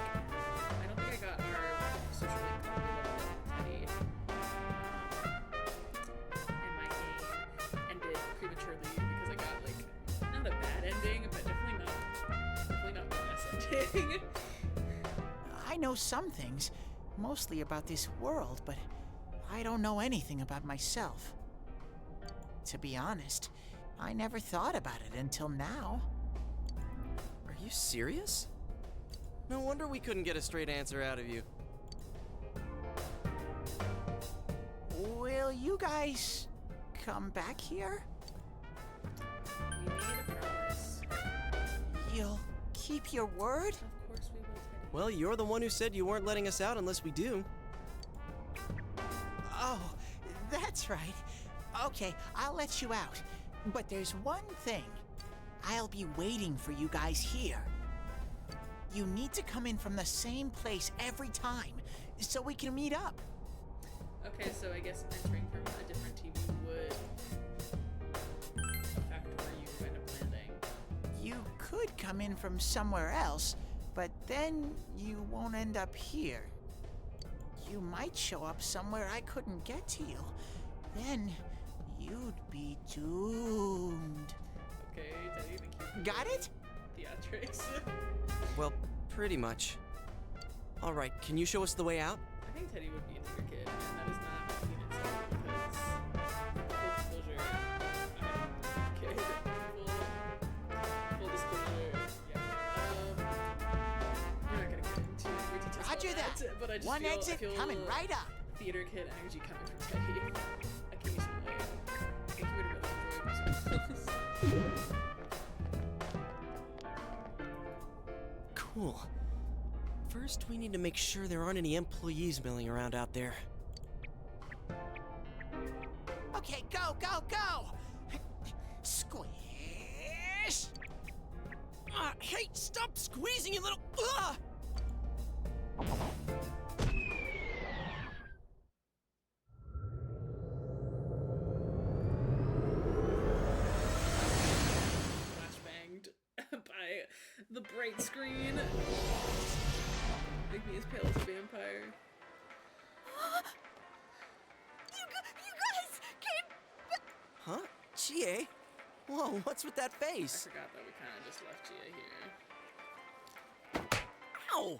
I don't think I got our social link all the way leveled up with Teddy. And my game ended prematurely because I got, like, not a bad ending, but definitely not the best ending. I know some things, mostly about this world, but I don't know anything about myself. To be honest, I never thought about it until now. Are you serious? No wonder we couldn't get a straight answer out of you. Will you guys come back here? We made a promise. You'll keep your word? Of course we will, Teddy. Well, you're the one who said you weren't letting us out unless we do. Oh, that's right. Okay, I'll let you out. But there's one thing. I'll be waiting for you guys here. You need to come in from the same place every time, so we can meet up. Okay, so I guess entering from a different TV would affect where you end up landing. You could come in from somewhere else, but then you won't end up here. You might show up somewhere I couldn't get to you. Then you'd be doomed. Okay, Teddy, thank you. Got it? Theatrics. Well, pretty much. All right, can you show us the way out? I think Teddy would be a theater kid, and that is not a peanut itself because full disclosure, I'm a kid. Full disclosure, yeah. We're not gonna get into more details Roger about that. But I just One feel, exit I feel coming right up. Theater kid energy coming from Teddy occasionally. I think he would really enjoy musicals. Cool. First, we need to make sure there aren't any employees milling around out there. Okay, go, go, go! Squish! Hey, stop squeezing, you little... Flashbanged by the bright screen. Make me as pale as a vampire. You guys came back. Huh? Chie? Whoa, what's with that I face? forgot that we kind of just left Gia here. Ow!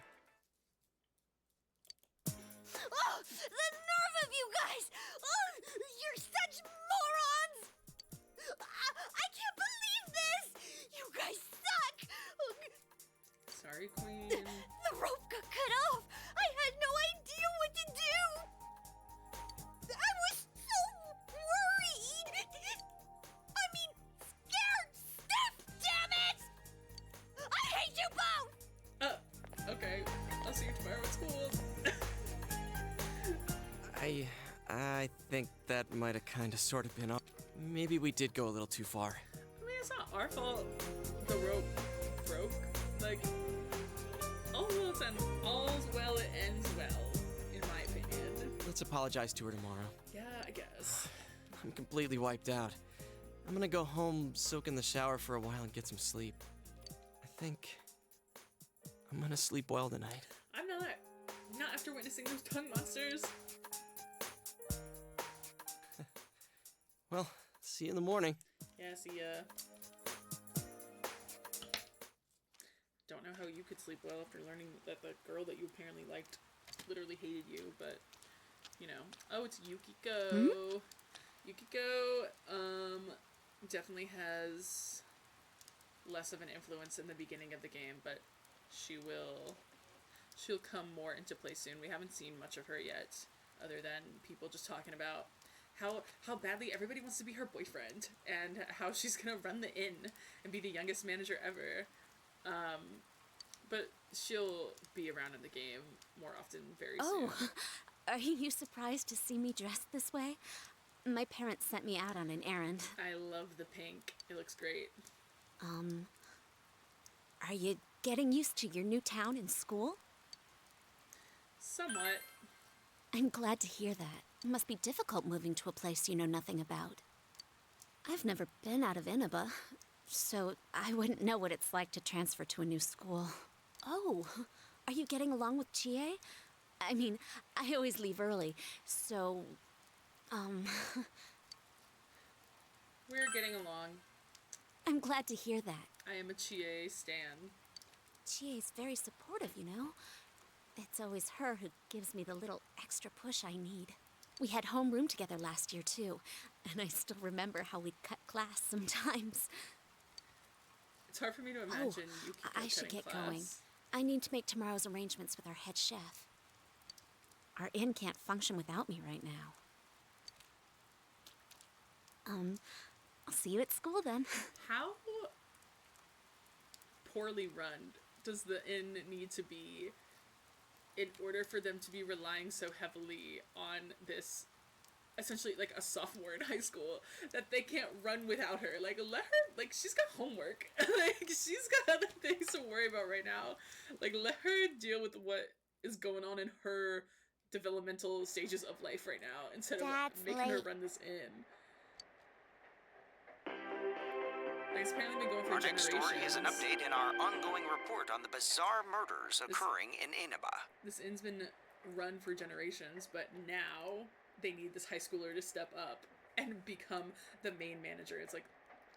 Oh, the nerve of you guys! Oh, you're such morons! I can't believe this! You guys suck! Sorry, Queen. The rope got cut off! I had no idea what to do! I was so worried! I mean, scared stiff, damn it! I hate you both! Okay. I'll see you tomorrow at school. I think that might have kind of sort of been off. Maybe we did go a little too far. it's not our fault the rope broke. Like, all's well it ends well, in my opinion. Let's apologize to her tomorrow. Yeah, I guess. I'm completely wiped out. I'm gonna go home, soak in the shower for a while, and get some sleep. I think I'm gonna sleep well tonight. I'm not. Not after witnessing those tongue monsters. Well, see you in the morning. Yeah, see ya. Don't know how you could sleep well after learning that the girl that you apparently liked literally hated you, but, you know. Oh, it's Yukiko. Yukiko, definitely has less of an influence in the beginning of the game, but she'll come more into play soon. We haven't seen much of her yet, other than people just talking about how badly everybody wants to be her boyfriend, and how she's gonna run the inn and be the youngest manager ever. But she'll be around in the game more often very soon. Oh, are you surprised to see me dressed this way? My parents sent me out on an errand. I love the pink. It looks great. Are you getting used to your new town and school? Somewhat. I'm glad to hear that. It must be difficult moving to a place you know nothing about. I've never been out of Inaba, so I wouldn't know what it's like to transfer to a new school. Oh, are you getting along with Chie? I mean, I always leave early, so, We're getting along. I'm glad to hear that. I am a Chie stan. Chie's very supportive, you know? It's always her who gives me the little extra push I need. We had homeroom together last year, too, and I still remember how we'd cut class sometimes. It's hard for me to imagine Yukiko I should cutting get class. going. I need to make tomorrow's arrangements with our head chef. Our inn can't function without me right now. I'll see you at school then. How poorly run does the inn need to be in order for them to be relying so heavily on this, essentially like a sophomore in high school, that they can't run without her? Like, let her, like, she's got homework. Like, she's got other things to worry about right now. Like, let her deal with what is going on in her developmental stages of life right now, instead of making her run this inn. It's apparently been going for Our next story is an generations. update in our ongoing report on the bizarre murders occurring in Inaba. This inn's been run for generations, but now they need this high schooler to step up and become the main manager. It's like,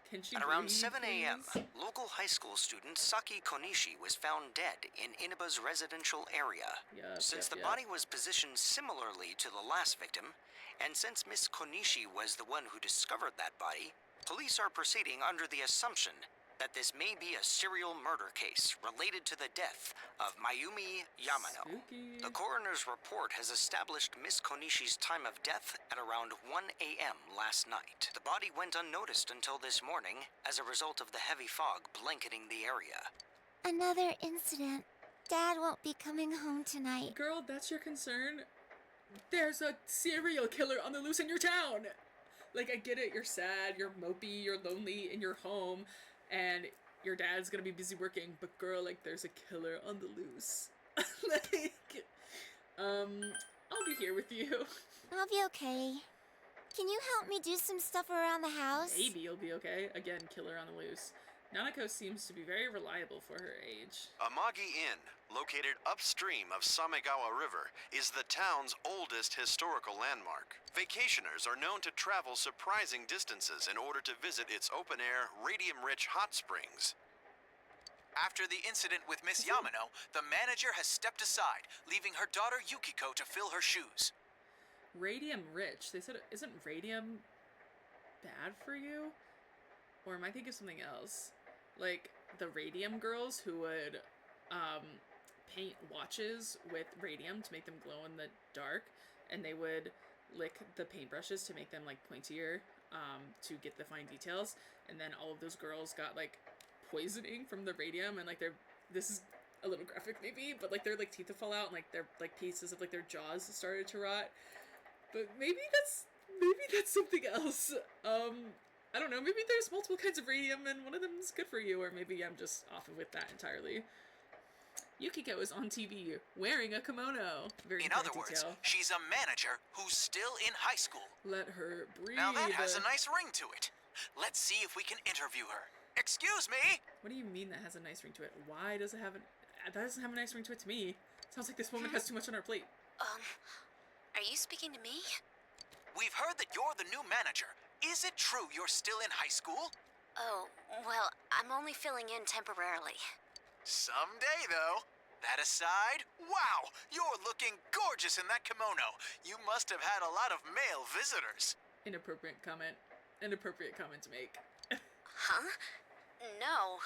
can she At around breathe, 7 a.m., please? local high school student Saki Konishi was found dead in Inaba's residential area. Since the body was positioned similarly to the last victim, and since Miss Konishi was the one who discovered that body, police are proceeding under the assumption that this may be a serial murder case related to the death of Mayumi Yamano. Spooky. The coroner's report has established Miss Konishi's time of death at around 1 a.m. last night. The body went unnoticed until this morning as a result of the heavy fog blanketing the area. Another incident. Dad won't be coming home tonight. Girl, that's your concern? There's a serial killer on the loose in your town! Like, I get it, you're sad, you're mopey, you're lonely in your home, and your dad's gonna be busy working, but girl, like, there's a killer on the loose. Like, I'll be here with you. I'll be okay. Can you help me do some stuff around the house? Maybe you'll be okay. Again, killer on the loose. Nanako seems to be very reliable for her age. Amagi Inn, located upstream of Samegawa River, is the town's oldest historical landmark. Vacationers are known to travel surprising distances in order to visit its open-air, radium-rich hot springs. After the incident with Miss Yamano, the manager has stepped aside, leaving her daughter Yukiko to fill her shoes. Radium rich. They said, isn't radium bad for you? Or am I thinking of something else? Like, the radium girls who would paint watches with radium to make them glow in the dark, and they would lick the paintbrushes to make them, like, pointier to get the fine details, and then all of those girls got, like, poisoning from the radium, and, like, this is a little graphic maybe, but, like, their, like, teeth would fall out, and, like, their, like, pieces of, like, their jaws started to rot. But maybe that's something else. I don't know, maybe there's multiple kinds of radium and one of them is good for you, or maybe I'm just off with that entirely. Yukiko is on TV wearing a kimono. Very In important other words, detail. she's a manager who's still in high school. Let her breathe. Now that has a nice ring to it. Let's see if we can interview her. Excuse me? What do you mean that has a nice ring to it? Why does it have that doesn't have a nice ring to it to me? Sounds like this woman has too much on her plate. Are you speaking to me? We've heard that you're the new manager. Is it true you're still in high school? Oh, well, I'm only filling in temporarily. Someday, though. That aside, wow, you're looking gorgeous in that kimono. You must have had a lot of male visitors. Inappropriate comment. Inappropriate comment to make. Huh? No,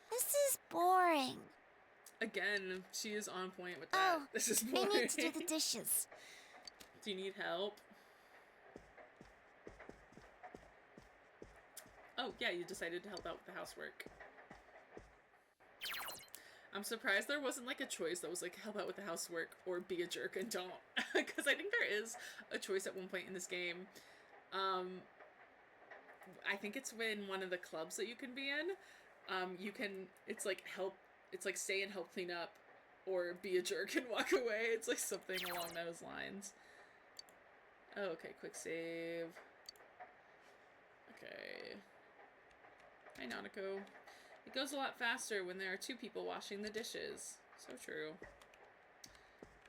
This is boring. Again, she is on point with that. This is boring. I need to do the dishes. Do you need help? Oh, yeah, you decided to help out with the housework. I'm surprised there wasn't like a choice that was like help out with the housework or be a jerk and don't. Because I think there is a choice at one point in this game. I think it's when one of the clubs that you can be in, you can, it's like help, it's like stay and help clean up or be a jerk and walk away. It's like something along those lines. Oh, okay, quick save. Okay. Hi, Nanako. It goes a lot faster when there are two people washing the dishes. So true.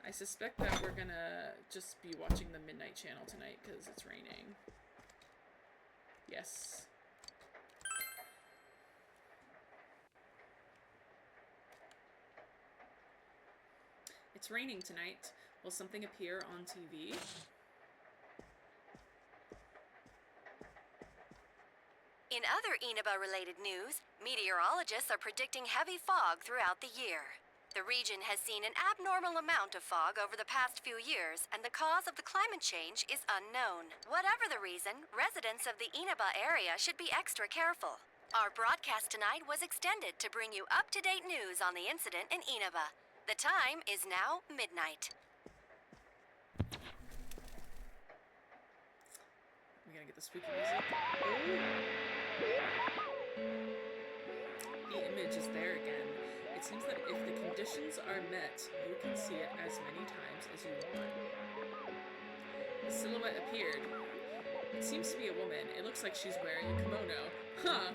I suspect that we're gonna just be watching the Midnight Channel tonight because it's raining. Yes. It's raining tonight. Will something appear on TV? In other Inaba-related news, meteorologists are predicting heavy fog throughout the year. The region has seen an abnormal amount of fog over the past few years, and the cause of the climate change is unknown. Whatever the reason, residents of the Inaba area should be extra careful. Our broadcast tonight was extended to bring you up-to-date news on the incident in Inaba. The time is now midnight. We gotta get the spooky music. Oh. The image is there again. It seems that if the conditions are met, you can see it as many times as you want. The silhouette appeared. It seems to be a woman. It looks like she's wearing a kimono. Huh.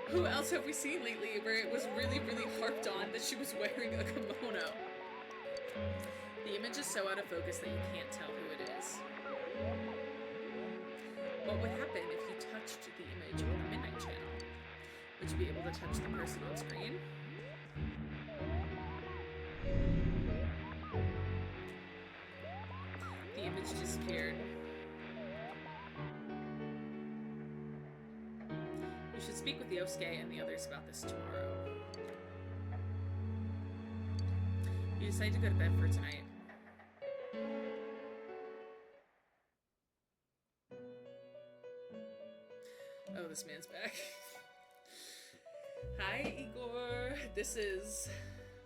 Who else have we seen lately where it was really, really harped on that she was wearing a kimono? The image is so out of focus that you can't tell who it is. What would happen if you touched the image on the Midnight Channel? Would you be able to touch the person on screen? The image disappeared. You should speak with Yosuke and the others about this tomorrow. You decide to go to bed for tonight. Oh, this man's back. Hi, Igor. This is...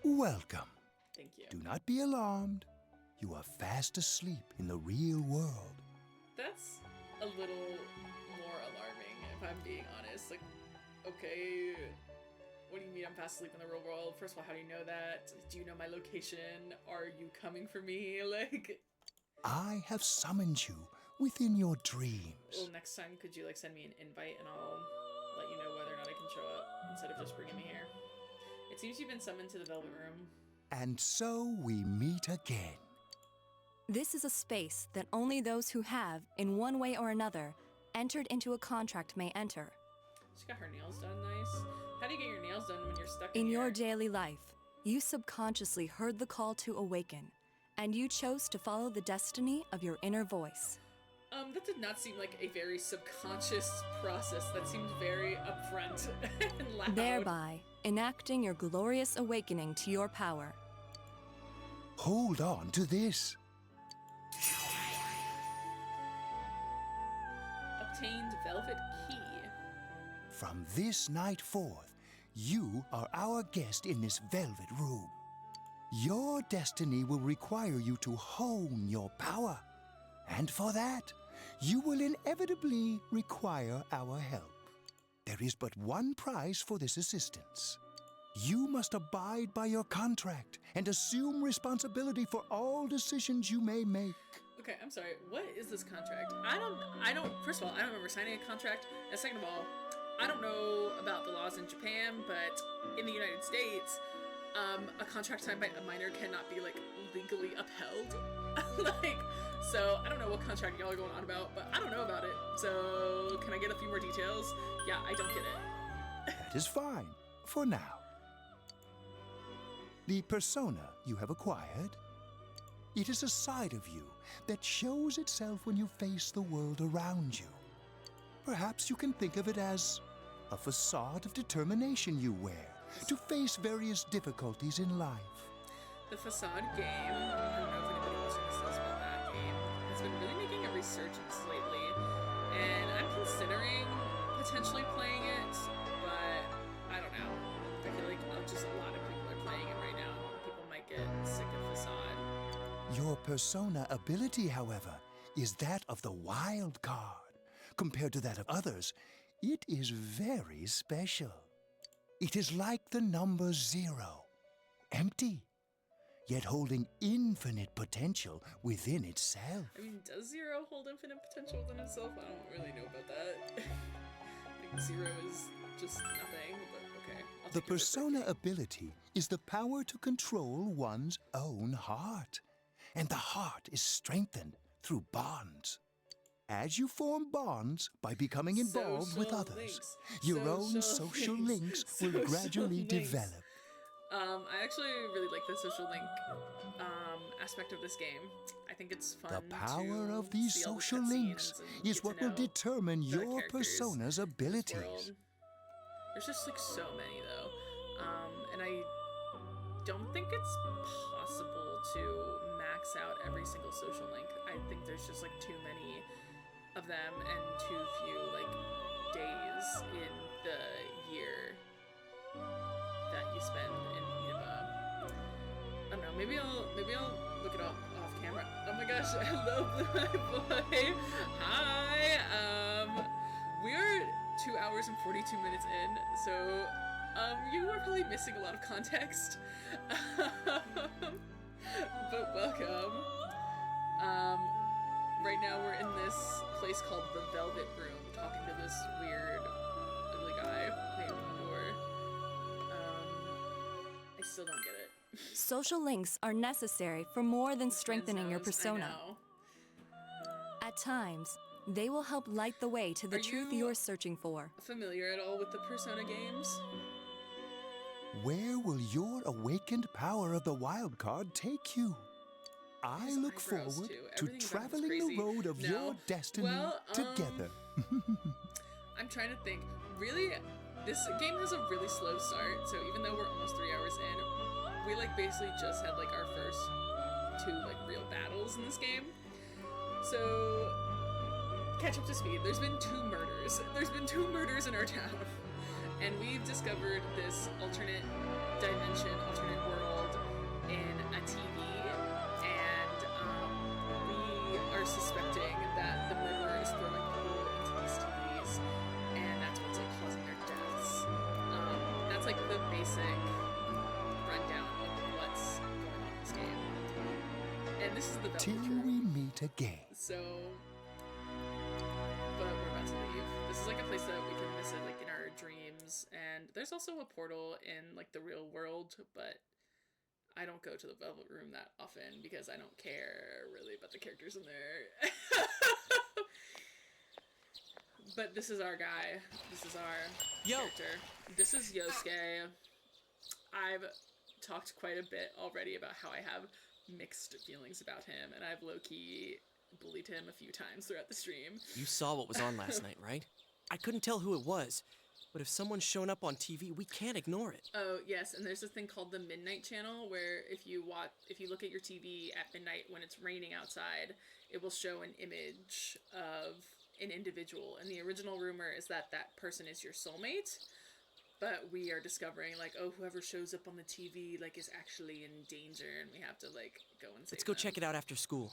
Welcome. Thank you. Do not be alarmed. You are fast asleep in the real world. That's a little more alarming, if I'm being honest. Like, okay, what do you mean I'm fast asleep in the real world? First of all, how do you know that? Do you know my location? Are you coming for me? Like... I have summoned you within your dreams. Well, next time, could you, like, send me an invite and I'll let you know whether or not I can show up instead of just bringing me here? It seems you've been summoned to the Velvet Room. And so we meet again. This is a space that only those who have, in one way or another, entered into a contract may enter. She got her nails done nice. How do you get your nails done when you're stuck in In here? your daily life, you subconsciously heard the call to awaken, and you chose to follow the destiny of your inner voice. That did not seem like a very subconscious process. That seemed very upfront and loud. Thereby, enacting your glorious awakening to your power. Hold on to this. Obtained Velvet Key. From this night forth, you are our guest in this velvet room. Your destiny will require you to hone your power And for that, you will inevitably require our help. There is but one price for this assistance. You must abide by your contract and assume responsibility for all decisions you may make. Okay, I'm sorry. What is this contract? First of all, I don't remember signing a contract. And second of all, I don't know about the laws in Japan, but in the United States, a contract signed by a minor cannot be, like, legally upheld. So I don't know what contract y'all are going on about, but I don't know about it. So can I get a few more details? Yeah, I don't get it. That is fine, for now. The persona you have acquired, it is a side of you that shows itself when you face the world around you. Perhaps you can think of it as a facade of determination you wear to face various difficulties in life. The Facade game, I don't know if anybody listening says about that game, has been really making a resurgence lately, and I'm considering potentially playing it, but I don't know. I feel like just a lot of people are playing it right now. People might get sick of Facade. Your persona ability, however, is that of the wild card. Compared to that of others, it is very special. It is like the number 0, empty, yet holding infinite potential within itself. I mean, does 0 hold infinite potential within itself? I don't really know about that. I think 0 is just nothing, but okay. The persona ability is the power to control one's own heart. And the heart is strengthened through bonds. As you form bonds by becoming involved with others, your own social links will gradually develop. I actually really like the social link aspect of this game. I think it's fun. The power of these social links is what will determine your persona's abilities. There's just like so many though, and I don't think it's possible to max out every single social link. I think there's just like too many of them and too few like days in the year that you spend in Inaba. I don't know, maybe I'll look it up off camera. Oh my gosh, hello Blue Eye Boy. Hi. We are 2 hours and 42 minutes in, so you are probably missing a lot of context. But welcome. Right now we're in this place called the Velvet Room, talking to this weird, ugly guy named Noor. I still don't get it. Social links are necessary for more than strengthening your persona. At times, they will help light the way to the truth you're searching for. Familiar at all with the Persona games? Where will your awakened power of the wild card take you? I look forward to traveling the road of your destiny together. I'm trying to think. Really, this game has a really slow start, so even though we're almost 3 hours in, we like basically just had like our first 2 like real battles in this game. So catch up to speed. There's been 2 murders. There's been 2 murders in our town. And we've discovered this alternate dimension, alternate world in a TV, and we are suspecting that the murderer is throwing people into these TVs, and that's what's like causing their deaths. That's like the basic rundown of what's going on in this game. And this is the Till we meet again. So, but we're about to leave. This is like a place that we can visit like in our dreams, and there's also a portal in like the real world, but I don't go to the Velvet Room that often because I don't care really about the characters in there. But this is our guy. This is our character. This is Yosuke. I've talked quite a bit already about how I have mixed feelings about him, and I've low-key bullied him a few times throughout the stream. You saw what was on last night, right? I couldn't tell who it was, but if someone's shown up on TV, we can't ignore it. Oh, yes, and there's this thing called the Midnight Channel, where if you look at your TV at midnight when it's raining outside, it will show an image of an individual, and the original rumor is that that person is your soulmate, but we are discovering, like, oh, whoever shows up on the TV, like, is actually in danger, and we have to, like, go and save Let's go them. check it out after school.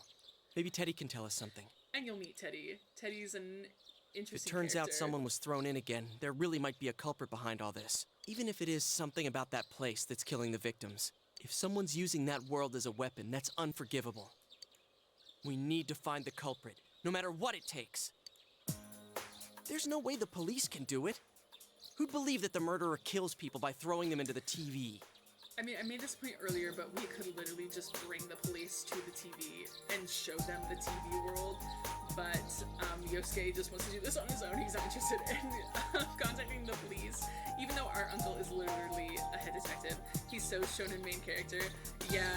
Maybe Teddy can tell us something. And you'll meet Teddy. Teddy's an interesting If it turns character. out someone was thrown in again, there really might be a culprit behind all this. Even if it is something about that place that's killing the victims. If someone's using that world as a weapon, that's unforgivable. We need to find the culprit, no matter what it takes. There's no way the police can do it. Who'd believe that the murderer kills people by throwing them into the TV? I mean, I made this point earlier, but we could literally just bring the police to the TV and show them the TV world. But Yosuke just wants to do this on his own. He's not interested in contacting the police. Even though our uncle is literally a head detective, he's so shonen main character. Yeah,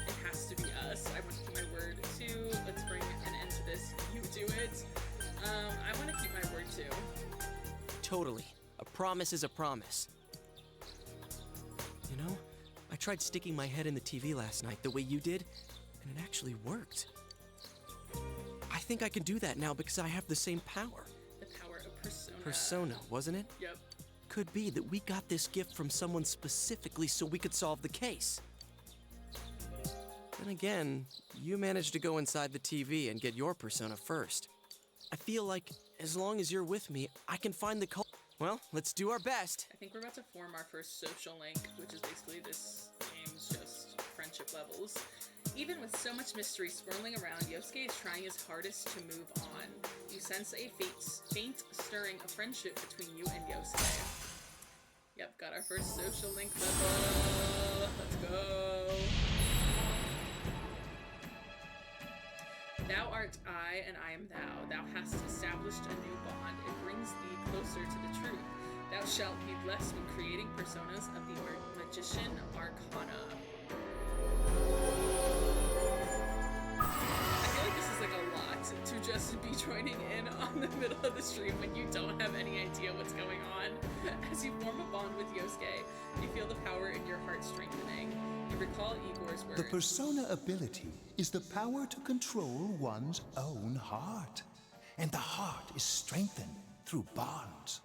it has to be us. I want to keep my word too. Let's bring an end to this. You do it. I want to keep my word too. Totally. A promise is a promise. You know, I tried sticking my head in the TV last night the way you did, and it actually worked. I think I can do that now because I have the same power. The power of persona. Persona, wasn't it? Yep. Could be that we got this gift from someone specifically so we could solve the case. Then again, you managed to go inside the TV and get your persona first. I feel like as long as you're with me, I can find the Well, let's do our best. I think we're about to form our first social link, which is basically this game's just friendship levels. Even with so much mystery swirling around, Yosuke is trying his hardest to move on. You sense a faint stirring of friendship between you and Yosuke. Yep, got our first social link level. Let's go. Thou art I, and I am thou. Thou hast established a new bond. It brings thee closer to the truth. Thou shalt be blessed when creating personas of the Magician Arcana. I feel like this is like a lot to just be joining in on the middle of the stream when you don't have any idea what's going on. As you form a bond with Yosuke, you feel the power in your heart strengthening. You recall Igor's words. The persona ability is the power to control one's own heart. And the heart is strengthened through bonds.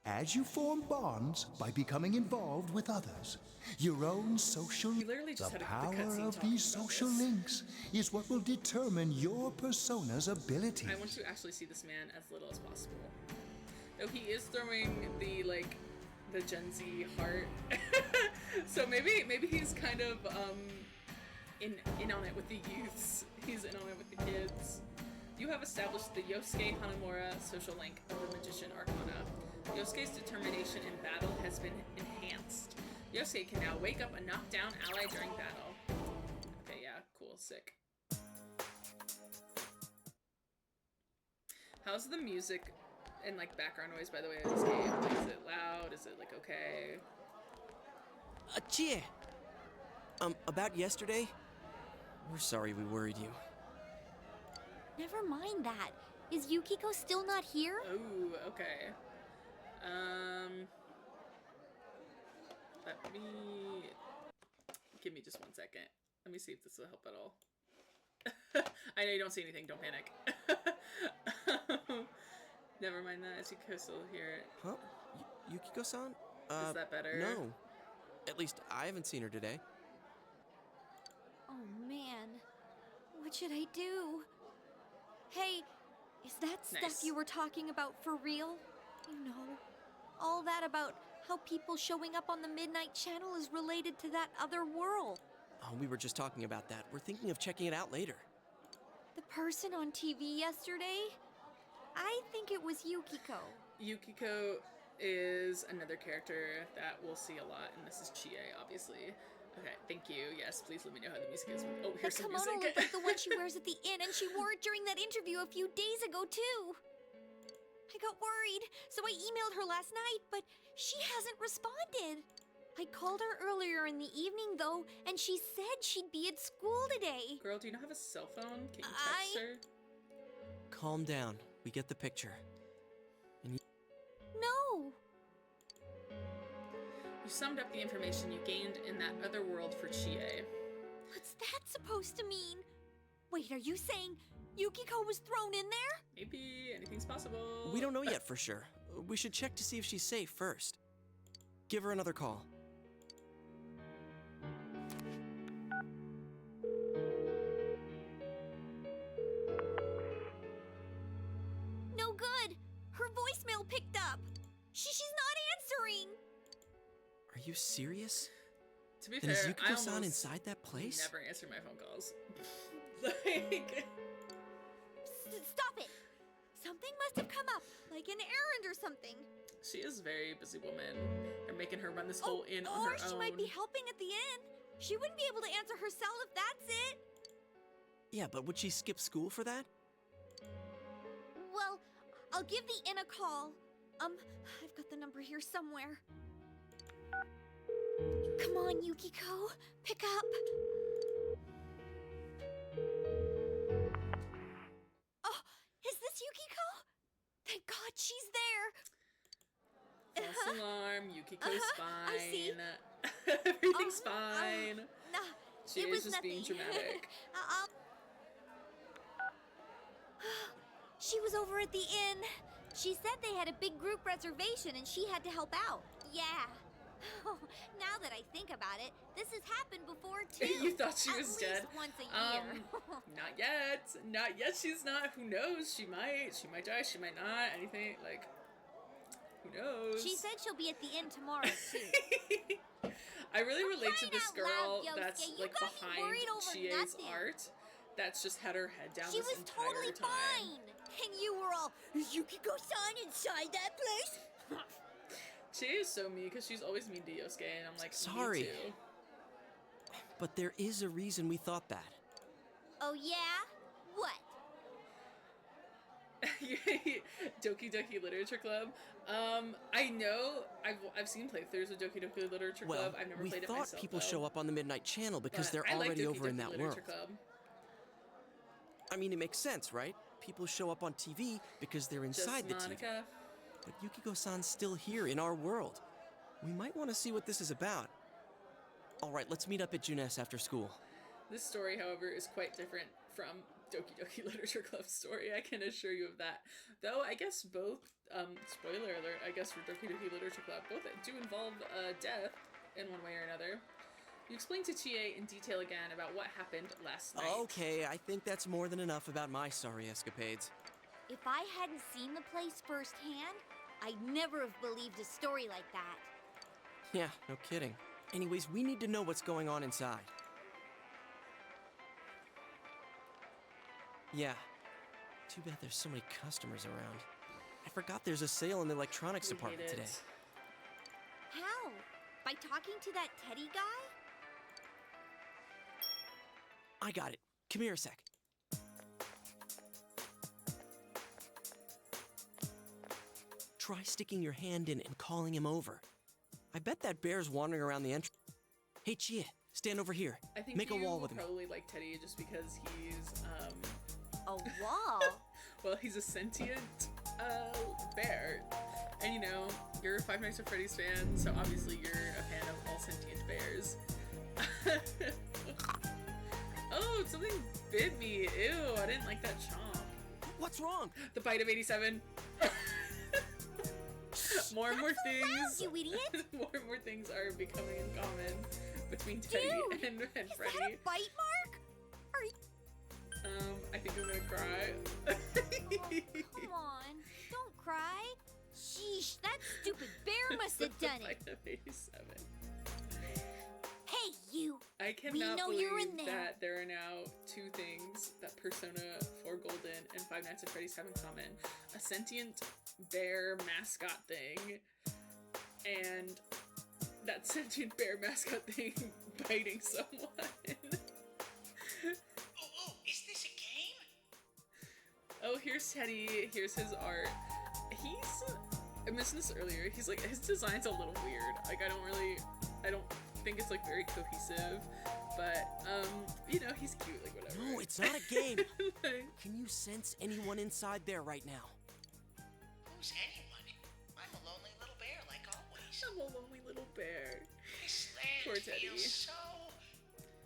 As you form bonds by becoming involved with others, your own social... The power of these social links is what will determine your persona's abilities. I want to actually see this man as little as possible. Though he is throwing the, like, the Gen Z heart. So maybe he's kind of, in on it with the youths. He's in on it with the kids. You have established the Yosuke Hanamura social link of the Magician Arcana. Yosuke's determination in battle has been enhanced. Yosuke can now wake up a knockdown ally during battle. Okay, yeah, cool, sick. How's the music and like background noise, by the way, in this game? Like, is it loud? Is it like okay? Chie! About yesterday? We're sorry we worried you. Never mind that. Is Yukiko still not here? Ooh, okay. Let me... Give me just 1 second. Let me see if this will help at all. I know you don't see anything, don't panic. Never mind that, as Yukiko still here. Huh? Yukiko-san? Is that better? No. At least I haven't seen her today. Oh man, what should I do? Hey, is that stuff you were talking about for real? You know, all that about how people showing up on the Midnight Channel is related to that other world. Oh, we were just talking about that. We're thinking of checking it out later. The person on TV yesterday? I think it was Yukiko. Yukiko is another character that we'll see a lot, and this is Chie, obviously. Okay, thank you. Yes, please let me know how the music is. Oh, here's some music. The kimono looked like the one she wears at the inn, and she wore it during that interview a few days ago, too. I got worried, so I emailed her last night, but she hasn't responded. I called her earlier in the evening, though, and she said she'd be at school today. Girl, do you not have a cell phone? Can you text her? Calm down. We get the picture. And No! You summed up the information you gained in that other world for Chie. What's that supposed to mean? Wait, are you saying Yukiko was thrown in there? Maybe anything's possible. We don't know yet for sure. We should check to see if she's safe first. Give her another call. you serious? To be Then fair, is I Yukiko-san almost inside that place? never answer my phone calls. Like, Stop it! Something must have come up, like an errand or something. she is a very busy woman. They're making her run this whole inn on her Or she own. might be helping at the inn. She wouldn't be able to answer herself if that's it. Yeah, but would she skip school for that? Well, I'll give the inn a call. I've got the number here somewhere. Come on, Yukiko. Pick up. Oh, is this Yukiko? Thank God she's there. False alarm. Yukiko's fine. I see. Everything's fine. Nah, She it is was just nothing. being dramatic. She was over at the inn. She said they had a big group reservation and she had to help out. Yeah. Now that I think about it, this has happened before too. You thought she At was least dead? once a year. Not yet. Not yet. She's not. Who knows? She might. She might die. She might not. Anything like. Who knows? She said she'll be at the inn tomorrow too. I really relate to this girl loud, Yosuke. that's You like got me behind worried over Chie's nothing. art. That's just had her head down She this was entire totally time. fine. And you were all, is Yukiko-san inside that place? Chie is so mean because she's always mean to Yosuke, and I'm like, Sorry. Me too. But there is a reason we thought that. Oh yeah? What? Doki Doki Literature Club. I know I've seen playthroughs of Doki Doki Literature Well, Club. I've never we played it thought myself. people though. show up on the Midnight Channel because But they're I like already Doki over in Doki that Literature world. Club. I mean, it makes sense, right? People show up on TV because they're inside the TV. Monica. But Yukiko-san's still here in our world. We might want to see what this is about. All right, let's meet up at Junes after school. This story, however, is quite different from Doki Doki Literature Club's story. I can assure you of that. Though I guess both, spoiler alert, I guess for Doki Doki Literature Club, both do involve death in one way or another. You explain to Chie in detail again about what happened last night. Okay, I think that's more than enough about my sorry escapades. If I hadn't seen the place firsthand, I'd never have believed a story like that. Yeah, no kidding. Anyways, we need to know what's going on inside. Yeah. Too bad there's so many customers around. I forgot there's a sale in the electronics We department hate today. it. How? By talking to that Teddy guy? I got it. Come here a sec. Try sticking your hand in and calling him over. I bet that bear's wandering around the entrance. Hey, Chia, stand over here. I think Make a you wall will with me. probably like Teddy just because he's, A wall? well, he's a sentient, bear. And you know, you're a Five Nights at Freddy's fan, so obviously you're a fan of all sentient bears. Oh, something bit me. Ew, I didn't like that chomp. What's wrong? The bite of 87. More and more things. You idiot! More and more things are becoming in common between Teddy Dude, and Is Freddy. that a bite mark? Are you... I think I'm gonna cry. Come on, don't cry. Sheesh, that stupid bear must have done it. Bite of 87. Hey, you. I cannot know believe you're in there. that there are now two things that Persona 4 Golden and Five Nights at Freddy's have in common. A sentient bear mascot thing, and that sentient bear mascot thing biting someone. Oh, is this a game? Oh, here's Teddy. Here's his art. I mentioned this earlier. He's like, his design's a little weird. Like, I don't think it's like very cohesive, but you know, he's cute, like whatever. No, it's not a game. Like, Can you sense anyone inside there right now? Who's anyone? I'm a lonely little bear, like always. I'm a lonely little bear. This Poor land Teddy. feels so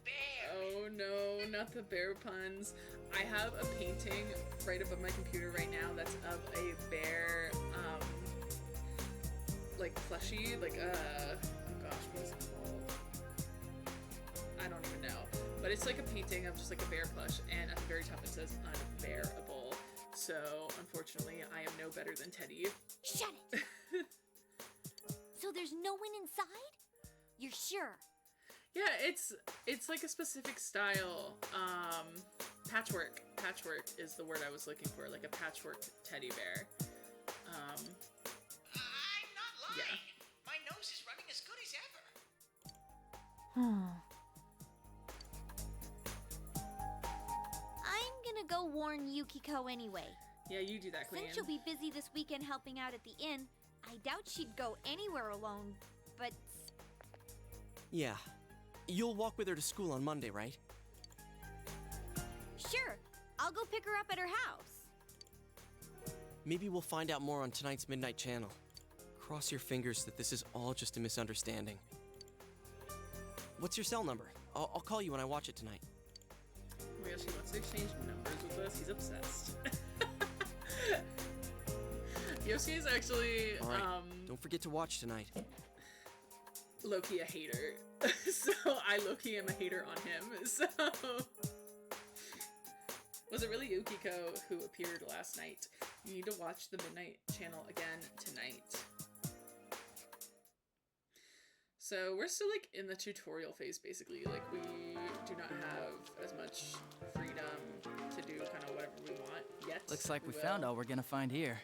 bare. Oh no, not the bear puns. I have a painting right above my computer right now that's of a bear, like plushie, like oh gosh, what is it called? I don't even know. But it's like a painting of just like a bear plush, and at the very top it says unbearable. So unfortunately, I am no better than Teddy. Shut it. So there's no one inside? sure. Yeah, it's like a specific style. Patchwork. Patchwork is the word I was looking for, like a patchwork teddy bear. I'm not lying. Yeah. My nose is running as good as ever. I'm gonna go warn Yukiko anyway. Yeah, you do that, Queen. Since she'll be busy this weekend helping out at the inn, I doubt she'd go anywhere alone, but... Yeah. You'll walk with her to school on Monday, right? Sure, I'll go pick her up at her house. Maybe we'll find out more on tonight's Midnight Channel. Cross your fingers that this is all just a misunderstanding. What's your cell number? I'll call you when I watch it tonight. Oh my gosh, he wants to exchange numbers with us. He's obsessed. Yosuke is actually, All right. Don't forget to watch tonight. low-key a hater. So I low-key am a hater on him. So was it really Yukiko who appeared last night? You need to watch the Midnight Channel again tonight. So we're still like in the tutorial phase basically. Like we do not have as much freedom to do kind of whatever we want yet. Looks like we will. found all we're gonna find here.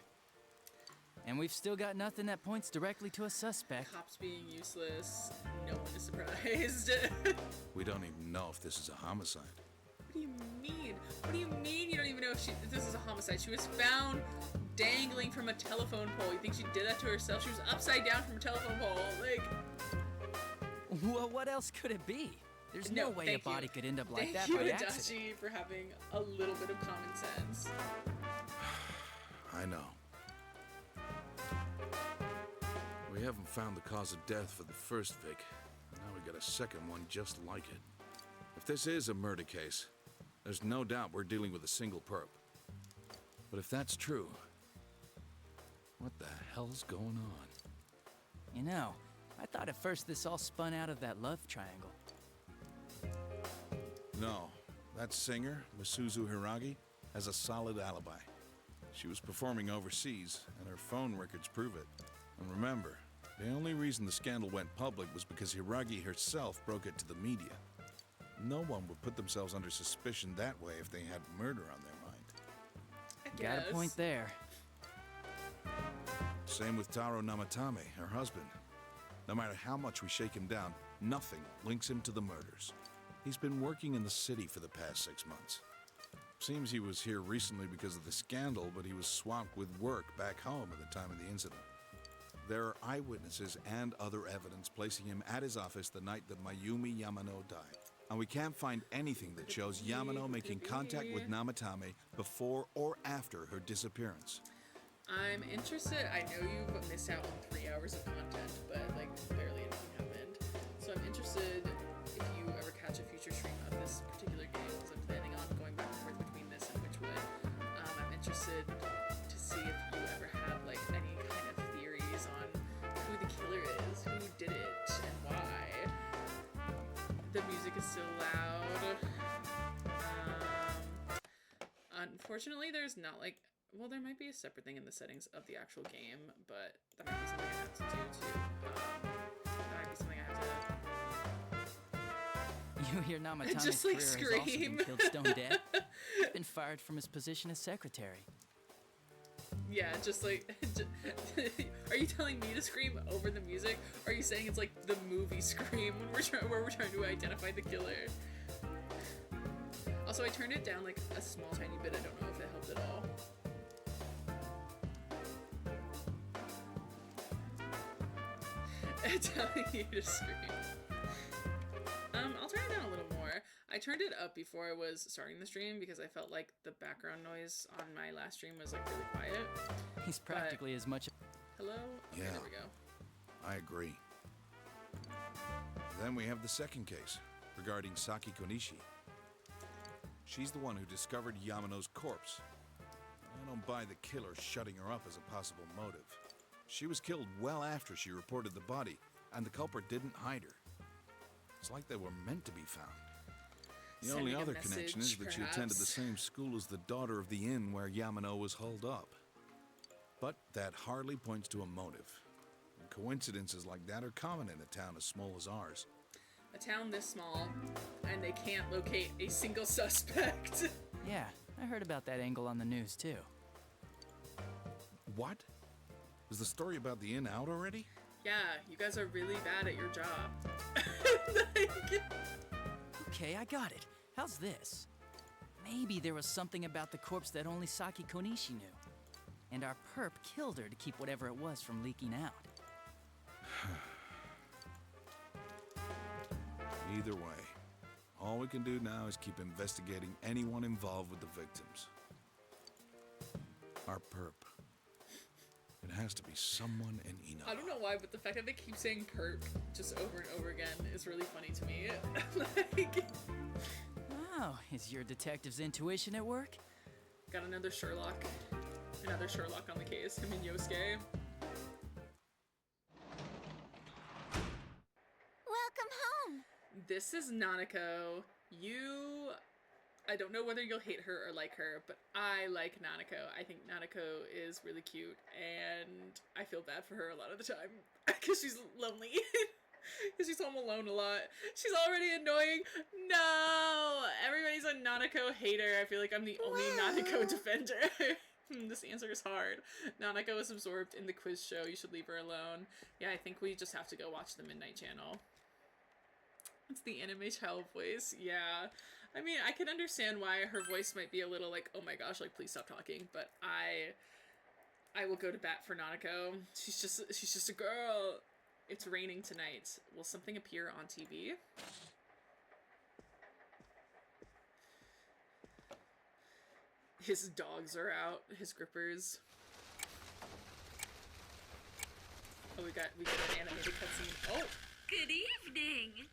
And we've still got nothing that points directly to a suspect. Cops being useless. No one is surprised. We don't even know if this is a homicide. What do you mean? What do you mean you don't even know if this is a homicide? She was found dangling from a telephone pole. You think she did that to herself? She was upside down from a telephone pole. Like... Well, what else could it be? There's no way a body could end up like that by Thank you, accident. Adachi, for having a little bit of common sense. I know. We haven't found the cause of death for the first Vic. Now we got a second one just like it. If this is a murder case, there's no doubt we're dealing with a single perp. But if that's true, what the hell's going on? You know, I thought at first this all spun out of that love triangle. No, that singer, Masuzu Hiragi, has a solid alibi. She was performing overseas, and her phone records prove it. And remember, the only reason the scandal went public was because Hiragi herself broke it to the media. No one would put themselves under suspicion that way if they had murder on their mind. Got a point there. Same with Taro Namatame, her husband. No matter how much we shake him down, nothing links him to the murders. He's been working in the city for the past 6 months. Seems he was here recently because of the scandal, but he was swamped with work back home at the time of the incident. There are eyewitnesses and other evidence placing him at his office the night that Mayumi Yamano died. And we can't find anything that shows Yamano making contact with Namatame before or after her disappearance. I'm interested. I know you've missed out on 3 hours of content, but like barely anything happened. So I'm interested if you ever catch a future stream of this particular game, because I'm planning on going back and forth between this and Witchwood. I'm interested to see if you ever have like any kind of theories on who the killer is, who did it, and why. The music is still loud. Unfortunately, there's not like... Well, there might be a separate thing in the settings of the actual game, but that might be something I have to do too. That might be something I have to... You hear Namatame's Just, career like, has also scream. been killed stone dead. He's been fired from his position as secretary. Yeah, just like... Are you telling me to scream over the music? Or are you saying it's like the movie Scream when where we're trying to identify the killer? Also, I turned it down like a small tiny bit. I don't know if it helped at all. Telling you to scream. I'll turn it down a little more. I turned it up before I was starting the stream because I felt like the background noise on my last stream was like really quiet. He's practically as much... Hello? Okay, Yeah. there we go. I agree. Then we have the second case, regarding Saki Konishi. She's the one who discovered Yamano's corpse. I don't buy the killer shutting her up as a possible motive. She was killed well after she reported the body, and the culprit didn't hide her. It's like they were meant to be found. The only other connection is that she attended the same school as the daughter of the inn where Yamano was holed up. But that hardly points to a motive. And coincidences like that are common in a town as small as ours. A town this small, and they can't locate a single suspect. Yeah, I heard about that angle on the news, too. What? Is the story about the inn out already? Yeah, you guys are really bad at your job. Okay, I got it. How's this? Maybe there was something about the corpse that only Saki Konishi knew. And our perp killed her to keep whatever it was from leaking out. Either way, all we can do now is keep investigating anyone involved with the victims. Our perp. It has to be someone in Inaba. I don't know why, but the fact that they keep saying perp just over and over again is really funny to me. Like, Wow, is your detective's intuition at work? got another Sherlock on the case, him and Yosuke. Welcome home. This is Nanako. I don't know whether you'll hate her or like her, but I like Nanako. I think Nanako is really cute, and I feel bad for her a lot of the time because she's lonely. Because she's home alone a lot. She's already annoying. No! Everybody's a Nanako hater. I feel like I'm the only Nanako defender. This answer is hard. Nanako is absorbed in the quiz show. You should leave her alone. Yeah, I think we just have to go watch the Midnight Channel. It's the anime child voice. Yeah. I mean, I can understand why her voice might be a little like, oh my gosh, like, please stop talking. But I will go to bat for Nanako. She's just a girl. It's raining tonight. Will something appear on TV? His dogs are out. His grippers. Oh, we got an animated cutscene. Oh! Good evening!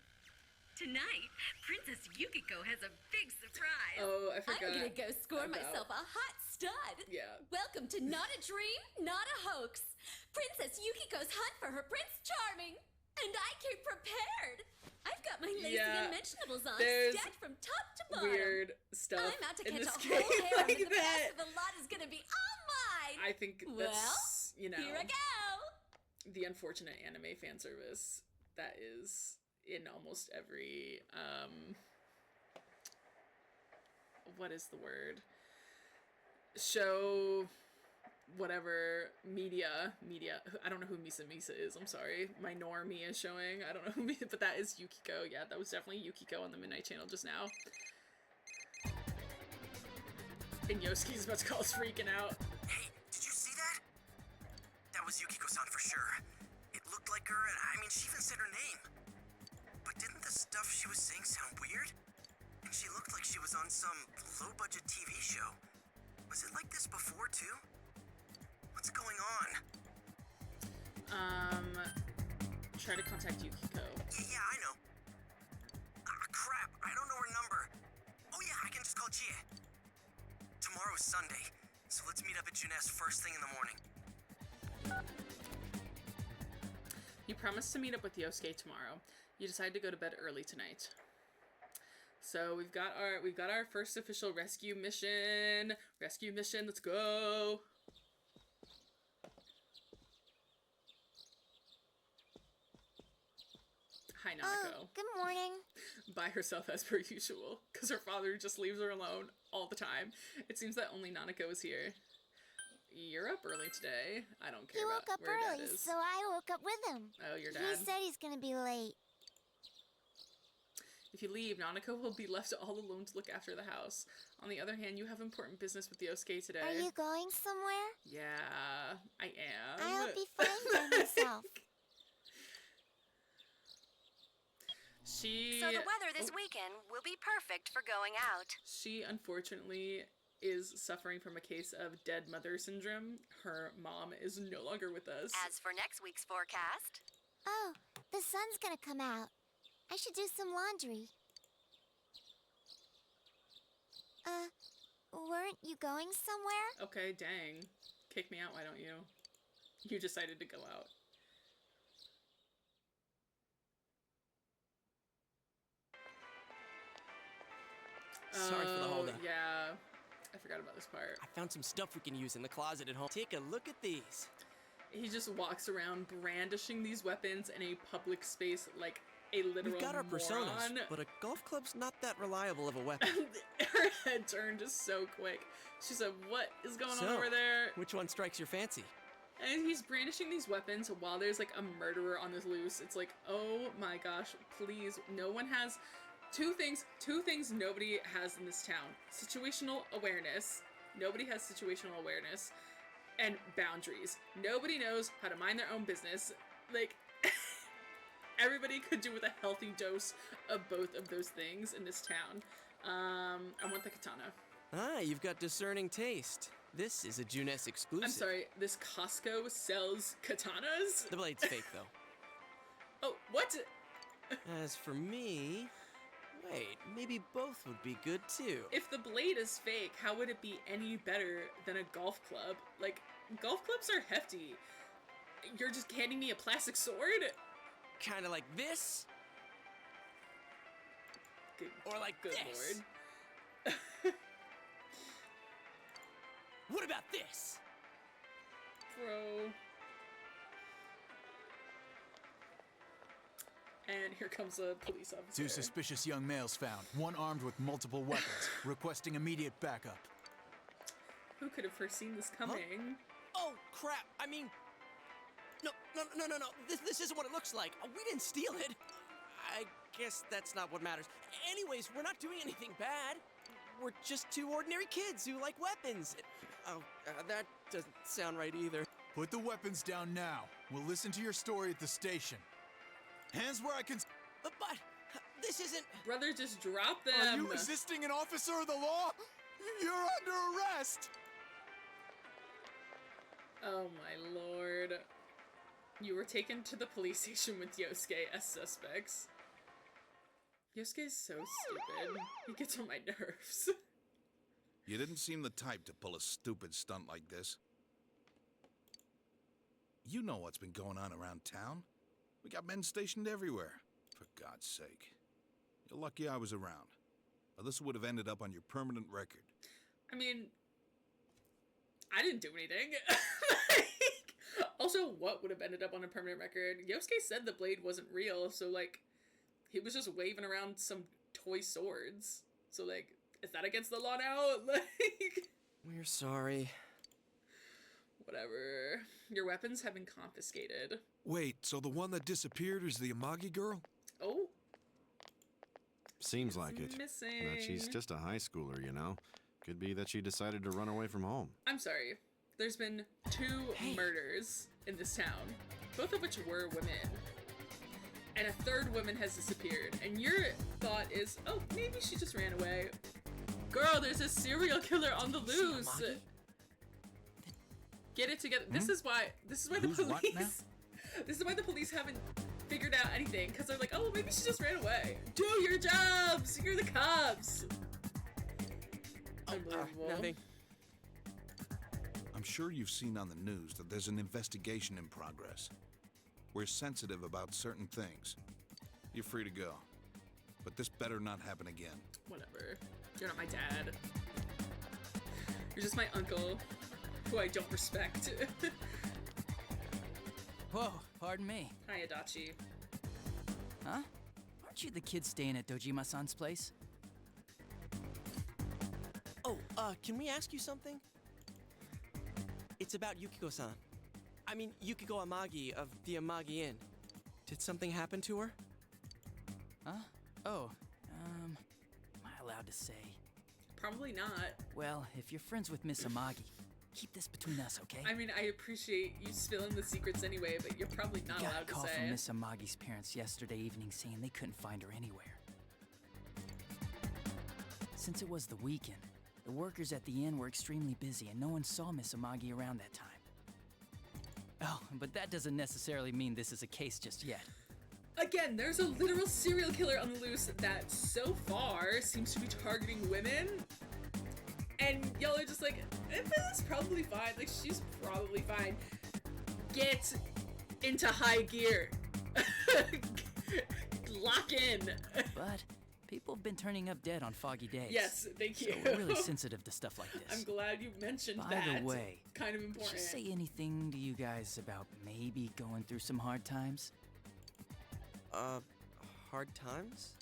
Tonight, Princess Yukiko has a big surprise. Oh, I forgot. I'm gonna go score myself a hot stud. Yeah. Welcome to Not a Dream, Not a Hoax. Princess Yukiko's hunt for her Prince Charming. And I came prepared. I've got my lacy unmentionables on, stacked from top to bottom. Weird stuff. I'm out to in catch this a game whole harem, like and the that. best of the lot is gonna be all mine. I think that's, you know, here I go. the unfortunate anime fan service that is in almost every what is the word? Show, whatever, media. I don't know who Misa is. I'm sorry. My normie is showing. I don't know who Misa, but that is Yukiko. Yeah, that was definitely Yukiko on the Midnight Channel just now. And Yosuke's about to call us freaking out. Hey, did you see that? That was Yukiko-san for sure. It looked like her, and I mean, she even said her name. But didn't the stuff she was saying sound weird? And she looked like she was on some low-budget TV show. Was it like this before, too? What's going on? Try to contact Yukiko. Yeah, I know. Crap, I don't know her number. Oh yeah, I can just call Chie. Tomorrow's Sunday, so let's meet up at Juness first thing in the morning. You promised to meet up with Yosuke tomorrow. You decided to go to bed early tonight. So we've got our first official rescue mission. Rescue mission, let's go. Hi, Nanako. Oh, good morning. By herself as per usual, because her father just leaves her alone all the time. It seems that only Nanako is here. You're up early today. I don't care He about woke up where early, Dad is. so I woke up with him. Oh, your dad? He said he's gonna be late. If you leave, Nanako will be left all alone to look after the house. On the other hand, you have important business with Yosuke today. Are you going somewhere? Yeah, I am. I'll be fine by myself. So the weather this weekend will be perfect for going out. She unfortunately is suffering from a case of dead mother syndrome. Her mom is no longer with us. As for next week's forecast, Oh, the sun's gonna come out. I should do some laundry. Weren't you going somewhere? Okay, dang. Kick me out, why don't you? You decided to go out. Sorry for the holdup. Yeah, I forgot about this part. I found some stuff we can use in the closet at home. Take a look at these. He just walks around brandishing these weapons in a public space like a literal We've got our personas, moron. but a golf club's not that reliable of a weapon. Her head turned just so quick. She said, "What is going on over there?" Which one strikes your fancy? And he's brandishing these weapons while there's like a murderer on the loose. It's like, oh my gosh, please. No one has two things nobody has in this town. Situational awareness. Nobody has situational awareness. And boundaries. Nobody knows how to mind their own business. Like, everybody could do with a healthy dose of both of those things in this town. I want the katana. Ah, you've got discerning taste. This is a Juness exclusive. I'm sorry, this Costco sells katanas? The blade's fake, though. Oh, what? As for me... Wait, maybe both would be good, too. If the blade is fake, how would it be any better than a golf club? Like, golf clubs are hefty. You're just handing me a plastic sword? Kinda like this? Good, or like good this? Lord. What about this? Bro. And here comes a police officer. 2 suspicious young males found, one armed with multiple weapons, requesting immediate backup. Who could have foreseen this coming? Huh? Oh, crap. I mean... No. This isn't what it looks like. We didn't steal it. I guess that's not what matters. Anyways, we're not doing anything bad. We're just 2 ordinary kids who like weapons. Oh, that doesn't sound right either. Put the weapons down now. We'll listen to your story at the station. Hands where I can... But this isn't... Brother, just drop them. Are you resisting an officer of the law? You're under arrest! Oh my lord. You were taken to the police station with Yosuke as suspects. Yosuke is so stupid. He gets on my nerves. You didn't seem the type to pull a stupid stunt like this. You know what's been going on around town. We got men stationed everywhere. For God's sake. You're lucky I was around. Or this would have ended up on your permanent record. I mean, I didn't do anything. Also, what would have ended up on a permanent record? Yosuke said the blade wasn't real, so like, he was just waving around some toy swords. So like, is that against the law now? Like, we're sorry. Whatever. Your weapons have been confiscated. Wait, so the one that disappeared is the Amagi girl? Oh. Seems like it. Missing. But she's just a high schooler, you know? Could be that she decided to run away from home. I'm sorry. There's been 2 murders in this town, both of which were women. And a 3rd woman has disappeared. And your thought is, oh, maybe she just ran away. Girl, there's a serial killer on the loose. Get it together. This is why the police... This is why the police haven't figured out anything. Because they're like, oh, maybe she just ran away. Do your jobs! You're the cops! Unbelievable. Nothing. I'm sure you've seen on the news that there's an investigation in progress. We're sensitive about certain things. You're free to go. But this better not happen again. Whatever. You're not my dad. You're just my uncle, who I don't respect. Whoa, pardon me. Hi, Adachi. Huh? Aren't you the kid staying at Dojima-san's place? Oh, can we ask you something? It's about Yukiko-san. I mean, Yukiko Amagi of the Amagi Inn. Did something happen to her? Huh? Oh, am I allowed to say? Probably not. Well, if you're friends with Miss Amagi, keep this between us, okay? I mean, I appreciate you spilling the secrets anyway, but you're probably not allowed to say. Got a call from Miss Amagi's parents yesterday evening saying they couldn't find her anywhere. Since it was the weekend, the workers at the inn were extremely busy and no one saw Miss Amagi around that time. Oh, but that doesn't necessarily mean this is a case just yet. Again, there's a literal serial killer on the loose that so far seems to be targeting women. And y'all are just like, Emma's probably fine. Like, she's probably fine. Get into high gear. Lock in. But people have been turning up dead on foggy days. Yes, thank you. So we're really sensitive to stuff like this. I'm glad you mentioned By that. By the way, kind of important. Did she say anything to you guys about maybe going through some hard times? hard times?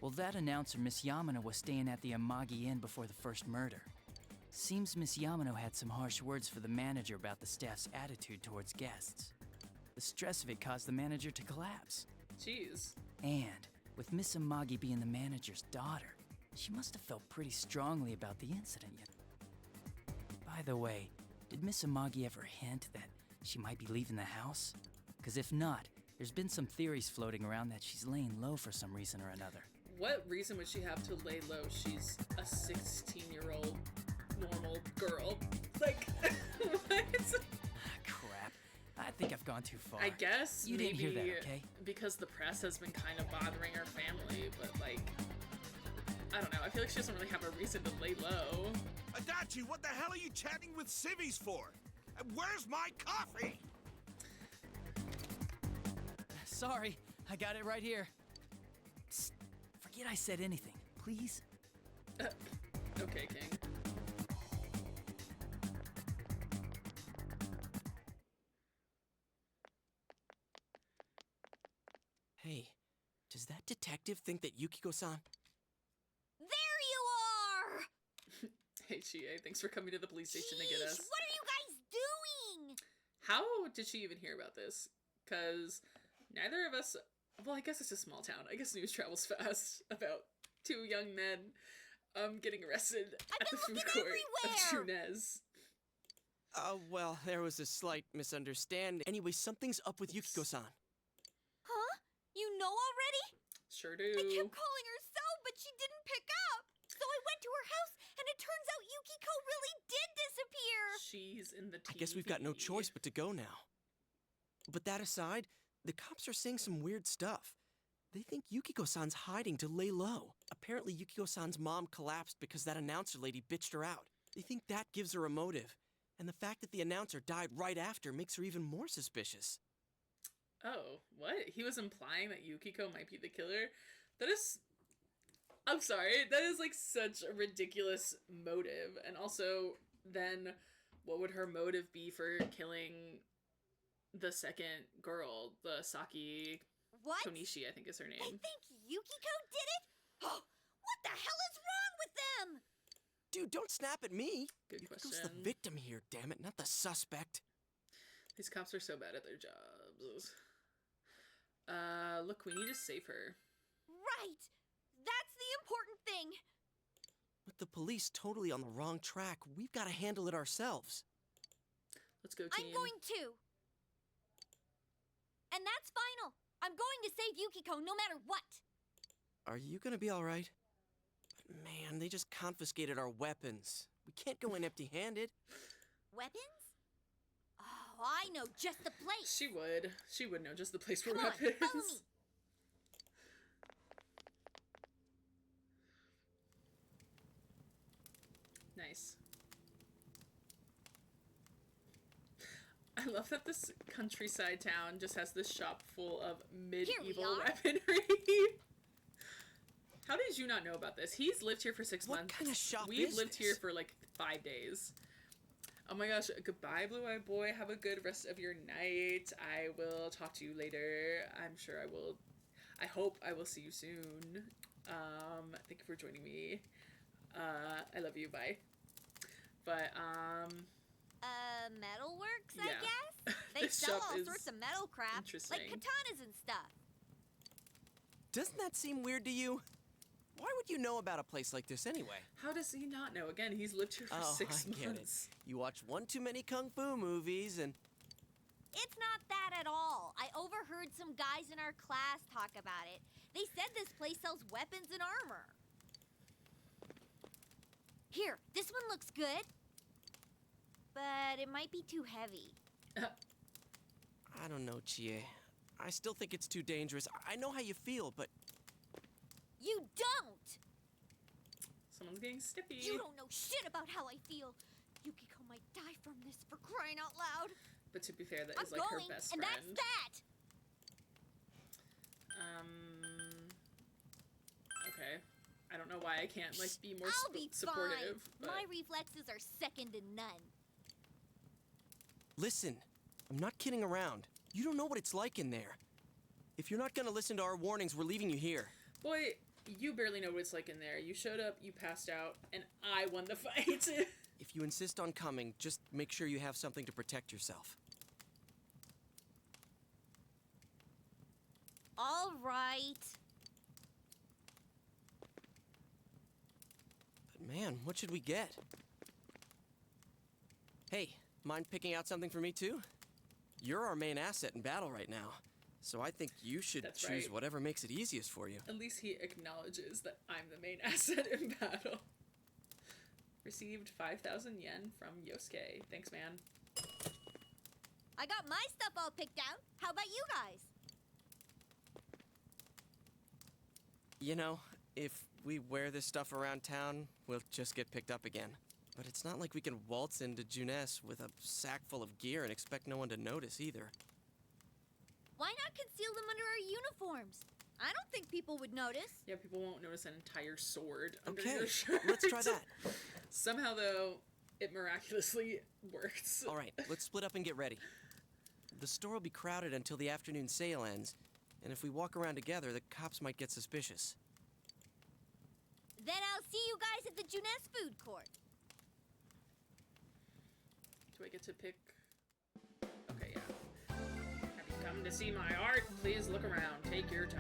Well, that announcer, Miss Yamano, was staying at the Amagi Inn before the first murder. Seems Miss Yamano had some harsh words for the manager about the staff's attitude towards guests. The stress of it caused the manager to collapse. Jeez. And with Miss Amagi being the manager's daughter, she must have felt pretty strongly about the incident. By the way, did Miss Amagi ever hint that she might be leaving the house? Because if not, there's been some theories floating around that she's laying low for some reason or another. What reason would she have to lay low? She's a 16-year-old normal girl. Like, what? Crap. I think I've gone too far. I guess you maybe didn't hear that, okay? Because the press has been kind of bothering her family, but like, I don't know. I feel like she doesn't really have a reason to lay low. Adachi, what the hell are you chatting with civvies for? And where's my coffee? Sorry, I got it right here. Psst, forget I said anything, please. Okay, King. Hey, does that detective think that Yukiko-san? There you are! Hey, Chie, thanks for coming to the police station to get us. What are you guys doing? How did she even hear about this? Because neither of us... Well, I guess it's a small town. I guess news travels fast about two young men getting arrested at the food court of Junez. Well, there was a slight misunderstanding. Anyway, something's up with Yukiko-san. Huh? You know already? Sure do. I kept calling her so, but she didn't pick up. So I went to her house, and it turns out Yukiko really did disappear. She's in the TV. I guess we've got no choice but to go now. But that aside, the cops are saying some weird stuff. They think Yukiko-san's hiding to lay low. Apparently, Yukiko-san's mom collapsed because that announcer lady bitched her out. They think that gives her a motive. And the fact that the announcer died right after makes her even more suspicious. Oh, what? He was implying that Yukiko might be the killer? That is... I'm sorry. That is, like, such a ridiculous motive. And also, then, what would her motive be for killing the second girl? The Saki... What? Konishi, I think is her name. They think Yukiko did it? What the hell is wrong with them? Dude, don't snap at me. Good question. Yukiko's the victim here, damn it, not the suspect. These cops are so bad at their jobs. Look, we need to save her. Right! That's the important thing! With the police totally on the wrong track, we've got to handle it ourselves. Let's go, team. I'm going to. And that's final. I'm going to save Yukiko no matter what. Are you gonna be alright? Man, they just confiscated our weapons. We can't go in empty-handed. Weapons? Oh, I know just the place. She would. She would know just the place for Come weapons. On, follow me. Nice. I love that this countryside town just has this shop full of medieval weaponry. How did you not know about this? He's lived here for 6 months. What kind of shop We've is lived this? here for like 5 days. Oh my gosh. Goodbye, Blue-Eyed Boy. Have a good rest of your night. I will talk to you later. I'm sure I will. I hope I will see you soon. Thank you for joining me. I love you. Bye. But, Metalworks, yeah. I guess? They This sell shop all is sorts of metal crap, interesting. like katanas and stuff. Doesn't that seem weird to you? Why would you know about a place like this anyway? How does he not know? Again, he's lived here for 6 I get it. months. You watch one too many kung fu movies and... It's not that at all. I overheard some guys in our class talk about it. They said this place sells weapons and armor. Here, this one looks good. But it might be too heavy. I don't know, Chie. I still think it's too dangerous. I know how you feel, but... You don't! Someone's getting snippy. You don't know shit about how I feel. Yukiko might die from this, for crying out loud. But to be fair, that I'm is like going, her best and friend. that's that! Okay. I don't know why I can't like be more I'll be supportive. Fine. My reflexes are second to none. Listen, I'm not kidding around. You don't know what it's like in there. If you're not gonna listen to our warnings, we're leaving you here. Boy, you barely know what it's like in there. You showed up, you passed out, and I won the fight. If you insist on coming, just make sure you have something to protect yourself. All right. But man, what should we get? Hey, mind picking out something for me too? You're our main asset in battle right now, so I think you should choose right. whatever makes it easiest for you. At least he acknowledges that I'm the main asset in battle. Received 5,000 yen from Yosuke. Thanks, man. I got my stuff all picked out. How about you guys? You know, if we wear this stuff around town, we'll just get picked up again. But it's not like we can waltz into Junes with a sack full of gear and expect no one to notice either. Why not conceal them under our uniforms? I don't think people would notice. Yeah, people won't notice an entire sword under Okay, your shirt. let's try that. Somehow, though, it miraculously works. All right, let's split up and get ready. The store will be crowded until the afternoon sale ends, and if we walk around together, the cops might get suspicious. Then I'll see you guys at the Junes food court. Do I get to pick? Okay, yeah. Have you come to see my art? Please look around. Take your time.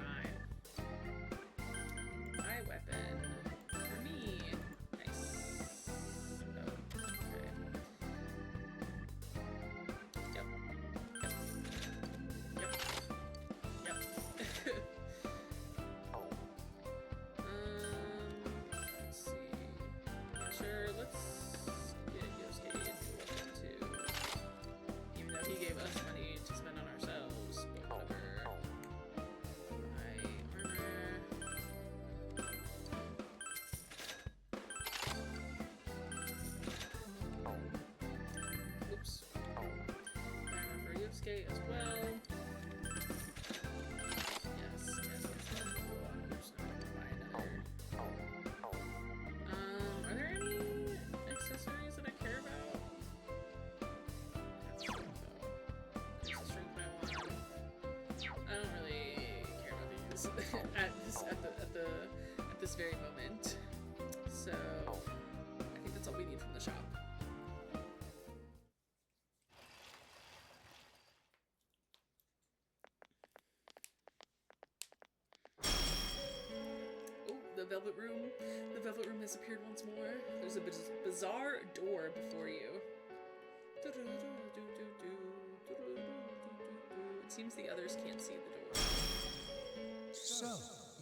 My weapon. For me. Nice. Oh, okay. Yep. Yep. Yep. Let's see. Yeah, sure, let's get Yosuke into weapon too. Even though he gave us money to spend on ourselves, but whatever. My armor. Oops. My armor for Yosuke as well. Yes, yes, yes. I'm just not gonna buy another. Are there any accessories that I care about? I don't really care about these at this very moment. So I think that's all we need from the shop. Oh, the Velvet Room. The Velvet Room has appeared once more. There's a bizarre door before you. It seems the others can't see the door. So,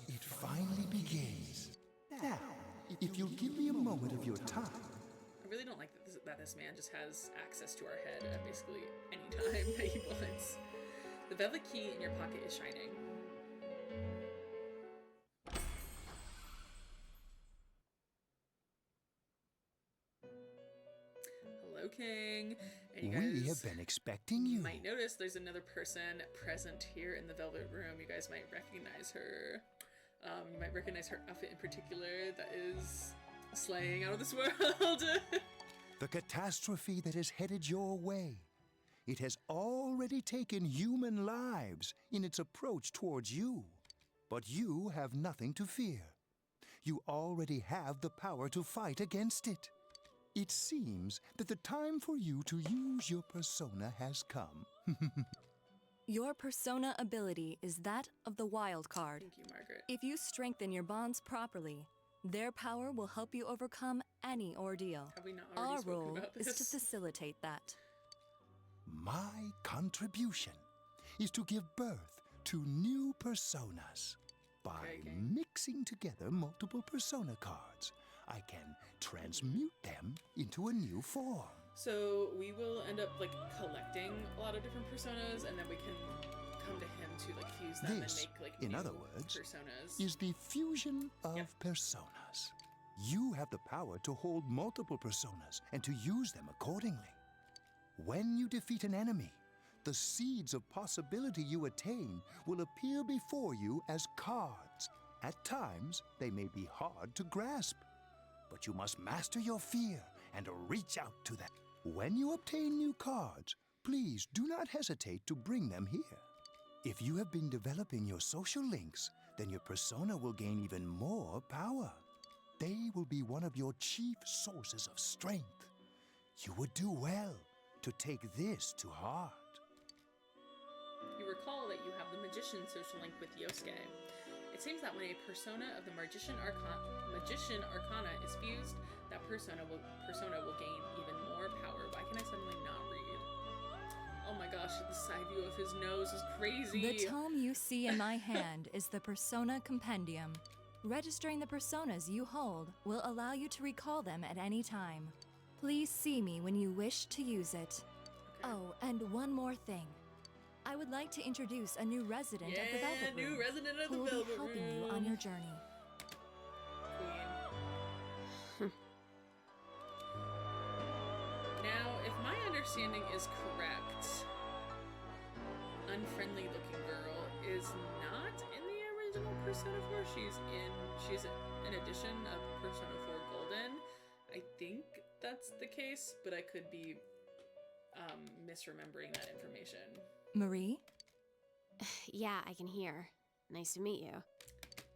it finally begins. Now, if you'll give me a moment of your time. I really don't like that this man just has access to our head at basically any time that he wants. The velvet key in your pocket is shining. Hello, King. And you guys We have been expecting you. might notice there's another person present here in the Velvet Room. You guys might recognize her. You might recognize her outfit in particular that is slaying out of this world. The catastrophe that is headed your way. It has already taken human lives in its approach towards you. But you have nothing to fear. You already have the power to fight against it. It seems that the time for you to use your persona has come. Your persona ability is that of the wild card. Thank you, Margaret. If you strengthen your bonds properly, their power will help you overcome any ordeal. Have we not already Our spoken role about is to this? facilitate that. My contribution is to give birth to new personas. By mixing together multiple persona cards, I can transmute them into a new form. So we will end up like collecting a lot of different personas, and then we can come to him to like fuse them This, and make like in new other words, personas. is the fusion of personas. You have the power to hold multiple personas and to use them accordingly. When you defeat an enemy, the seeds of possibility you attain will appear before you as cards. At times, they may be hard to grasp, but you must master your fear and reach out to them. When you obtain new cards, please do not hesitate to bring them here. If you have been developing your social links, then your persona will gain even more power. They will be one of your chief sources of strength. You would do well to take this to heart. You recall that you have the Magician social link with Yosuke. It seems that when a persona of the Magician Arcana is fused, that persona will gain even more power. Why can I suddenly not read? Oh my gosh, the side view of his nose is crazy. The tome you see in my hand is the Persona Compendium. Registering the personas you hold will allow you to recall them at any time. Please see me when you wish to use it. Okay. Oh, and one more thing. I would like to introduce a new resident of the Velvet Room, new resident of the who will Velvet be helping Room. you on your journey. Queen. Now, if my understanding is correct, unfriendly looking girl is not in the original Persona 4. She's an edition of Persona 4 Golden. I think that's the case, but I could be misremembering that information. Marie? Yeah, I can hear. Nice to meet you.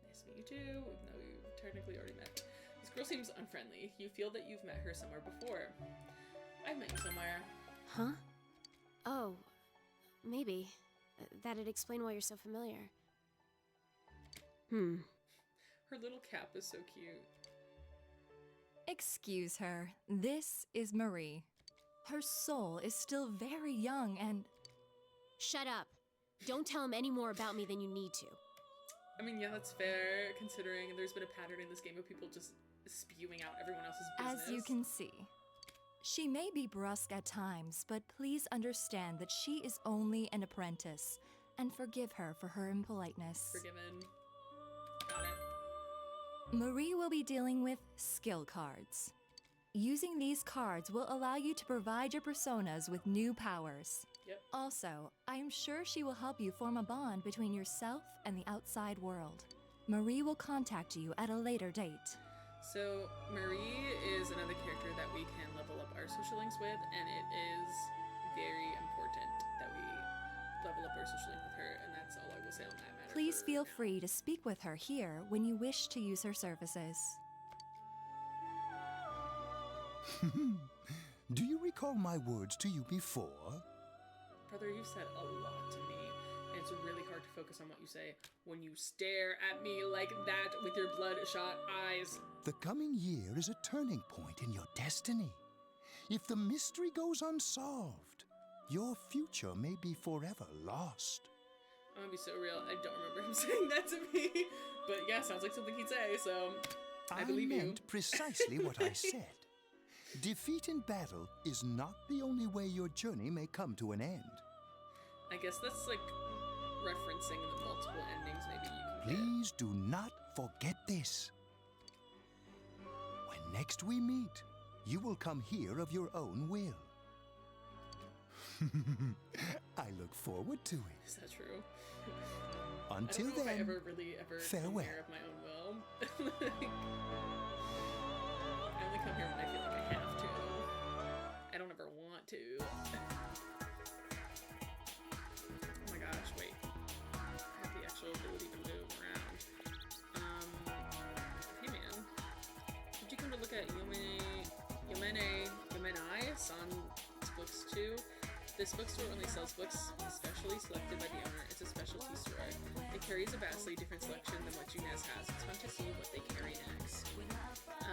Nice to meet you too, even though you technically already met. This girl seems unfriendly. You feel that you've met her somewhere before. I've met you somewhere. Huh? Oh, maybe. That'd explain why you're so familiar. Her little cap is so cute. Excuse her. This is Marie. Her soul is still very young and... Shut up. Don't tell him any more about me than you need to. I mean, yeah, that's fair, considering there's been a pattern in this game of people just spewing out everyone else's business. As you can see, she may be brusque at times, but please understand that she is only an apprentice, and forgive her for her impoliteness. Forgiven. Got it. Marie will be dealing with skill cards. Using these cards will allow you to provide your personas with new powers. Yep. Also, I am sure she will help you form a bond between yourself and the outside world. Marie will contact you at a later date. So, Marie is another character that we can level up our social links with, and it is very important that we level up our social link with her, and that's all I will say on that matter. Please feel free to speak with her here when you wish to use her services. Do you recall my words to you before? Brother, you've said a lot to me, and it's really hard to focus on what you say when you stare at me like that with your bloodshot eyes. The coming year is a turning point in your destiny. If the mystery goes unsolved, your future may be forever lost. I'm gonna be so real, I don't remember him saying that to me. But yeah, sounds like something he'd say, so I believe you. I meant precisely what I said. Defeat in battle is not the only way your journey may come to an end. I guess that's like referencing the multiple endings maybe you can Please do not forget this. When next we meet, you will come here of your own will. I look forward to it. Is that true? Until I don't know then, if I ever really farewell. come here of my own will. I only come here when I feel like I have to. I don't ever want to. Oh my gosh, wait. I have the actual ability to move around. Hey man. Did you come to look at Yomenai-san's books too? This bookstore only sells books specially selected by the owner. It's a specialty store. It carries a vastly different selection than what Junez has. It's fun to see what they carry next.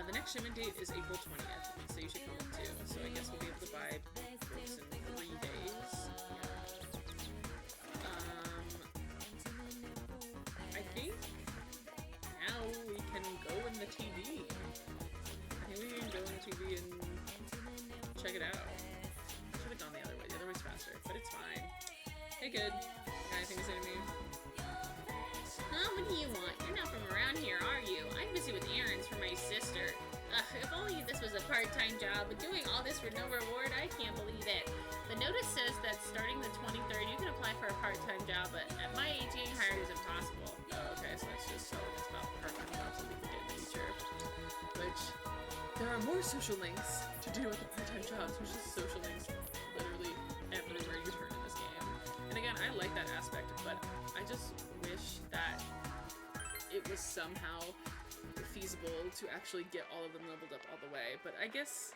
The next shipment date is April 20th, so you should come up too. So I guess we'll be able to buy books in 3 days. I think now we can go in the TV. I think we can go in the TV and check it out. I should have gone the other way. The other way's faster, but it's fine. Hey, good. Got anything to say to me? What do you want? You're not from around here, are you? I'm busy with errands for my sister. If only this was a part-time job, but doing all this for no reward, I can't believe it. The notice says that starting the 23rd, you can apply for a part-time job, but at my age, getting hired is impossible. Oh, okay, so that's just telling us about part-time jobs that we can do in the future. Which, there are more social links to do with the part-time jobs, which is social links literally everywhere you turn in this game. And again, I like that aspect, but somehow feasible to actually get all of them leveled up all the way. But I guess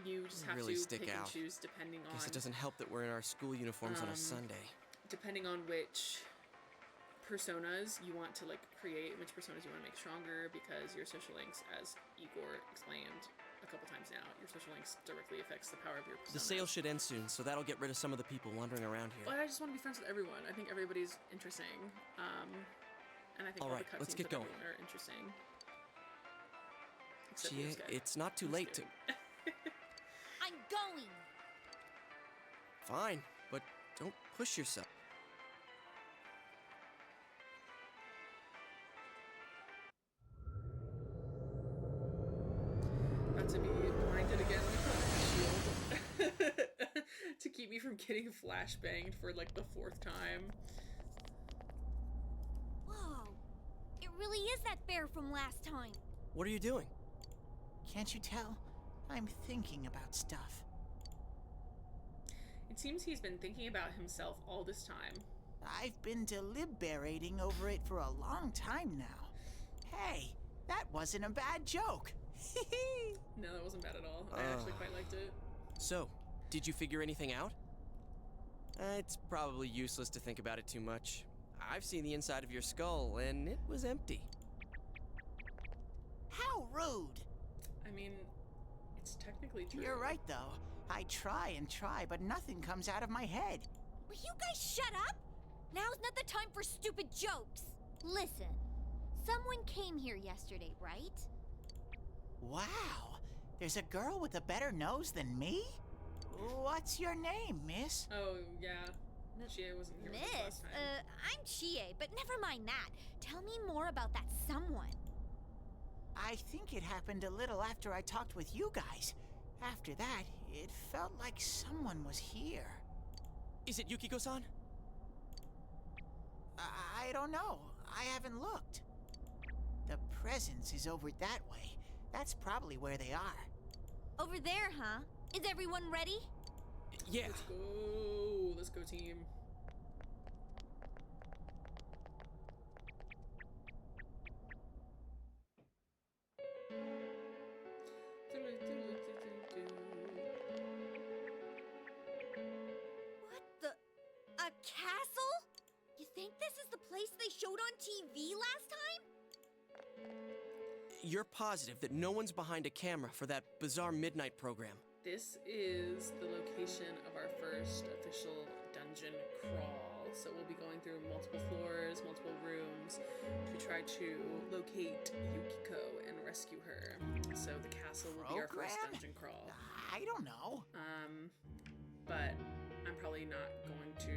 you just have really to stick pick out. and choose depending on. Guess it doesn't help that we're in our school uniforms on a Sunday. Depending on which personas you want to like create, which personas you want to make stronger, because your social links, as Igor explained a couple times now, your social links directly affects the power of your personas. The sale should end soon, so that'll get rid of some of the people wandering around here. Well, I just want to be friends with everyone. I think everybody's interesting, and I think all the let's cutscenes get going. are interesting. Except Chie, this guy. it's not too late to... I'm going! Fine, but don't push yourself. Not to be blinded again, let me put on my shield to keep me from getting flashbanged for like the 4th time. Whoa! It really is that bear from last time. What are you doing? Can't you tell? I'm thinking about stuff. It seems he's been thinking about himself all this time. I've been deliberating over it for a long time now. Hey, that wasn't a bad joke. No, that wasn't bad at all. I actually quite liked it. So, did you figure anything out? It's probably useless to think about it too much. I've seen the inside of your skull, and it was empty. How rude! I mean, it's technically true. You're right, though. I try and try, but nothing comes out of my head. Will you guys shut up? Now's not the time for stupid jokes. Listen, someone came here yesterday, right? Wow, there's a girl with a better nose than me? What's your name, miss? Oh, yeah. Chie wasn't here with us last time. I'm Chie, but never mind that. Tell me more about that someone. I think it happened a little after I talked with you guys. After that, it felt like someone was here. Is it Yukiko-san? I don't know. I haven't looked. The presence is over that way. That's probably where they are. Over there, huh? Is everyone ready? Yeah. Let's go. Let's go, team. What the? A castle? You think this is the place they showed on TV last time? You're positive that no one's behind a camera for that bizarre midnight program? This is the location of our first official dungeon crawl. So we'll be going through multiple floors, multiple rooms to try to locate Yukiko and rescue her. So the castle will be our first dungeon crawl. I don't know. But I'm probably not going to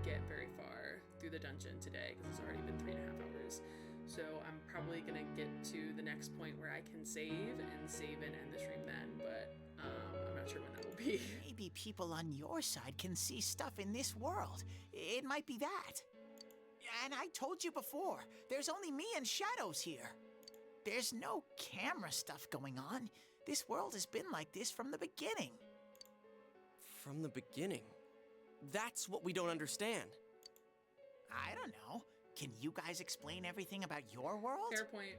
get very far through the dungeon today because it's already been 3.5 hours. So I'm probably gonna get to the next point where I can save and end the stream then, but I'm not sure when that will be. Maybe people on your side can see stuff in this world. It might be that. And I told you before, there's only me and Shadows here. There's no camera stuff going on. This world has been like this from the beginning. From the beginning? That's what we don't understand. I don't know. Can you guys explain everything about your world? Fair point.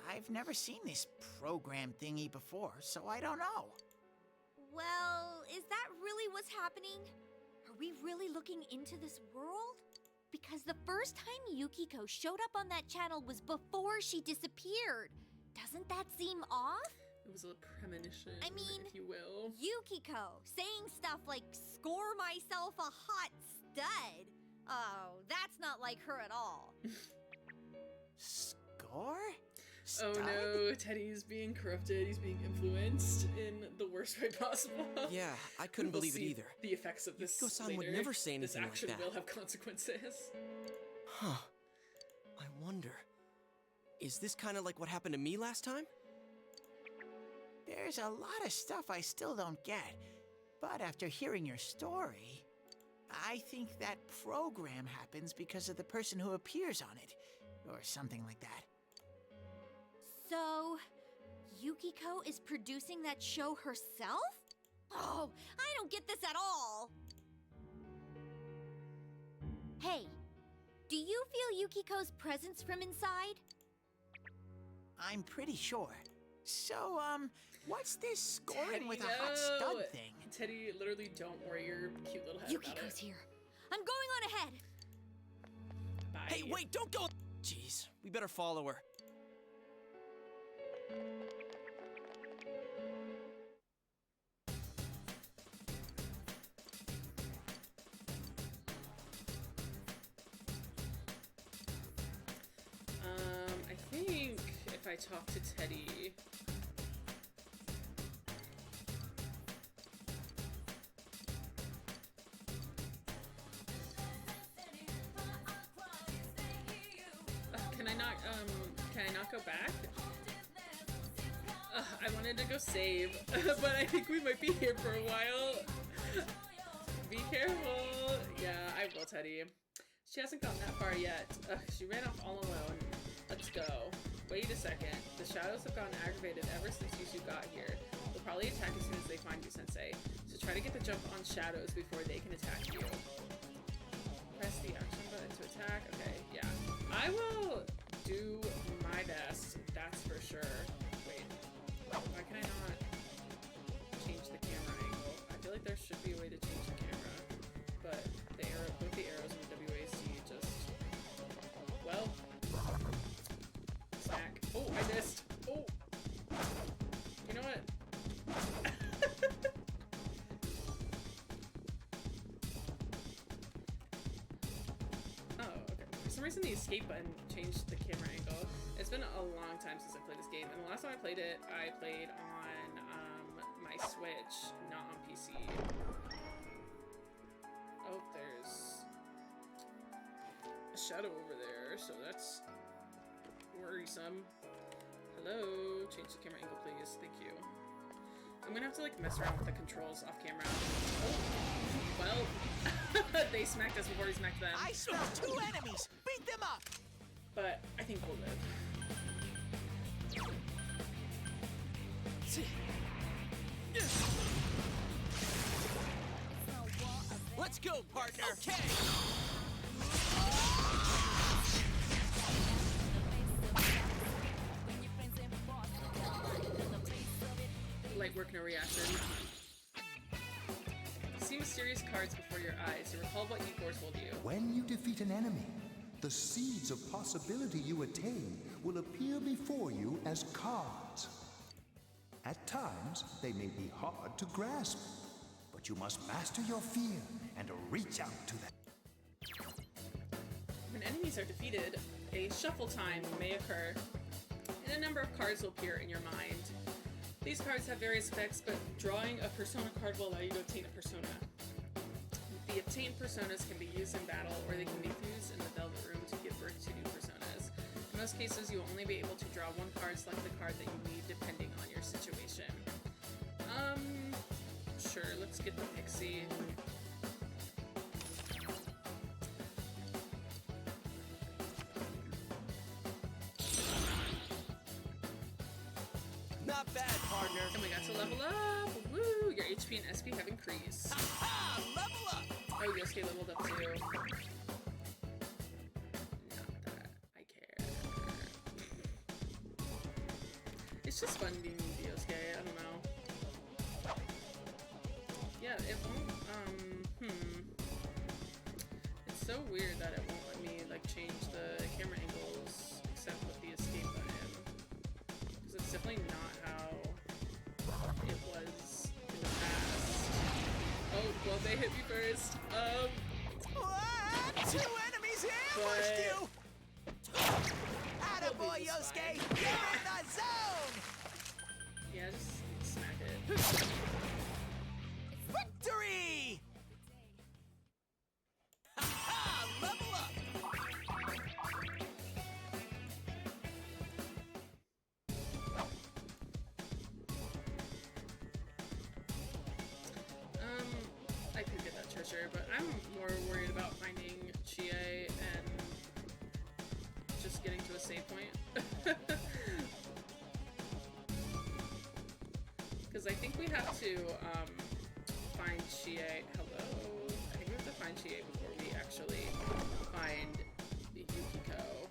I've never seen this program thingy before, so I don't know. Well, is that really what's happening? Are we really looking into this world? Because the first time Yukiko showed up on that channel was before she disappeared. Doesn't that seem off? It was a premonition, I mean, if you will. Yukiko saying stuff like, score myself a hot stud. Oh, that's not like her at all. Score? Oh no, Teddy's being corrupted, he's being influenced in the worst way possible. Yeah, I couldn't We'll believe it see either. The effects of this Yukiko-san later. would never say anything This like action that. will have consequences. Huh. I wonder, is this kind of like what happened to me last time? There's a lot of stuff I still don't get, but after hearing your story, I think that program happens because of the person who appears on it, or something like that. So, Yukiko is producing that show herself? Oh, I don't get this at all. Hey, do you feel Yukiko's presence from inside? I'm pretty sure. So, what's this scoring Teddy, with a hot stud thing? Teddy, literally don't worry your cute little head about Yukiko's it. here. I'm going on ahead. Bye. Hey, wait, don't go! Jeez, we better follow her. I think if I talk to Teddy... can I not go back? I wanted to go save, but I think we might be here for a while. Be careful. Yeah, I will, Teddy. She hasn't gotten that far yet. She ran off all alone. Let's go. Wait a second. The shadows have gotten aggravated ever since you two got here. They'll probably attack as soon as they find you, Sensei. So try to get the jump on shadows before they can attack you. Press the action button to attack. Okay, yeah. I will do my best, that's for sure. Wait, why can I not change the camera angle? I feel like there should be a way to change the camera, but the arrow, both the arrows and the WASD just, well, smack. Oh, I missed. Oh, you know what? For some reason the escape button changed the camera angle. It's been a long time since I played this game, and the last time I played it, I played on my Switch, not on PC. Oh, there's a shadow over there, so that's worrisome. Hello, change the camera angle, please. Thank you. I'm gonna have to like mess around with the controls off camera. Oh, well, they smacked us before we smacked them. I smell 2 enemies! Beat them up! But I think we'll live. Let's go, partner! Okay! Light work, no reaction. See mysterious cards before your eyes to recall what Igor told you. When you defeat an enemy, the seeds of possibility you attain will appear before you as cards. At times, they may be hard to grasp, but you must master your fear and reach out to them. When enemies are defeated, a shuffle time may occur, and a number of cards will appear in your mind. These cards have various effects, but drawing a persona card will allow you to obtain a persona. The obtained personas can be used in battle, or they can be fused in the Velvet Room to give birth to new personas. In most cases, you will only be able to draw one card, select the card that you need depending on your situation. Sure, let's get the Pixie. Not bad, partner. And we got to level up. Woo! Your HP and SP have increased. Ha! Level up! Oh, Yosuke leveled up too. Not that I care. It's just fun being Yosuke. I don't know. Yeah, it won't. It's so weird that it won't let me like change the camera angles except with the escape button. Because it's definitely not how it was in the past. Oh, well, they hit me first. What? 2 enemies ambushed you! Attaboy, Yosuke! You're in the zone! Yeah, just smack it. Victory! Ha-ha! Level up! I could get that treasure, but I'm more worried about finding Chie and just getting to a save point. Because I think we have to find Chie. Hello? I think we have to find Chie before we actually find Yukiko.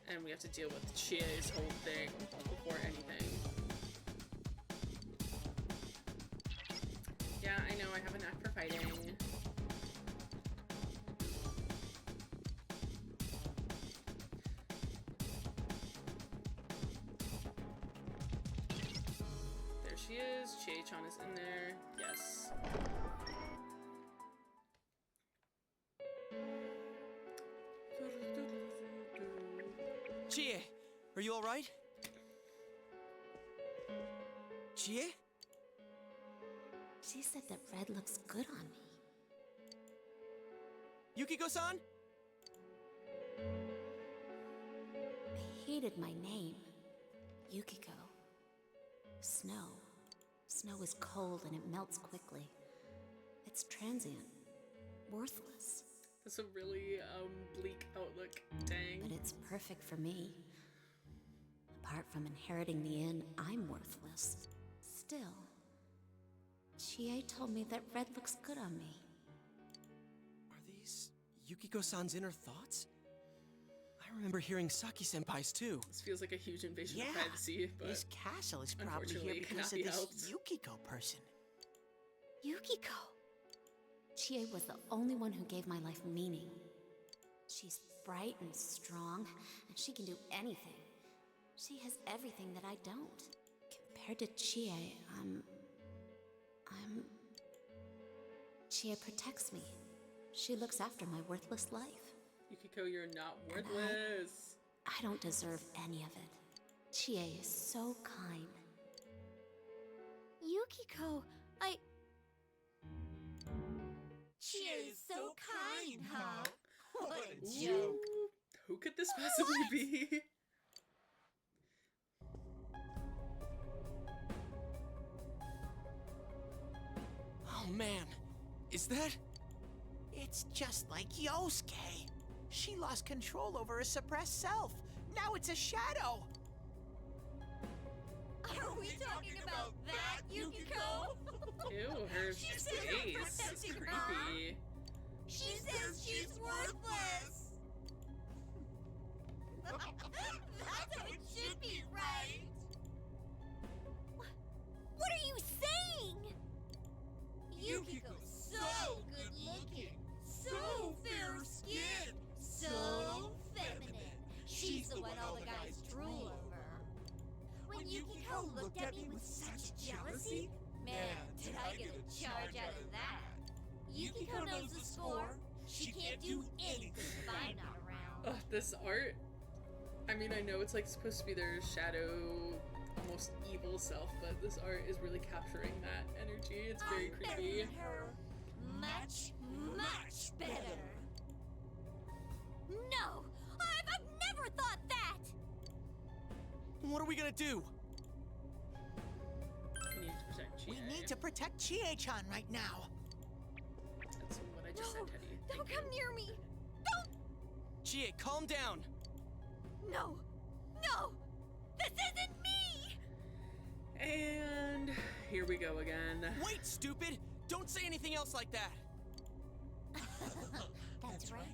And we have to deal with Chie's whole thing before anything. Yeah, I know, I have a knack for fighting. There she is. Chie-chan is in there. Yes. Chie, are you alright? Chie? She said that red looks good on me. Yukiko-san? I hated my name. Yukiko. Snow. Snow is cold and it melts quickly. It's transient. Worthless. That's a really bleak outlook. Dang. But it's perfect for me. Apart from inheriting the inn, I'm worthless. Still, Chie told me that red looks good on me. Are these Yukiko-san's inner thoughts? I remember hearing Saki-senpai's too. This feels like a huge invasion of privacy, but this castle is probably here unfortunately because cannot of be this helped. Yukiko person. Yukiko! Chie was the only one who gave my life meaning. She's bright and strong, and she can do anything. She has everything that I don't. Compared to Chie, Chie protects me. She looks after my worthless life. Yukiko, you're not worthless. I don't deserve any of it. Chie is so kind. Yukiko, Chie is so kind, huh? What a joke. Who could this possibly be? Oh man, is that? It's just like Yosuke. She lost control over her suppressed self. Now it's a shadow. Are we talking about that, Yukiko? Ew, her She face. says her protecting her. Creepy. She says she's worthless. That's how it should be, right? What are you saying? Yukiko's so good looking, so fair skinned, so feminine. She's the one all the guys drool over. When Yukiko looked at me with such jealousy, man, did I get a charge out of that. Yukiko knows the score. She can't do anything if I'm not around. Ugh, this art. I mean, I know it's like supposed to be their shadow, almost evil self, but this art is really capturing that energy. It's very creepy. Her much, much better. No! I've never thought that! What are we gonna do? We need to protect Chie. We need to protect Chie-chan right now. That's what I just said, Teddy. Don't come near me! Don't! Chie, calm down. No! No! This isn't me! And here we go again. Wait, stupid! Don't say anything else like that. That's right.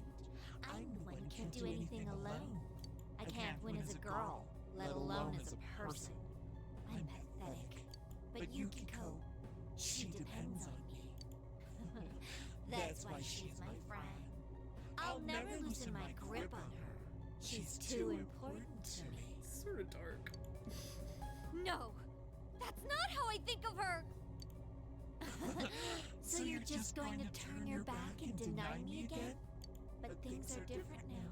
I'm the one who can't do anything alone. I can't win as a girl, let alone as a person. I'm pathetic. But Yukiko, she depends on me. That's why she's my friend. I'll never loosen my grip on her. She's too important to me. It's sort of dark. No! That's not how I think of her! So you're just going to turn your back and deny me again? But things are different now.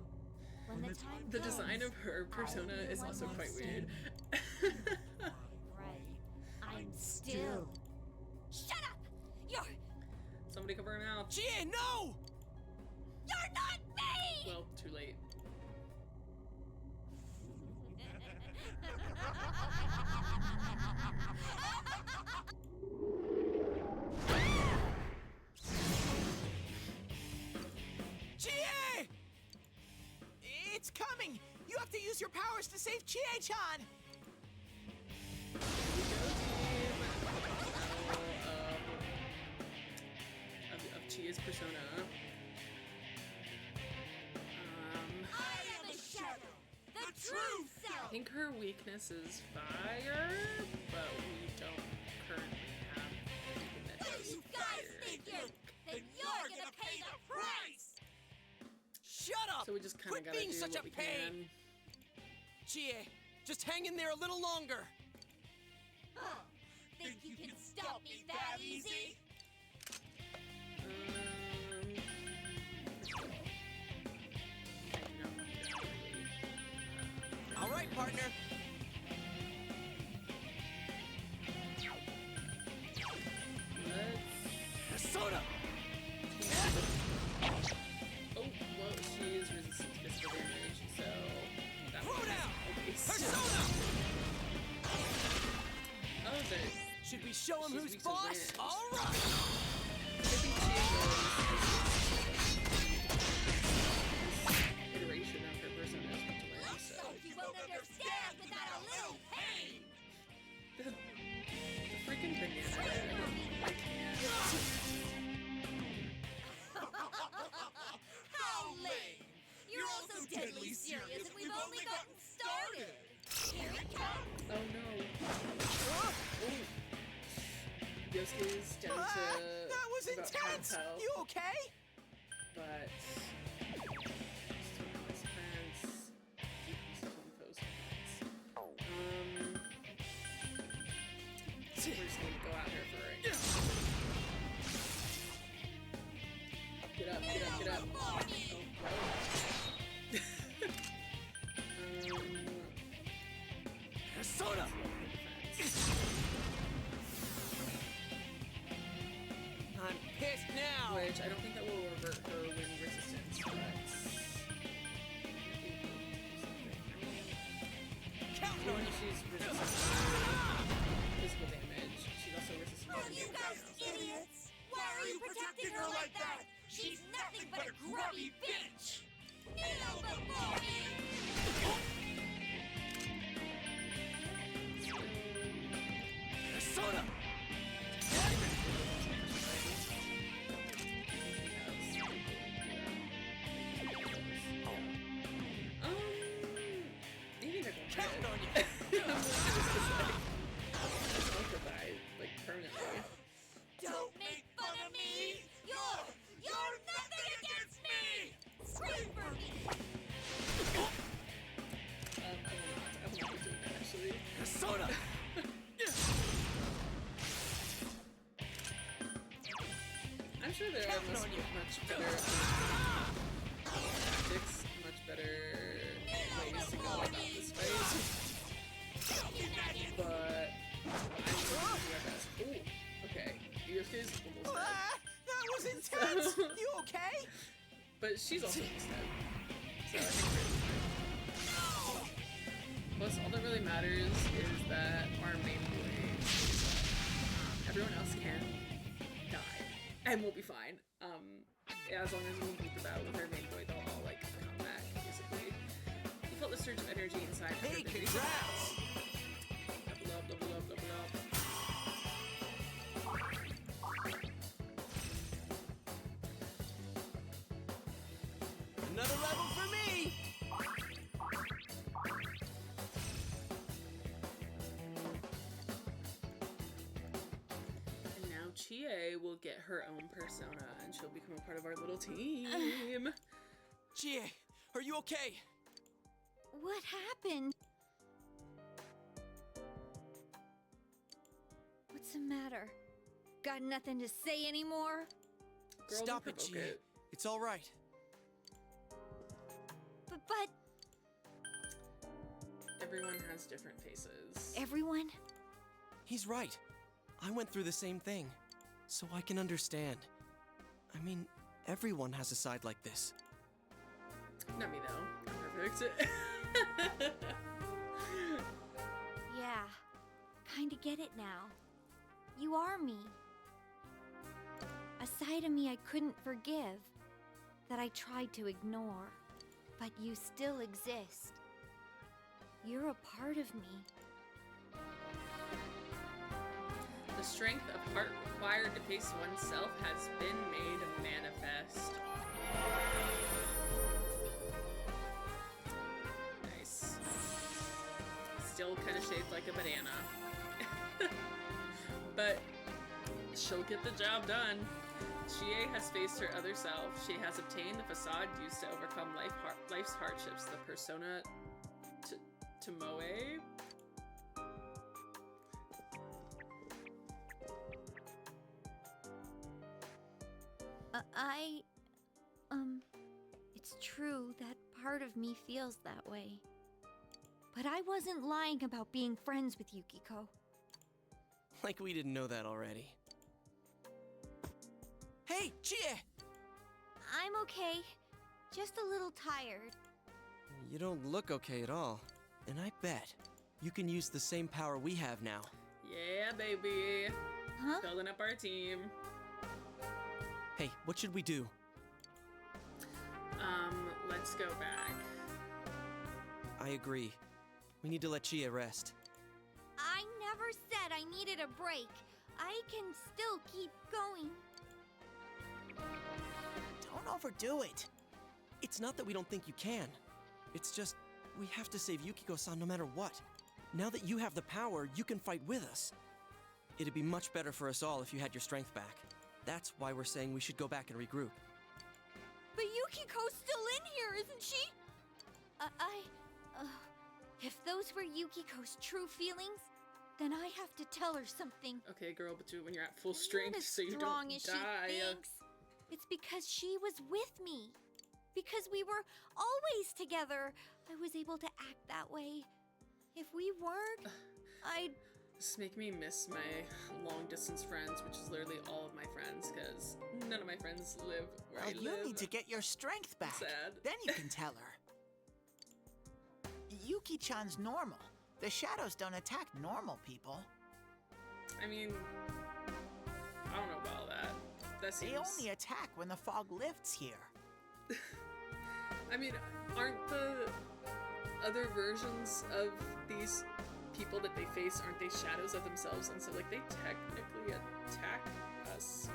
When the time The comes, design of her persona I'll be is the also one quite standing. weird. Right. I'm still. Shut up! You're. Somebody cover her mouth. Chie, no! You're not me! Well, too late. Chie! It's coming! You have to use your powers to save Chie-chan! Of Chie's persona. I am a shadow, the true self. I think her weakness is fire, but we don't currently have anything that does You guys fire. think then you're gonna pay the price. Shut up! So we just kind of Quit gotta being do such what a we pain! can. Chie, just hang in there a little longer. Huh. Think you can stop me that easy? All right, partner. Persona! Oh, well, she is resistant to physical damage, so that Throw was down! a waste. Persona! Oh, but should we show him she's who's weak to boss? wind. All right. I think she is iteration of her persona is weak to wind, so You won't understand without a little pain. the freaking banana bread. I can't. How lame! You're all so deadly serious, and we've only gotten started. Here it comes. Oh no. Oh. Yosuke's down to that was about half intense! health, You okay? but still not his defense. Still foes defense. We're just gonna go out here for it. Get up, get up, get up. Oh, Persona! I'm pissed now! Which I don't think that will revert her wind resistance, but... Counting on you! She's resistant to physical damage. She's also resistant to You guys idiots! Why are you protecting her like that? She's nothing but a grubby bitch! Kneel before me! Persona! Maybe they're going Counting on you! like permanently. Don't make fun of me! You're nothing against me! Scream for me! I will not be doing that actually. Persona! I'm sure there are much better tactics, much better ways to go about this fight. But I'm going to do my best. Ooh, okay. Yosuke's almost dead. That was intense! So- You okay? But she's also almost dead. So I think we're fine. Plus, all that really matters is that our main boy, everyone else can die. And we'll be fine. As long as we beat the battle with our main boy, they'll all, like, come back, basically. He felt the surge of energy inside. Hey, congrats! Double up, double up, double up. Another level for me! And now Chie will get her own persona, and she'll become a part of our little team. Chie, are you okay? What happened? What's the matter? Got nothing to say anymore? Girl, Stop don't it, Chie. provoke it. It's all right. But Everyone has different faces. everyone? He's right. I went through the same thing, so I can understand. I mean, everyone has a side like this. Not me though. I'm perfect. Yeah, kinda get it now. You are me. A side of me I couldn't forgive, that I tried to ignore, but you still exist. You're a part of me. The strength of heart required to face oneself has been made manifest. Nice. shaped like a banana. But she'll get the job done. Chie has faced her other self. She has obtained the facade used to overcome life's hardships, the persona Tomoe. It's true that part of me feels that way. But I wasn't lying about being friends with Yukiko. Like we didn't know that already. Hey, Chie! I'm okay. Just a little tired. You don't look okay at all. And I bet you can use the same power we have now. Yeah, baby. Huh? Building up our team. Hey, what should we do? Let's go back. I agree. We need to let Chie rest. I never said I needed a break. I can still keep going. Don't overdo it. It's not that we don't think you can. It's just, we have to save Yukiko-san no matter what. Now that you have the power, you can fight with us. It'd be much better for us all if you had your strength back. That's why we're saying we should go back and regroup. But Yukiko's still in here, isn't she? If those were Yukiko's true feelings, then I have to tell her something. Okay, girl, but do it when you're at full strength so you don't die. She thinks. It's because she was with me. Because we were always together. I was able to act that way. If we weren't, I'd... This make me miss my long-distance friends, which is literally all of my friends, because none of my friends live where I live. You need to get your strength back. Sad. Then you can tell her. Yuki-chan's normal. The shadows don't attack normal people. I mean, I don't know about that. That seems... They only attack when the fog lifts here. I mean, aren't the other versions of these people that they face, aren't they shadows of themselves? And so, like, they technically attack us.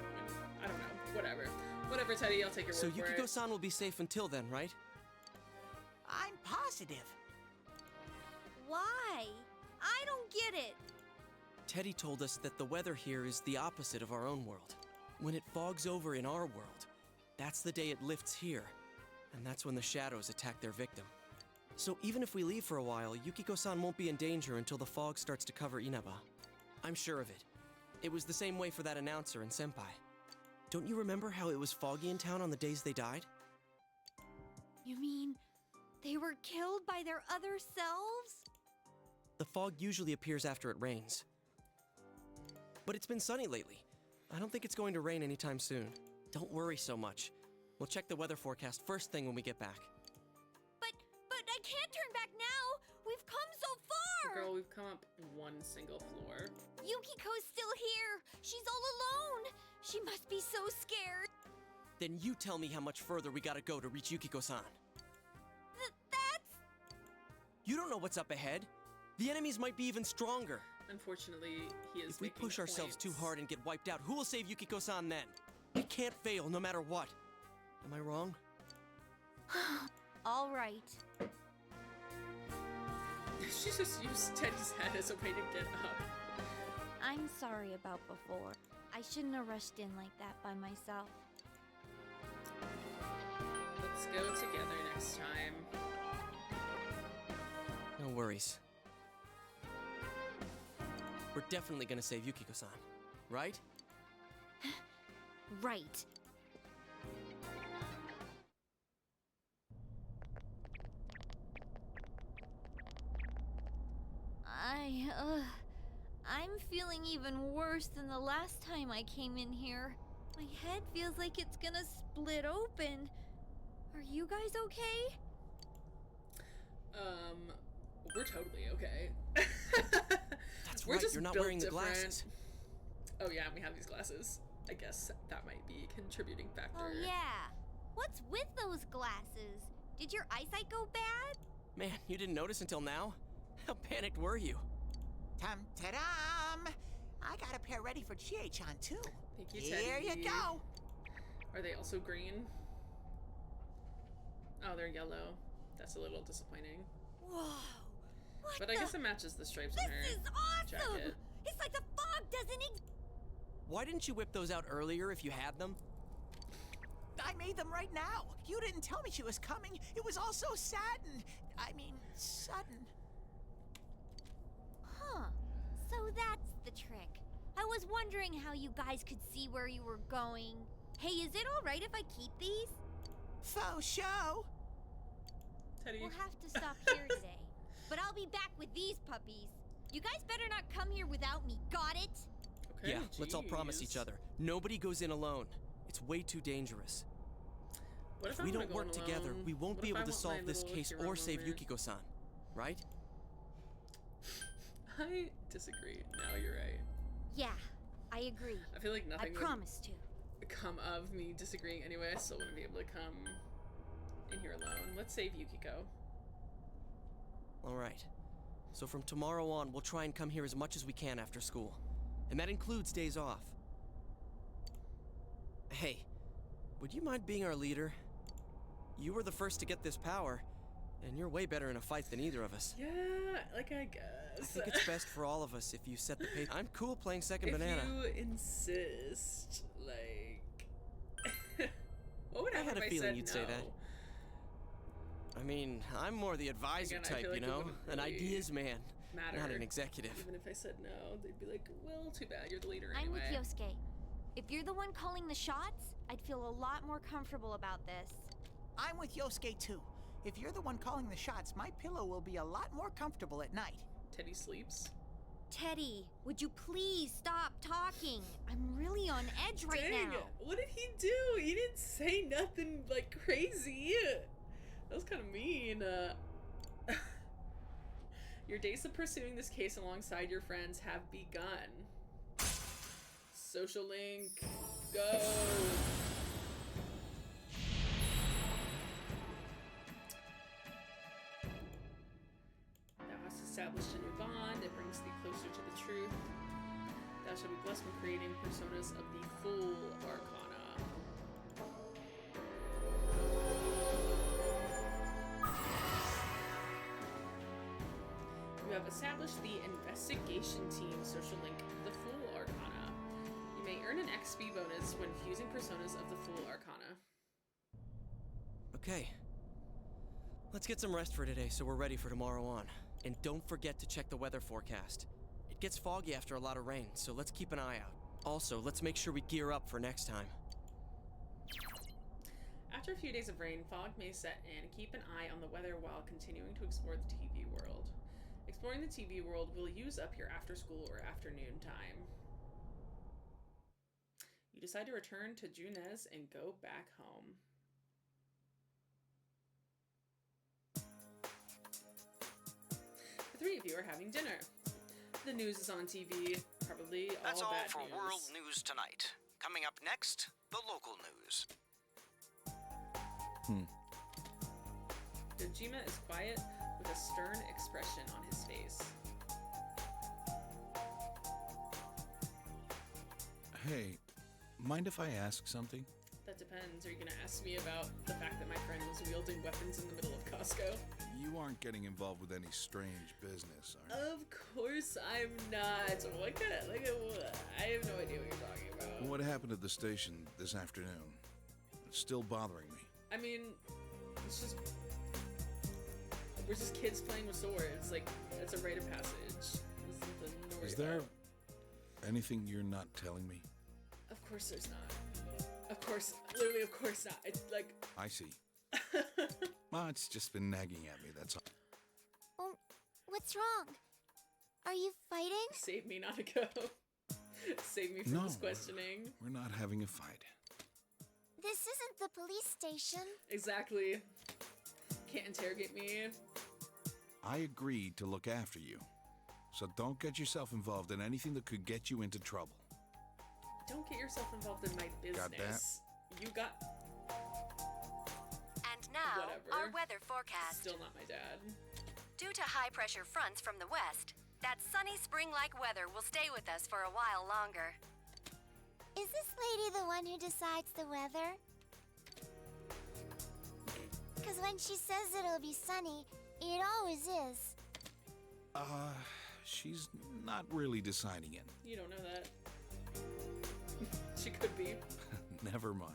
I don't know. Whatever. Whatever, Teddy. I'll take your word for it. So Yukiko-san will be safe until then, right? I'm positive. Why? I don't get it. Teddy told us that the weather here is the opposite of our own world. When it fogs over in our world, that's the day it lifts here. And that's when the shadows attack their victim. So even if we leave for a while, Yukiko-san won't be in danger until the fog starts to cover Inaba. I'm sure of it. It was the same way for that announcer and Senpai. Don't you remember how it was foggy in town on the days they died? You mean they were killed by their other selves? The fog usually appears after it rains. But it's been sunny lately. I don't think it's going to rain anytime soon. Don't worry so much. We'll check the weather forecast first thing when we get back. But I can't turn back now! We've come so far! Girl, we've come up one single floor. Yukiko's still here! She's all alone! She must be so scared! Then you tell me how much further we gotta go to reach Yukiko-san. That's... You don't know what's up ahead. The enemies might be even stronger. Unfortunately, he is If we push ourselves too hard and get wiped out, who will save Yukiko-san then? We can't fail no matter what. Am I wrong? All right. She just used Teddy's head as a way to get up. I'm sorry about before. I shouldn't have rushed in like that by myself. Let's go together next time. No worries. We're definitely gonna save Yukiko-san, right? Right. I'm feeling even worse than the last time I came in here. My head feels like it's gonna split open. Are you guys okay? We're totally okay. That's We're right, just you're not built wearing the different. glasses. Oh yeah, we have these glasses. I guess that might be a contributing factor. Oh yeah. What's with those glasses? Did your eyesight go bad? Man, you didn't notice until now? How panicked were you? Ta-dam! I got a pair ready for Chie-chan too. Thank you, Here Teddy. you go. Are they also green? Oh, they're yellow. That's a little disappointing. Whoa! But I guess it matches the stripes on her This is awesome! jacket. It's like the fog doesn't exist. Why didn't you whip those out earlier if you had them? I made them right now. You didn't tell me she was coming. It was all so sudden. Sudden. Huh. So that's the trick. I was wondering how you guys could see where you were going. Hey, is it alright if I keep these? Faux show. Teddy. We'll have to stop here today. But I'll be back with these puppies. You guys better not come here without me, got it? Okay, Yeah, let's all promise each other. Nobody goes in alone. It's way too dangerous. What If I we wanna don't go work in together, alone? we won't What be if I able to want solve my this little case hero or save moment? Yukiko-san, right? I disagree. No, you're right. Yeah, I agree. I feel like nothing I promise to. would come of me disagreeing anyway. I still wouldn't be able to come in here alone. Let's save Yukiko. All right. So from tomorrow on, we'll try and come here as much as we can after school. And that includes days off. Hey, would you mind being our leader? You were the first to get this power, and you're way better in a fight than either of us. Yeah, like I guess. I think it's best for all of us if you set the pace. I'm cool playing second banana. If you insist, like... what would I happen had a if feeling said you'd no? say that. I mean, I'm more the advisor Again, I type, feel like you it know? wouldn't An really ideas man, matter. not an executive. Even if I said no, they'd be like, well, too bad, you're the leader I'm anyway. with Yosuke. If you're the one calling the shots, I'd feel a lot more comfortable about this. I'm with Yosuke too. If you're the one calling the shots, my pillow will be a lot more comfortable at night. Teddy sleeps. Teddy, would you please stop talking? I'm really on edge right Dang, now. what did he do? He didn't say nothing, like, crazy. That was kind of mean. Your days of pursuing this case alongside your friends have begun. Social link, go! Thou hast established a new bond. It brings thee closer to the truth. Thou shalt be blessed when creating personas of the full arcana. You have established the investigation team social link of the Fool Arcana. You may earn an XP bonus when fusing personas of the Fool Arcana. Okay. Let's get some rest for today so we're ready for tomorrow on. And don't forget to check the weather forecast. It gets foggy after a lot of rain, so let's keep an eye out. Also, let's make sure we gear up for next time. After a few days of rain, fog may set in. Keep an eye on the weather while continuing to explore the TV world. Exploring the TV world will use up your after-school or afternoon time. You decide to return to Junez and go back home. The three of you are having dinner. The news is on TV, probably all That's all bad for news. World News Tonight. Coming up next, the local news. Dojima is quiet with a stern expression on his face. Hey, mind if I ask something? That depends. Are you going to ask me about the fact that my friend was wielding weapons in the middle of Costco? You aren't getting involved with any strange business, are you? Of course I'm not. What kind of, I have no idea what you're talking about. What happened at the station this afternoon? It's still bothering me. I mean, it's just... we're just kids playing with swords. Like, it's a rite of passage. There's nothing to worry Is there about. anything you're not telling me? Of course there's not. Of course, literally of course not. It's like... I see. Well, it's just been nagging at me, that's all. Oh, what's wrong? Are you fighting? Save me, Nanako. Save me from this questioning. We're not having a fight. This isn't the police station. Exactly. Can't interrogate me. I agreed to look after you. So don't get yourself involved in anything that could get you into trouble. Don't get yourself involved in my business. Got that? You got... And now, Whatever. our weather forecast. Still not my dad. Due to high-pressure fronts from the west, that sunny spring-like weather will stay with us for a while longer. Is this lady the one who decides the weather? Because when she says it'll be sunny, it always is. She's not really designing it. You don't know that. She could be. Never mind.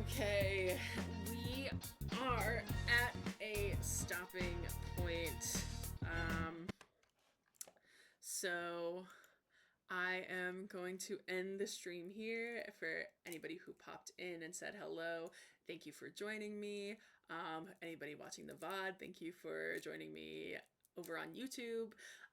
Okay, we are at a stopping point. So I am going to end the stream here. For anybody who popped in and said hello, thank you for joining me. Anybody watching the VOD, thank you for joining me over on YouTube.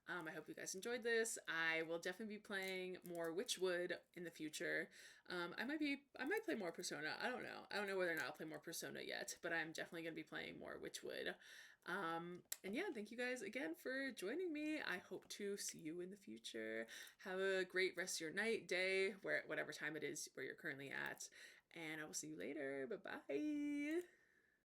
I hope you guys enjoyed this. I will definitely be playing more Witchwood in the future. I might play more Persona. I don't know whether or not I'll play more Persona yet, but I'm definitely going to be playing more Witchwood. And yeah, thank you guys again for joining me. I hope to see you in the future. Have a great rest of your night, day, whatever time it is where you're currently at. And I will see you later. Bye-bye.